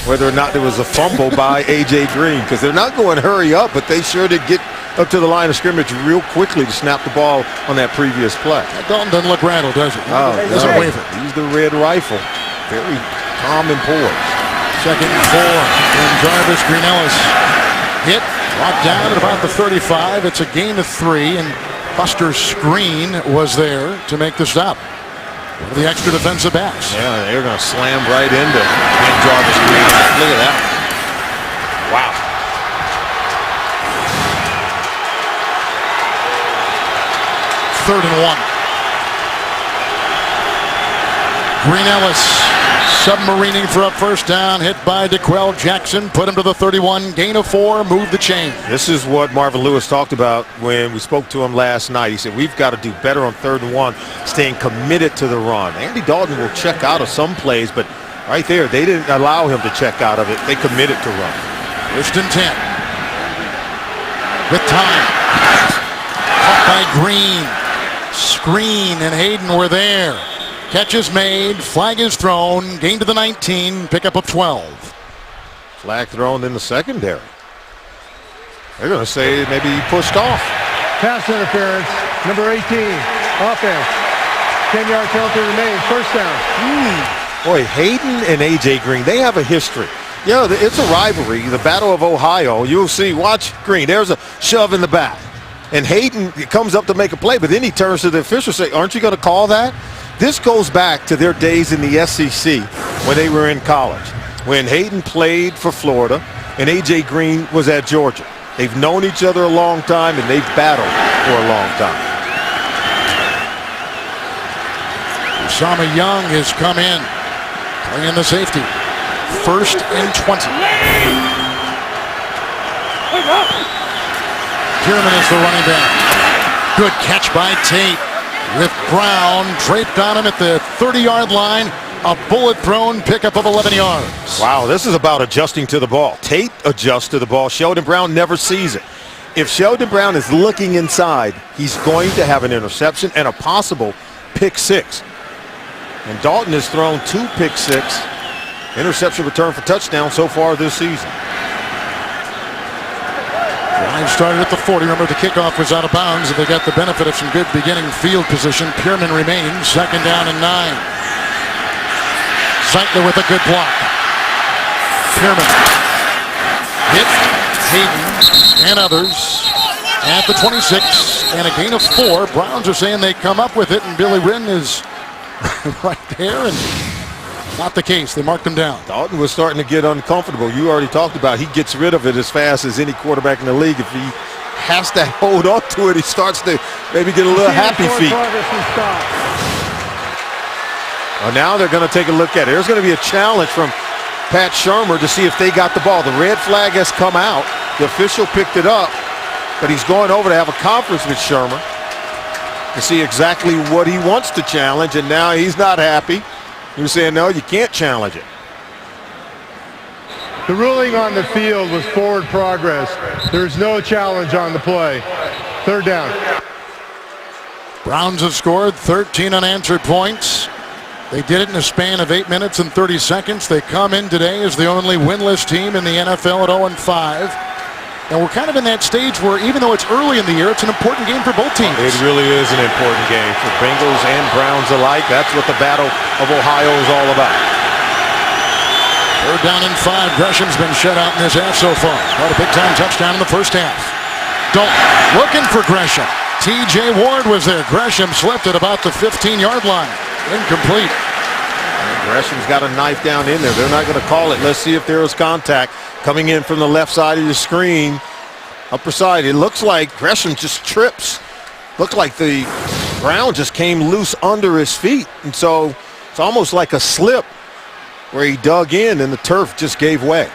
whether or not there was a fumble by A.J. Green, because they're not going hurry up, but they sure did get up to the line of scrimmage real quickly to snap the ball on that previous play. Dalton doesn't look rattled, does he? Oh, doesn't waver. He's the red rifle. Very calm and poised. 2nd and 4. And Jarvis, Green Ellis hit, brought down at about the 35. It's a gain of 3, and Buster Screen was there to make the stop. One of the extra defensive backs. Yeah, they're going to slam right into Ben Jarvis Green. Look at that. Wow. Third and 1. Green Ellis submarining for a first down, hit by DeQuell Jackson, put him to the 31, gain of 4, move the chain. This is what Marvin Lewis talked about when we spoke to him last night. He said, we've got to do better on 3rd and 1, staying committed to the run. Andy Dalton will check out of some plays, but right there, they didn't allow him to check out of it. They committed to run. 1st and 10. With time. Caught by Green. Screen and Hayden were there. Catch is made, flag is thrown, gain to the 19, pickup of 12. Flag thrown in the secondary. They're going to say maybe he pushed off. Pass interference, number 18, offense. 10-yard penalty remains, first down. Boy, Hayden and A.J. Green, they have a history. Yeah, it's a rivalry, the Battle of Ohio. You'll see, watch Green, there's a shove in the back. And Hayden comes up to make a play, but then he turns to the official and says, aren't you going to call that? This goes back to their days in the SEC when they were in college, when Hayden played for Florida and A.J. Green was at Georgia. They've known each other a long time, and they've battled for a long time. Usama Young has come in, playing the safety. 1st and 20. Kierman is the running back. Good catch by Tate. With Brown draped on him at the 30-yard line. A bullet thrown pickup of 11 yards. Wow, this is about adjusting to the ball. Tate adjusts to the ball. Sheldon Brown never sees it. If Sheldon Brown is looking inside, he's going to have an interception and a possible pick 6. And Dalton has thrown 2 pick 6. Interception return for touchdown so far this season. Drive started at the 40. Remember, the kickoff was out of bounds, and they got the benefit of some good beginning field position. Pierman remains, 2nd down and 9. Zeitler with a good block. Pierman hit Hayden and others at the 26, and a gain of 4. Browns are saying they come up with it, and Billy Wynn is right there, and not the case. They marked him down. Dalton was starting to get uncomfortable. You already talked about he gets rid of it as fast as any quarterback in the league. If he has to hold on to it, he starts to maybe get a little happy feet. Well, now they're going to take a look at it. There's going to be a challenge from Pat Shurmur to see if they got the ball. The red flag has come out. The official picked it up, but he's going over to have a conference with Shurmur to see exactly what he wants to challenge, and now he's not happy. He was saying, no, you can't challenge it. The ruling on the field was forward progress. There's no challenge on the play. Third down. Browns have scored 13 unanswered points. They did it in a span of 8 minutes and 30 seconds. They come in today as the only winless team in the NFL at 0-5. And we're kind of in that stage where even though it's early in the year, it's an important game for both teams. It really is an important game for Bengals and Browns alike. That's what the Battle of Ohio is all about. Third down and 5. Gresham's been shut out in this half so far. Got a big-time touchdown in the first half. Dalton looking for Gresham. T.J. Ward was there. Gresham slipped at about the 15-yard line. Incomplete. Gresham's got a knife down in there. They're not going to call it. Let's see if there was contact coming in from the left side of the screen. Upper side. It looks like Gresham just trips. Looked like the ground just came loose under his feet. And so it's almost like a slip where he dug in and the turf just gave way.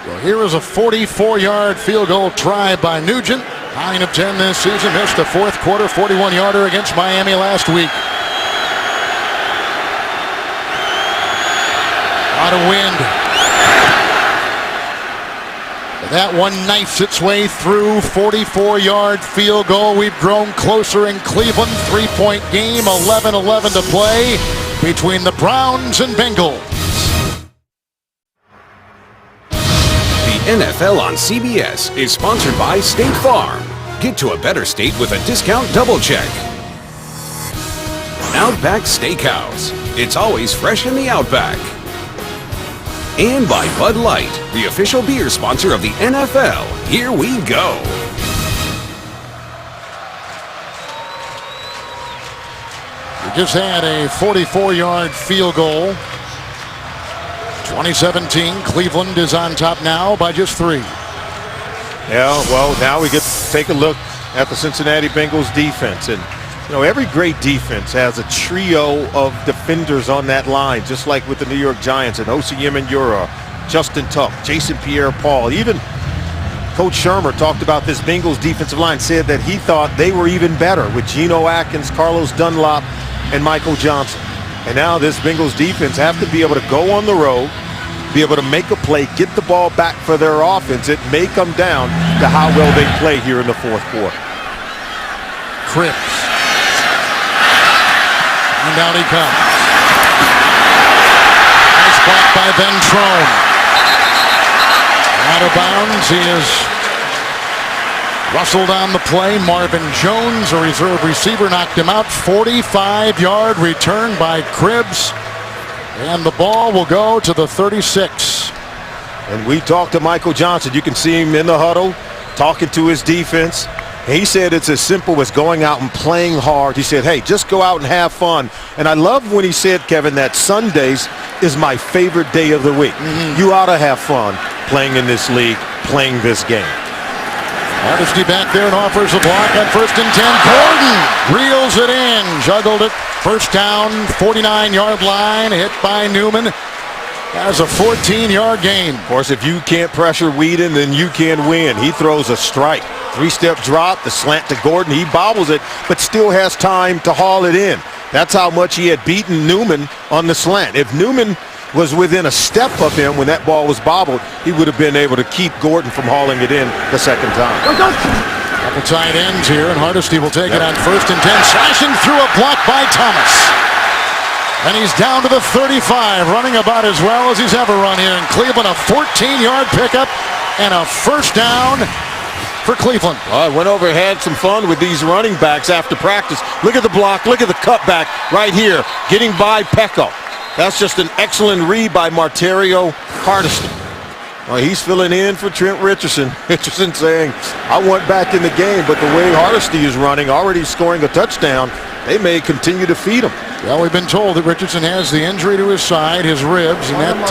Well, here is a 44-yard field goal try by Nugent. 9 of 10 this season. Missed the fourth quarter 41-yarder against Miami last week. A lot of wind. That one knifes its way through. 44-yard field goal. We've grown closer in Cleveland. 3-point game. 11-11 to play between the Browns and Bengals. The NFL on CBS is sponsored by State Farm. Get to a better state with a discount double check. Outback Steakhouse. It's always fresh in the Outback. And by Bud Light, the official beer sponsor of the NFL. Here we go. We just had a 44-yard field goal. 2017, Cleveland is on top now by just 3. Yeah, well, now we get to take a look at the Cincinnati Bengals defense. And, you know, every great defense has a trio of defenders on that line, just like with the New York Giants and Osi Umenyiora, Justin Tuck, Jason Pierre-Paul. Even Coach Shurmur talked about this Bengals defensive line, said that he thought they were even better with Geno Atkins, Carlos Dunlap, and Michael Johnson. And now this Bengals defense have to be able to go on the road, be able to make a play, get the ball back for their offense. It may come down to how well they play here in the fourth quarter. Cripps. And down he comes. Nice block by Ventrone. Out of bounds. He is rustled on the play. Marvin Jones, a reserve receiver, knocked him out. 45-yard return by Cripps. And the ball will go to the 36. And we talked to Michael Johnson. You can see him in the huddle talking to his defense. He said it's as simple as going out and playing hard. He said, hey, just go out and have fun. And I love when he said, Kevin, that Sundays is my favorite day of the week. You ought to have fun playing in this league, playing this game. Hardesty back there and offers a block on 1st and 10. Gordon reels it in, juggled it. First down, 49-yard line, hit by Newman. Has a 14-yard gain. Of course, if you can't pressure Whedon, then you can win. He throws a strike. 3-step drop, the slant to Gordon. He bobbles it, but still has time to haul it in. That's how much he had beaten Newman on the slant. If Newman was within a step of him when that ball was bobbled, he would have been able to keep Gordon from hauling it in the second time. Couple tight ends here, and Hardesty will take it on 1st and 10. Slashing through a block by Thomas. And he's down to the 35, running about as well as he's ever run here in Cleveland. A 14-yard pickup and a first down for Cleveland. I went over and had some fun with these running backs after practice. Look at the block. Look at the cutback right here, getting by Pecco. That's just an excellent read by Martario Hardesty. Well, he's filling in for Trent Richardson. Richardson saying, I want back in the game, but the way Hardesty is running, already scoring a touchdown, they may continue to feed him. Well, we've been told that Richardson has the injury to his side, his ribs, and that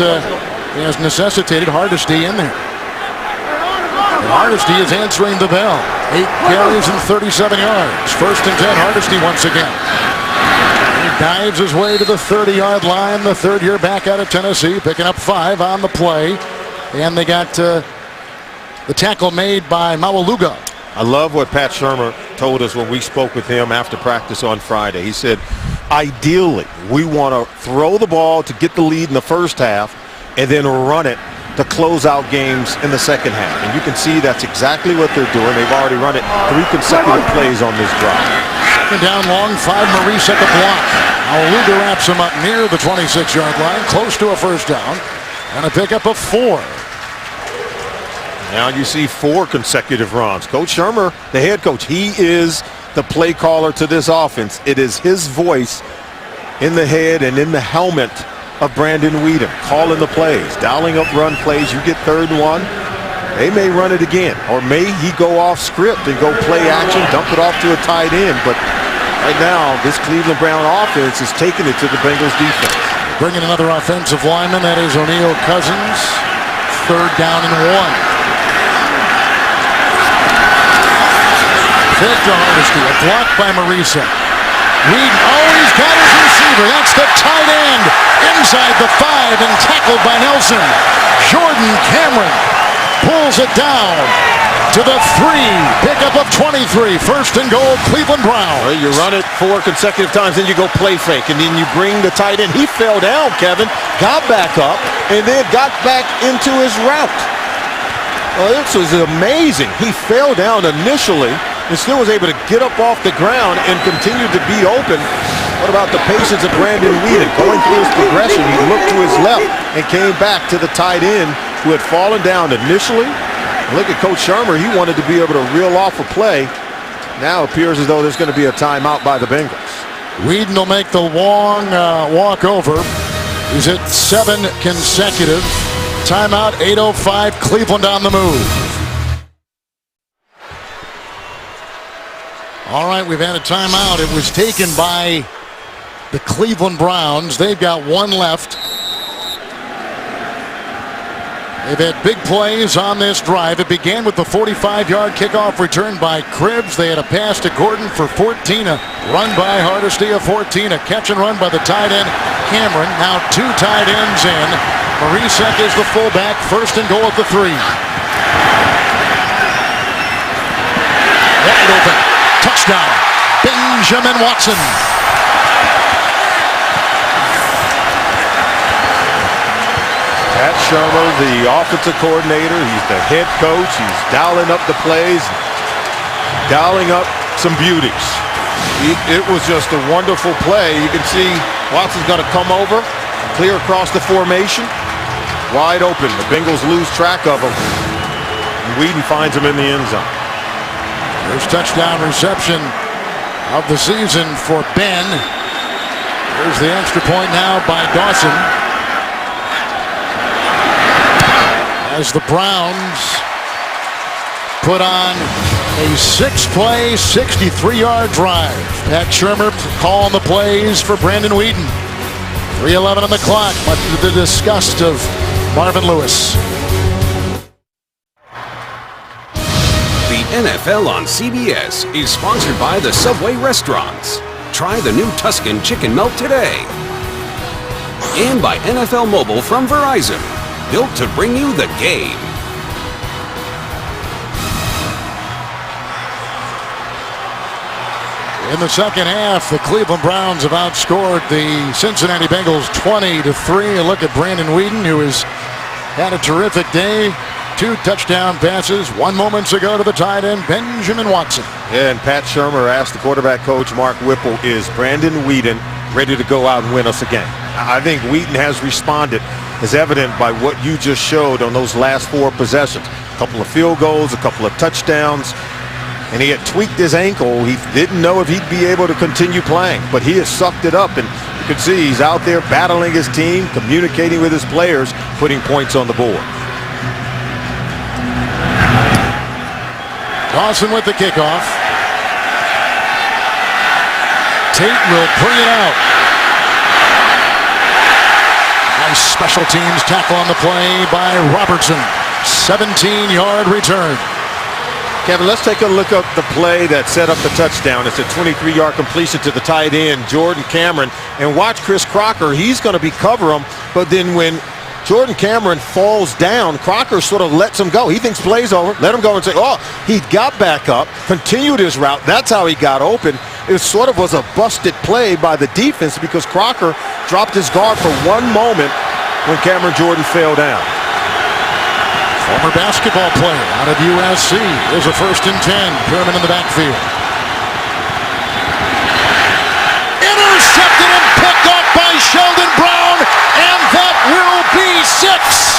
has necessitated Hardesty in there. And Hardesty is answering the bell. 8 carries and 37 yards. 1st and 10, Hardesty once again. dives his way to the 30-yard line. The third-year back out of Tennessee, picking up 5 on the play. And they got the tackle made by Mawaluga. I love what Pat Shurmur told us when we spoke with him after practice on Friday. He said, ideally, we want to throw the ball to get the lead in the first half and then run it to close out games in the second half. And you can see that's exactly what they're doing. They've already run it 3 consecutive plays on this drive. Second down long, 5 Maurice at the block. Mawaluga wraps him up near the 26-yard line, close to a first down, and a pickup of 4. Now you see 4 consecutive runs. Coach Shurmur, the head coach, he is the play caller to this offense. It is his voice in the head and in the helmet of Brandon Weeden, calling the plays, dialing up run plays. You get 3rd and 1, they may run it again, or may he go off script and go play action, dump it off to a tight end. But right now, this Cleveland Brown offense is taking it to the Bengals defense. Bringing another offensive lineman, that is O'Neal Cousins. 3rd down and 1. Victor Hardesty, a block by Marisa. Weeden, he's got his receiver. That's the tight end inside the 5 and tackled by Nelson. Jordan Cameron pulls it down to the 3. Pickup of 23. 1st and goal, Cleveland Brown. Well, you run it 4 consecutive times, then you go play fake, and then you bring the tight end. He fell down, Kevin, got back up, and then got back into his route. Well, this was amazing. He fell down initially and still was able to get up off the ground and continue to be open. What about the patience of Brandon Weeden? Going through his progression, he looked to his left and came back to the tight end who had fallen down initially. Look at Coach Shurmur. He wanted to be able to reel off a play. Now it appears as though there's going to be a timeout by the Bengals. Weeden will make the long walk over. He's at 7 consecutive. Timeout, 8:05, Cleveland on the move. All right, we've had a timeout. It was taken by the Cleveland Browns. They've got 1 left. They've had big plays on this drive. It began with the 45-yard kickoff return by Cribbs. They had a pass to Gordon for 14, a run by Hardesty of 14, a catch and run by the tight end Cameron. Now 2 tight ends in. Marisek is the fullback. 1st and goal at the 3. Wide open. Touchdown, Benjamin Watson. Pat Shurmur, the offensive coordinator, he's the head coach. He's dialing up the plays, dialing up some beauties. It was just a wonderful play. You can see Watson's going to come over, clear across the formation, wide open. The Bengals lose track of him, and Weeden finds him in the end zone. First touchdown reception of the season for Ben. Here's the extra point now by Dawson. As the Browns put on a 6-play, 63-yard drive. Pat Shurmur calling the plays for Brandon Weeden. 3:11 on the clock, much to the disgust of Marvin Lewis. The NFL on CBS is sponsored by the Subway Restaurants. Try the new Tuscan Chicken Melt today. And by NFL Mobile from Verizon. Built to bring you the game. In the second half, the Cleveland Browns have outscored the Cincinnati Bengals 20-3. A look at Brandon Weeden, who has had a terrific day. 2 touchdown passes 1 moment ago to the tight end, Benjamin Watson. And Pat Shurmur asked the quarterback coach, Mark Whipple, is Brandon Weeden ready to go out and win us a game? I think Weeden has responded, as evident by what you just showed on those last 4 possessions. A couple of field goals, a couple of touchdowns, and he had tweaked his ankle. He didn't know if he'd be able to continue playing, but he has sucked it up, and you can see he's out there battling his team, communicating with his players, putting points on the board. Dawson with the kickoff. Tate will bring it out. Nice special teams tackle on the play by Robertson. 17-yard return. Kevin, let's take a look at the play that set up the touchdown. It's a 23-yard completion to the tight end, Jordan Cameron. And watch Chris Crocker. He's going to be cover him. But then when Jordan Cameron falls down, Crocker sort of lets him go. He thinks play's over. Let him go and say, oh, he got back up, continued his route. That's how he got open. It sort of was a busted play by the defense because Crocker dropped his guard for one moment when Cameron Jordan fell down. Former basketball player out of USC. Here's a 1st and 10. Pierman in the backfield. Intercepted and picked off by Sheldon Brown, and that will be 6.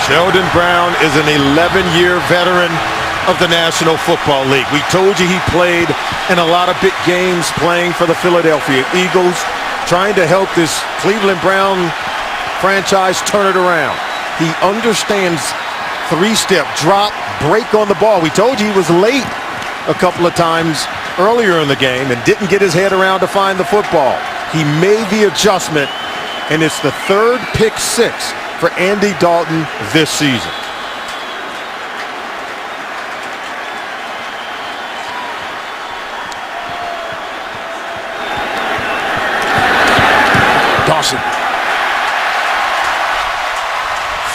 Sheldon Brown is an 11-year veteran of the National Football League. We told you he played in a lot of big games playing for the Philadelphia Eagles, trying to help this Cleveland Brown franchise turn it around. He understands 3-step drop, break on the ball. We told you he was late a couple of times earlier in the game and didn't get his head around to find the football. He made the adjustment, and it's the 3rd pick 6 for Andy Dalton this season. Dawson.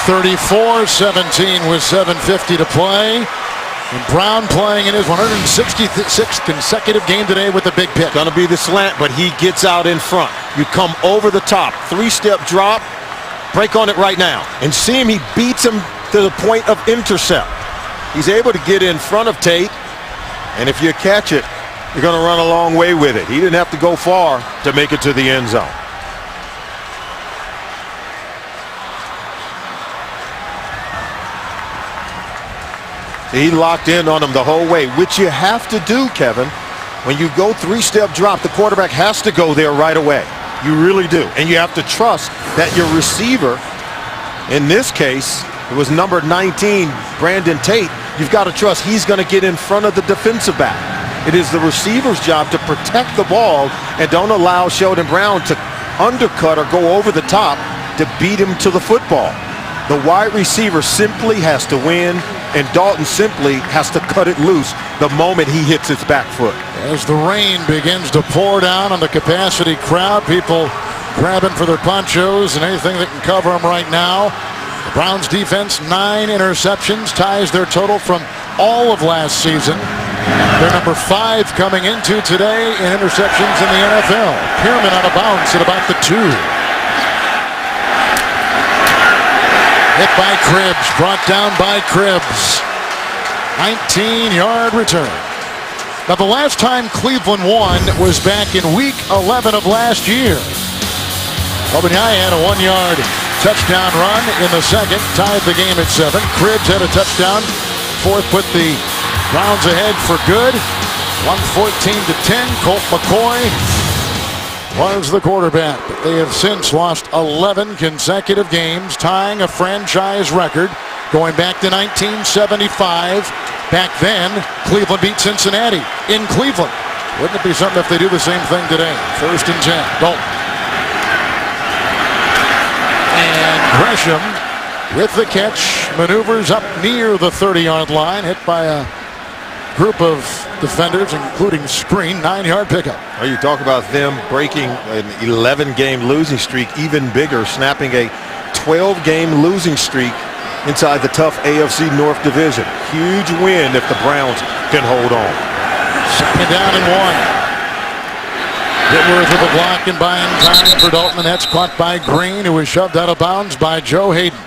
34-17 with 7:50 to play. And Brown playing in his 166th consecutive game today with a big pick. Gonna be the slant, but he gets out in front. You come over the top, 3-step drop, break on it right now. And see him, he beats him to the point of intercept. He's able to get in front of Tate, and if you catch it, you're going to run a long way with it. He didn't have to go far to make it to the end zone. He locked in on him the whole way, which you have to do, Kevin. When you go 3-step drop, the quarterback has to go there right away. You really do. And you have to trust that your receiver, in this case, it was number 19, Brandon Tate. You've got to trust he's going to get in front of the defensive back. It is the receiver's job to protect the ball and don't allow Sheldon Brown to undercut or go over the top to beat him to the football. The wide receiver simply has to win, and Dalton simply has to cut it loose the moment he hits its back foot. As the rain begins to pour down on the capacity crowd, people grabbing for their ponchos and anything that can cover them right now. The Browns defense, 9 interceptions, ties their total from all of last season. They're number 5 coming into today in interceptions in the NFL. Pierman out of bounds at about the 2. Hit by Cribbs, brought down by Cribbs. 19-yard return. Now, the last time Cleveland won was back in week 11 of last year. Obenyai had a 1-yard touchdown run in the second, tied the game at 7. Cribbs had a touchdown. Fourth put the Browns ahead for good. 114-10. Colt McCoy was the quarterback. But they have since lost 11 consecutive games, tying a franchise record going back to 1975. Back then, Cleveland beat Cincinnati in Cleveland. Wouldn't it be something if they do the same thing today? 1st and 10. Dalton. And Gresham with the catch. Maneuvers up near the 30-yard line. Hit by a group of defenders, including screen. 9-yard pickup. Well, you talk about them breaking an 11-game losing streak, even bigger, snapping a 12-game losing streak inside the tough AFC North division. Huge win if the Browns can hold on. 2nd down and 1. Whitworth with a block and buying time for Dalton, and that's caught by Green, who was shoved out of bounds by Joe Hayden.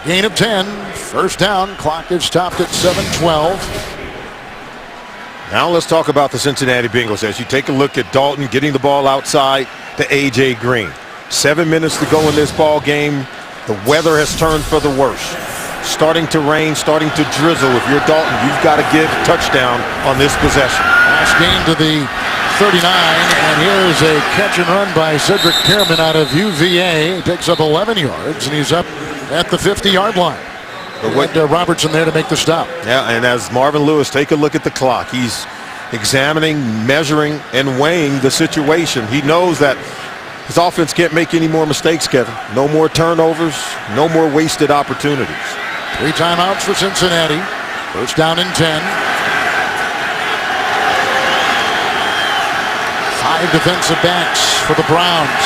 Gain of 10. 1st down. Clock is stopped at 7:12. Now let's talk about the Cincinnati Bengals. As you take a look at Dalton getting the ball outside to A.J. Green. 7 minutes to go in this ball game. The weather has turned for the worse. Starting to rain, starting to drizzle. If you're Dalton, you've got to get a touchdown on this possession. Last game to the 39, and here's a catch and run by Cedric Pierman out of UVA. He picks up 11 yards, and he's up at the 50-yard line. But Robertson there to make the stop. Yeah, and as Marvin Lewis, take a look at the clock. He's examining, measuring, and weighing the situation. He knows that his offense can't make any more mistakes, Kevin. No more turnovers, no more wasted opportunities. 3 timeouts for Cincinnati. First down and 10. 5 defensive backs for the Browns.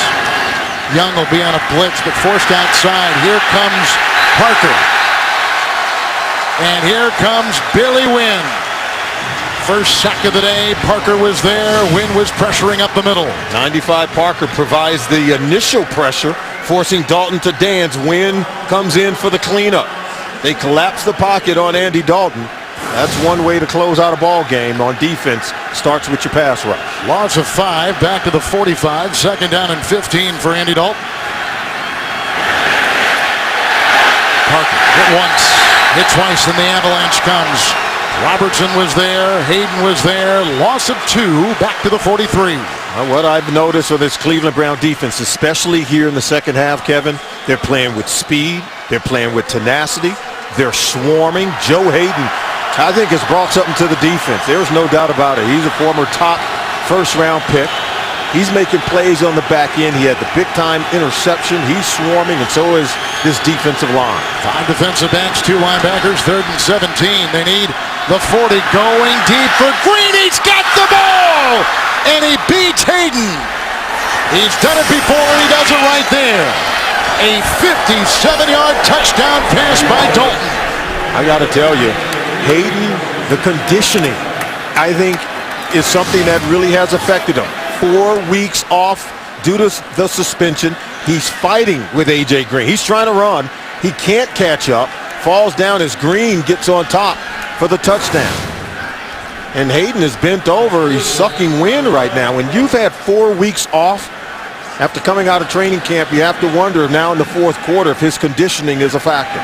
Young will be on a blitz, but forced outside. Here comes Parker. And here comes Billy Wynn. First sack of the day. Parker was there. Wynn was pressuring up the middle. 95 Parker provides the initial pressure, forcing Dalton to dance. Wynn comes in for the cleanup. They collapse the pocket on Andy Dalton. That's one way to close out a ball game on defense. Starts with your pass rush. Loss of 5, back to the 45. Second down and 15 for Andy Dalton. Parker hit once, hit twice, and the avalanche comes. Robertson was there, Hayden was there. Loss of 2, back to the 43. What I've noticed with this Cleveland Brown defense, especially here in the second half, Kevin, they're playing with speed. They're playing with tenacity. They're swarming. Joe Hayden, I think, has brought something to the defense. There's no doubt about it. He's a former top first-round pick. He's making plays on the back end. He had the big-time interception. He's swarming, and so is this defensive line. 5 defensive backs, 2 linebackers, 3rd and 17. They need the 40 going deep for Green. He's got the ball, and he beats Hayden. He's done it before, and he does it right there. A 57-yard touchdown pass by Dalton. I got to tell you, Hayden, the conditioning, I think, is something that really has affected him. 4 weeks off due to the suspension. He's fighting with A.J. Green. He's trying to run. He can't catch up. Falls down as Green gets on top for the touchdown. And Hayden is bent over. He's sucking wind right now. When you've had 4 weeks off after coming out of training camp, you have to wonder now in the fourth quarter if his conditioning is a factor.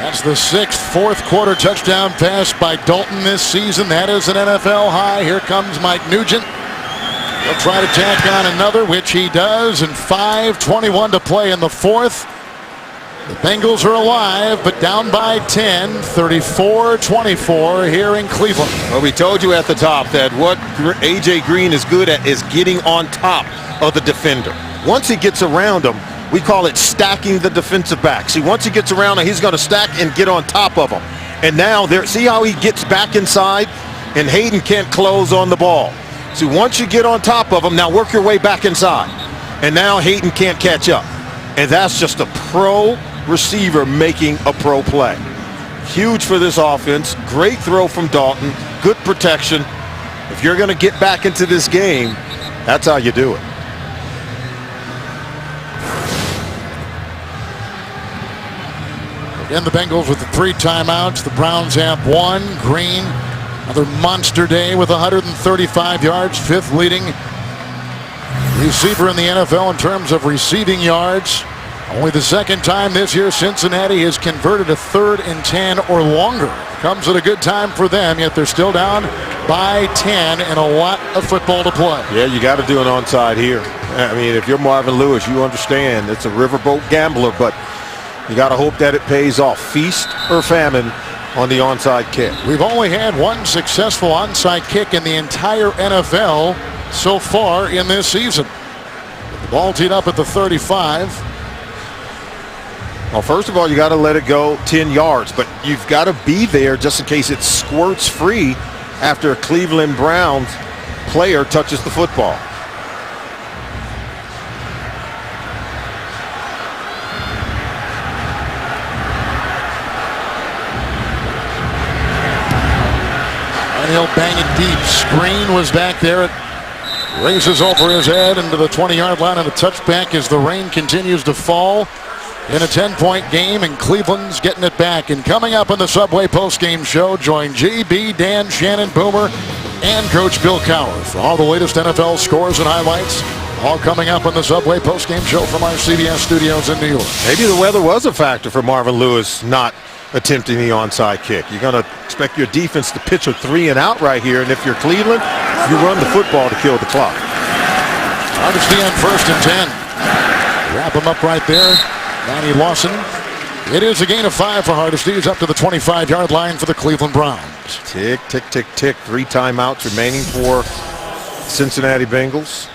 That's the 6th fourth-quarter touchdown pass by Dalton this season. That is an NFL high. Here comes Mike Nugent. He'll try to tack on another, which he does, and 5:21 to play in the fourth. The Bengals are alive, but down by 10, 34-24 here in Cleveland. Well, we told you at the top that what A.J. Green is good at is getting on top of the defender. Once he gets around him, we call it stacking the defensive back. See, once he gets around him, he's going to stack and get on top of him. And now, see how he gets back inside? And Hayden can't close on the ball. See, once you get on top of him, now work your way back inside. And now Hayden can't catch up. And that's just a pro receiver making a pro play. Huge for this offense. Great throw from Dalton. Good protection. If you're going to get back into this game, that's how you do it. Again, the Bengals with the 3 timeouts. The Browns have 1. Green, another monster day with 135 yards. 5th leading receiver in the NFL in terms of receiving yards. Only the 2nd time this year Cincinnati has converted a 3rd and 10 or longer. Comes at a good time for them, yet they're still down by 10 and a lot of football to play. Yeah, you got to do an onside here. I mean, if you're Marvin Lewis, you understand it's a riverboat gambler, but you got to hope that it pays off. Feast or famine on the onside kick. We've only had 1 successful onside kick in the entire NFL so far in this season. The ball teed up at the 35. Well, first of all, you got to let it go 10 yards, but you've got to be there just in case it squirts free after a Cleveland Browns player touches the football. And he'll bang it deep. Screen was back there. It races over his head into the 20-yard line, and a touchback as the rain continues to fall in a 10-point game, and Cleveland's getting it back. And coming up on the Subway postgame show, join GB, Dan, Shannon, Boomer, and Coach Bill Cowher for all the latest NFL scores and highlights. All coming up on the Subway postgame show from our CBS studios in New York. Maybe the weather was a factor for Marvin Lewis not attempting the onside kick. You're going to expect your defense to pitch a 3 and out right here, and if you're Cleveland, you run the football to kill the clock. Obviously on 1st and 10. Wrap him up right there. Manny Lawson It is a gain of 5 for Hardesty. He's up to the 25-yard line for the Cleveland Browns. Tick, tick, tick, tick. 3 timeouts remaining for Cincinnati Bengals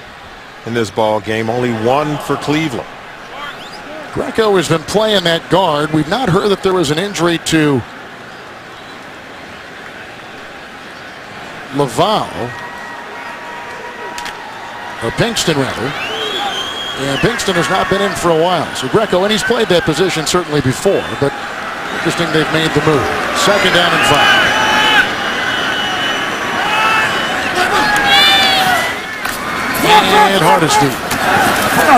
in this ball game. Only 1 for Cleveland. Greco has been playing that guard. We've not heard that there was an injury to Laval, or Pinkston rather. And Pinkston has not been in for a while. So Greco, and he's played that position certainly before, but interesting they've made the move. 2nd down and 5. And Hardesty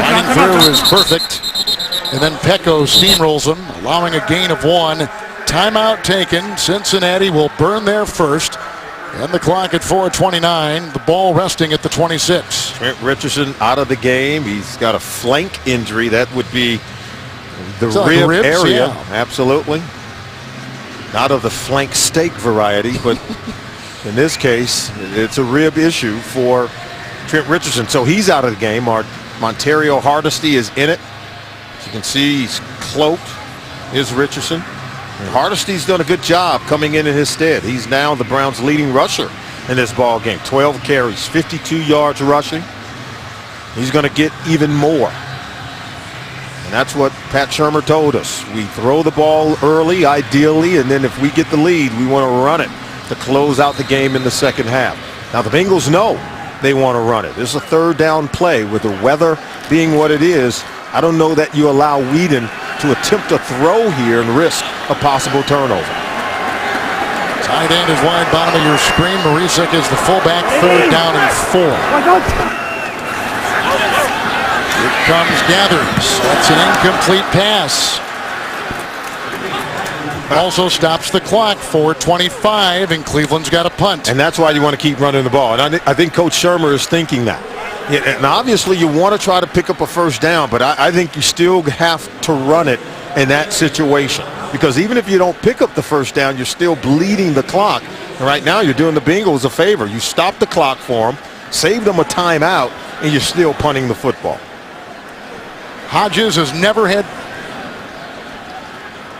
running through is perfect. And then Pecco steamrolls him, allowing a gain of 1. Timeout taken. Cincinnati will burn their first. And the clock at 4:29. The ball resting at the 26. Trent Richardson out of the game. He's got a flank injury. That would be the rib ribs, area. yeah. Absolutely. Not of the flank steak variety, but in this case, it's a rib issue for Trent Richardson. So he's out of the game. Montario Hardesty is in it. As you can see, he's cloaked. Is Richardson. And Hardesty's done a good job coming in his stead. He's now the Browns' leading rusher in this ball game. 12 carries, 52 yards rushing. He's going to get even more. And that's what Pat Shurmur told us. We throw the ball early, ideally, and then if we get the lead, we want to run it to close out the game in the second half. Now, the Bengals know they want to run it. This is a 3rd down play with the weather being what it is. I don't know that you allow Whedon to attempt a throw here and risk a possible turnover. Tight end is wide bottom of your screen. Marisek is the fullback. 3rd down and 4. Here comes Gathers. That's an incomplete pass. Also stops the clock. 4:25, and Cleveland's got a punt. And that's why you want to keep running the ball. And I think Coach Shurmur is thinking that. Yeah, and obviously you want to try to pick up a 1st down, but I think you still have to run it in that situation. Because even if you don't pick up the 1st down, you're still bleeding the clock. And right now you're doing the Bengals a favor. You stop the clock for them, save them a timeout, and you're still punting the football. Hodges has never had...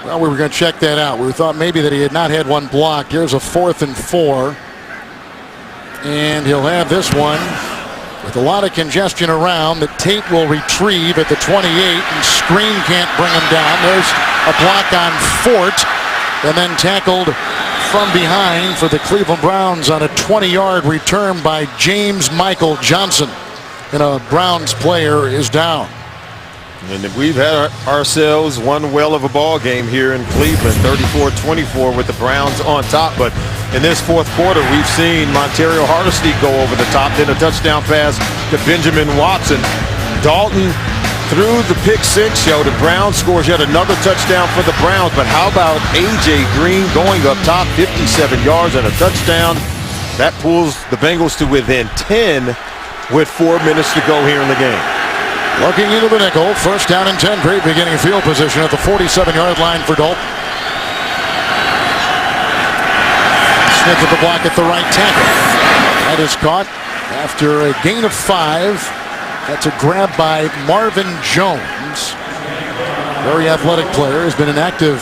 Well, we were going to check that out. We thought maybe that he had not had one blocked. Here's a 4th and 4. And he'll have this one with a lot of congestion around that Tate will retrieve at the 28, and Screen can't bring him down. There's a block on Fort, and then tackled from behind for the Cleveland Browns on a 20-yard return by James Michael Johnson. And a Browns player is down. And we've had ourselves one well of a ball game here in Cleveland, 34-24 with the Browns on top. But in this 4th quarter, we've seen Montario Hardesty go over the top, then a touchdown pass to Benjamin Watson. Dalton through the pick-6 show. The Browns scores yet another touchdown for the Browns. But how about A.J. Green going up top, 57 yards and a touchdown? That pulls the Bengals to within 10 with 4 minutes to go here in the game. Looking into the nickel, 1st down and 10. Great beginning field position at the 47-yard line for Dalton. Smith with the block at the right tackle. That is caught after a gain of 5. That's a grab by Marvin Jones. Very athletic player. Has been inactive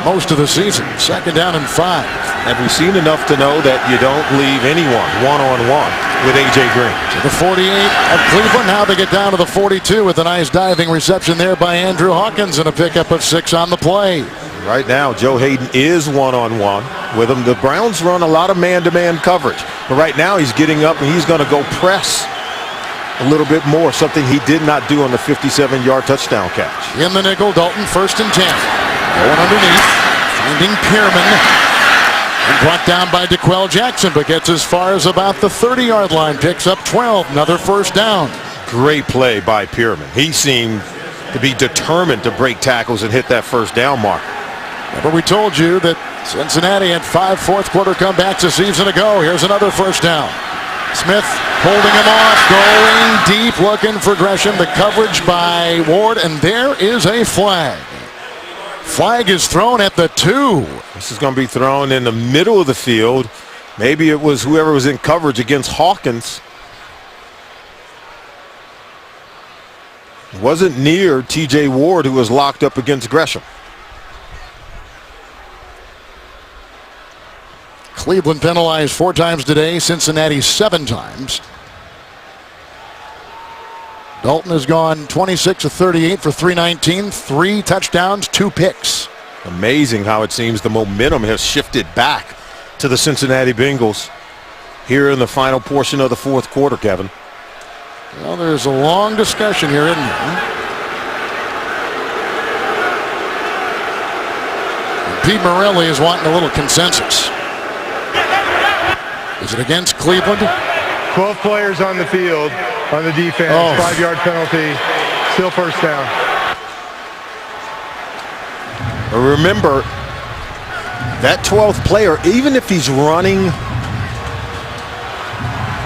most of the season. 2nd down and 5. Have we seen enough to know that you don't leave anyone one-on-one with A.J. Green? To the 48 of Cleveland. Now they get down to the 42 with a nice diving reception there by Andrew Hawkins and a pickup of 6 on the play. Right now, Joe Hayden is one-on-one with him. The Browns run a lot of man-to-man coverage. But right now he's getting up and he's going to go press a little bit more, something he did not do on the 57-yard touchdown catch. In the nickel, Dalton 1st and 10. Going underneath, finding Pierman. And brought down by DeQuell Jackson, but gets as far as about the 30-yard line. Picks up 12, another 1st down. Great play by Pierman. He seemed to be determined to break tackles and hit that 1st down mark. Remember, we told you that Cincinnati had 5 4th-quarter comebacks a season ago. Here's another 1st down. Smith holding him off, going deep, looking for Gresham. The coverage by Ward, and there is a flag. Flag is thrown at the 2. This is going to be thrown in the middle of the field. Maybe it was whoever was in coverage against Hawkins. It wasn't near T.J. Ward, who was locked up against Gresham. Cleveland penalized 4 times today, Cincinnati 7 times. Dalton has gone 26 of 38 for 319, 3 touchdowns, 2 picks. Amazing how it seems the momentum has shifted back to the Cincinnati Bengals here in the final portion of the fourth quarter, Kevin. Well, there's a long discussion here, isn't there? And Pete Morelli is wanting a little consensus. Is it against Cleveland? 12 players on the field on the defense, 5-yard penalty, still first down. Remember, that 12th player, even if he's running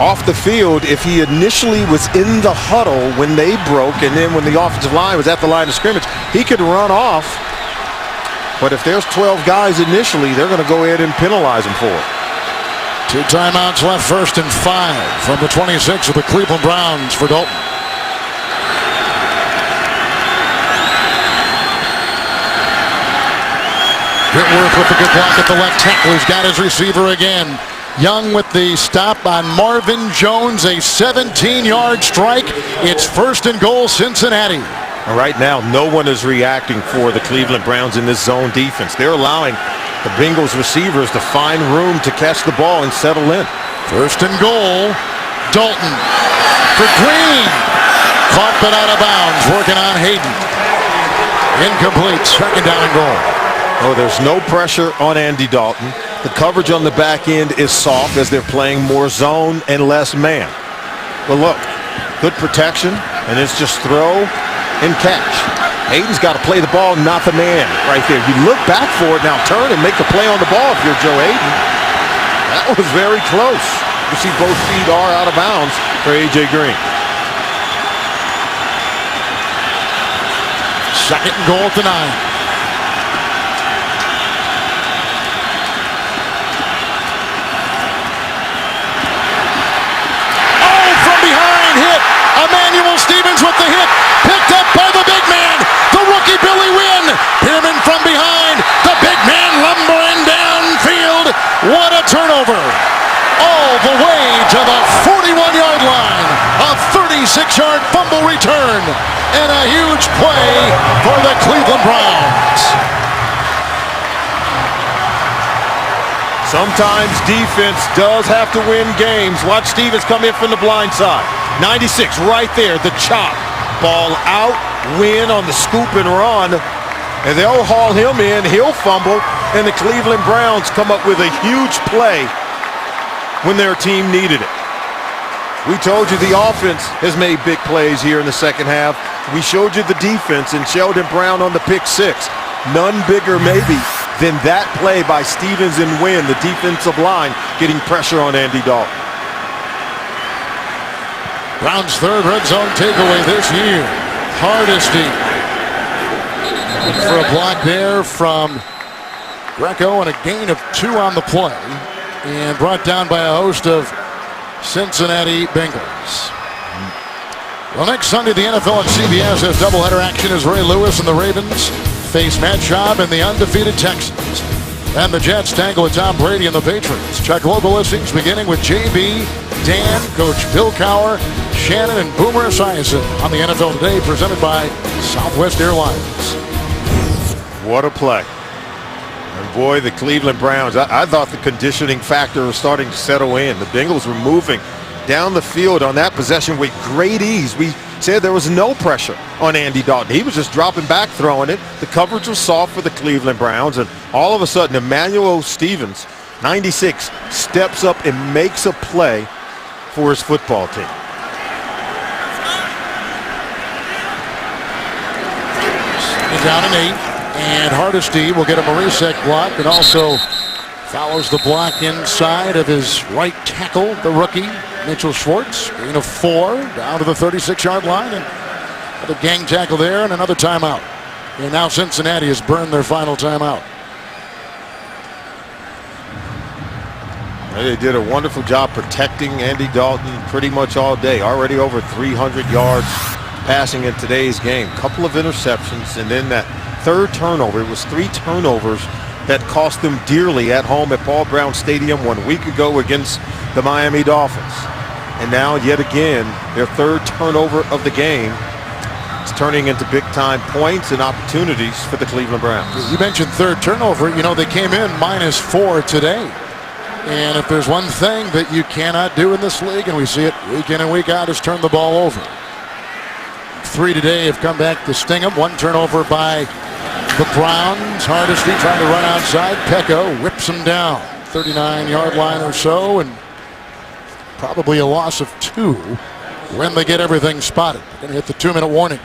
off the field, if he initially was in the huddle when they broke and then when the offensive line was at the line of scrimmage, he could run off. But if there's 12 guys initially, they're going to go ahead and penalize him for it. 2 timeouts left, 1st and 5 from the 26 of the Cleveland Browns for Dalton. Whitworth with the good block at the left tackle. He's got his receiver again. Young with the stop on Marvin Jones, a 17-yard strike. It's 1st and goal, Cincinnati. And right now, no one is reacting for the Cleveland Browns in this zone defense. They're allowing the Bengals receivers to find room to catch the ball and settle in. 1st and goal. Dalton for Green. Caught but out of bounds. Working on Hayden. Incomplete. 2nd down and goal. Oh, there's no pressure on Andy Dalton. The coverage on the back end is soft as they're playing more zone and less man. But look, good protection, and it's just throw and catch. Hayden's got to play the ball, not the man right there. You look back for it, now turn and make the play on the ball if you're Joe Hayden. That was very close. You see both feet are out of bounds for A.J. Green. 2nd and goal at the 9. Emmanuel Stevens with the hit, picked up by the big man, the rookie Billy Wynn, Pearman from behind, the big man lumbering downfield. What a turnover! All the way to the 41-yard line, a 36-yard fumble return, and a huge play for the Cleveland Browns. Sometimes defense does have to win games. Watch Stevens come in from the blind side. 96 right there, the chop. Ball out, Win on the scoop and run. And they'll haul him in, he'll fumble, and the Cleveland Browns come up with a huge play when their team needed it. We told you the offense has made big plays here in the second half. We showed you the defense and Sheldon Brown on the pick 6. None bigger maybe than that play by Stevens and Wynn, the defensive line, getting pressure on Andy Dalton. Brown's third red zone takeaway this year. Hardesty for a block there from Greco and a gain of 2 on the play, and brought down by a host of Cincinnati Bengals. Well, next Sunday, the NFL on CBS has doubleheader action as Ray Lewis and the Ravens face Matt Schaub and the undefeated Texans. And the Jets tangle with Tom Brady and the Patriots. Check local listings beginning with JB, Dan, Coach Bill Cowher, Shannon, and Boomer Esiason on the NFL Today, presented by Southwest Airlines. What a play. And boy, the Cleveland Browns, I thought the conditioning factor was starting to settle in. The Bengals were moving down the field on that possession with great ease. We said there was no pressure on Andy Dalton. He was just dropping back, throwing it. The coverage was soft for the Cleveland Browns, and all of a sudden, Emmanuel Stevens, 96, steps up and makes a play for his football team. Down an 8, and Hardesty will get a Marisek block, and also follows the block inside of his right tackle, the rookie, Mitchell Schwartz. Gain of 4 down to the 36-yard line, and another gang tackle there, and another timeout. And now Cincinnati has burned their final timeout. They did a wonderful job protecting Andy Dalton pretty much all day. Already over 300 yards passing in today's game. Couple of interceptions, and then that third turnover. It was 3 turnovers that cost them dearly at home at Paul Brown Stadium 1 week ago against the Miami Dolphins. And now, yet again, their third turnover of the game is turning into big-time points and opportunities for the Cleveland Browns. You mentioned third turnover. You know, they came in -4 today. And if there's one thing that you cannot do in this league, and we see it week in and week out, is turn the ball over. 3 today have come back to sting them. 1 turnover by the Browns. Hardesty trying to run outside. Pecco whips him down. 39-yard line or so, and probably a loss of 2 when they get everything spotted. They're going to hit the 2-minute warning.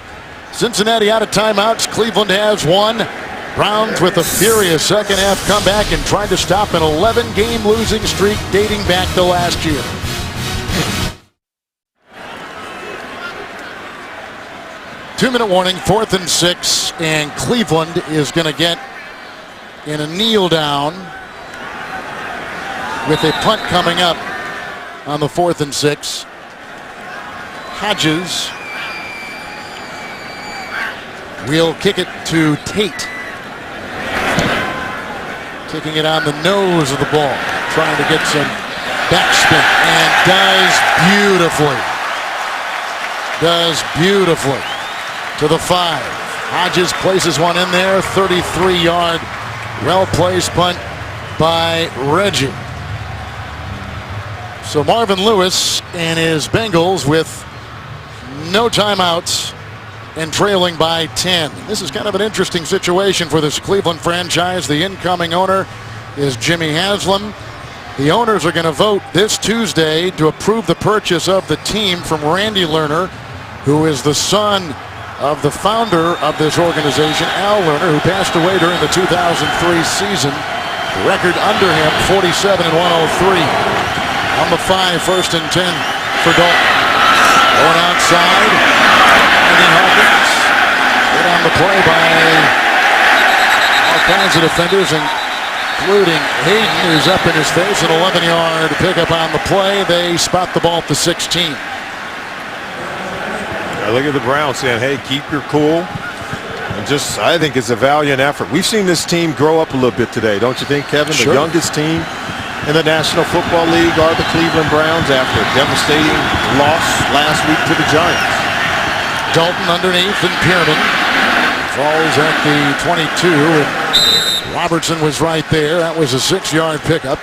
Cincinnati out of timeouts. Cleveland has 1. Browns with a furious second half comeback and trying to stop an 11-game losing streak dating back to last year. Two-minute warning, 4th and 6, and Cleveland is going to get in a kneel down with a punt coming up on the 4th and 6. Hodges will kick it to Tate. Kicking it on the nose of the ball, trying to get some backspin, and does beautifully to the 5. Hodges places one in there, 33-yard well-placed punt by Reggie. So Marvin Lewis and his Bengals with no timeouts and trailing by 10. This is kind of an interesting situation for this Cleveland franchise. The incoming owner is Jimmy Haslam. The owners are going to vote this Tuesday to approve the purchase of the team from Randy Lerner, who is the son of the founder of this organization, Al Lerner, who passed away during the 2003 season. The record under him, 47 and 103. On the 5, 1st and 10 for Dalton. Going outside. Andy Hawkins. Hit on the play by all kinds of defenders, including Hayden, who's up in his face. An 11-yard pickup on the play. They spot the ball at the 16. Look at the Browns saying, hey, keep your cool. And just, I think it's a valiant effort. We've seen this team grow up a little bit today, don't you think, Kevin? Sure. The youngest team in the National Football League are the Cleveland Browns after a devastating loss last week to the Giants. Dalton underneath and Pierman falls at the 22. And Robertson was right there. That was a 6-yard pickup.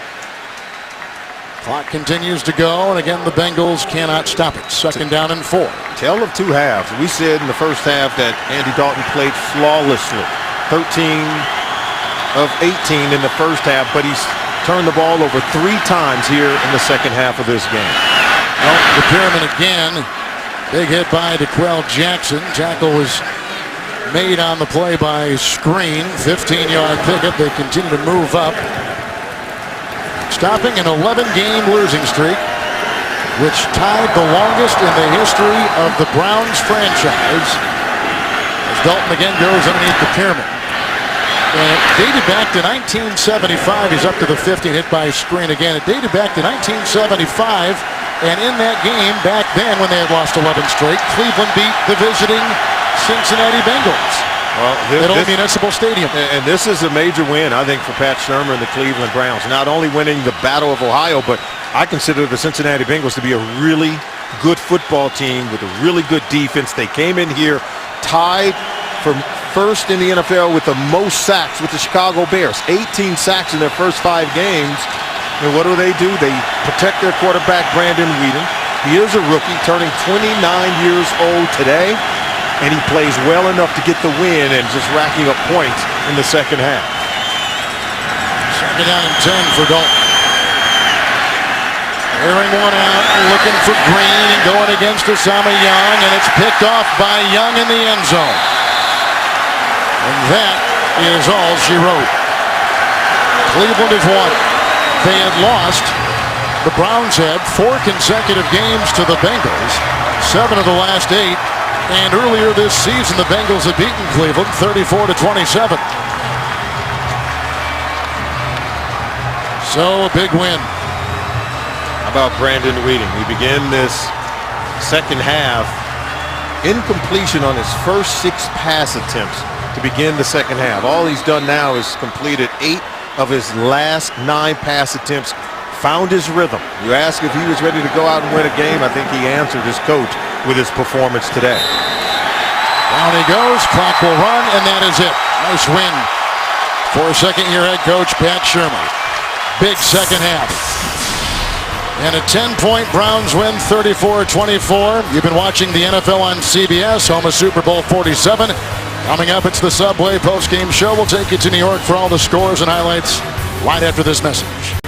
Clock continues to go, and again, the Bengals cannot stop it. 2nd down and 4. Tale of 2 halves. We said in the first half that Andy Dalton played flawlessly. 13 of 18 in the first half, but he's turned the ball over 3 times here in the second half of this game. Well, the Pierman again. Big hit by DeQuell Jackson. Tackle was made on the play by Screen. 15-yard pickup. They continue to move up, stopping an 11-game losing streak, which tied the longest in the history of the Browns franchise. As Dalton again goes underneath the Pierman. And it dated back to 1975. He's up to the 50 and hit by Screen again. It dated back to 1975. And in that game, back then when they had lost 11 straight, Cleveland beat the visiting Cincinnati Bengals at Old Municipal Stadium. And this is a major win, I think, for Pat Shurmur and the Cleveland Browns. Not only winning the Battle of Ohio, but I consider the Cincinnati Bengals to be a really good football team with a really good defense. They came in here tied for first in the NFL with the most sacks with the Chicago Bears. 18 sacks in their first 5 games. And what do? They protect their quarterback, Brandon Weeden. He is a rookie, turning 29 years old today, and he plays well enough to get the win and just racking up points in the second half. 2nd down and 10 for Dalton. Airing one out, looking for Green and going against Osama Young, and it's picked off by Young in the end zone. And that is all she wrote. Cleveland has won. They had lost. The Browns had 4 consecutive games to the Bengals, 7 of the last 8. And earlier this season, the Bengals had beaten Cleveland 34-27. So a big win. How about Brandon Weeden? We begin this second half. Incompletion on his first 6 pass attempts to begin the second half. All he's done now is completed 8 of his last 9 pass attempts, found his rhythm. You ask if he was ready to go out and win a game, I think he answered his coach with his performance today. Down he goes, clock will run, and that is it. Nice win for second-year head coach Pat Shurmur. Big second half. And a 10-point Browns win, 34-24. You've been watching the NFL on CBS, home of Super Bowl 47. Coming up, it's the Subway postgame show. We'll take you to New York for all the scores and highlights right after this message.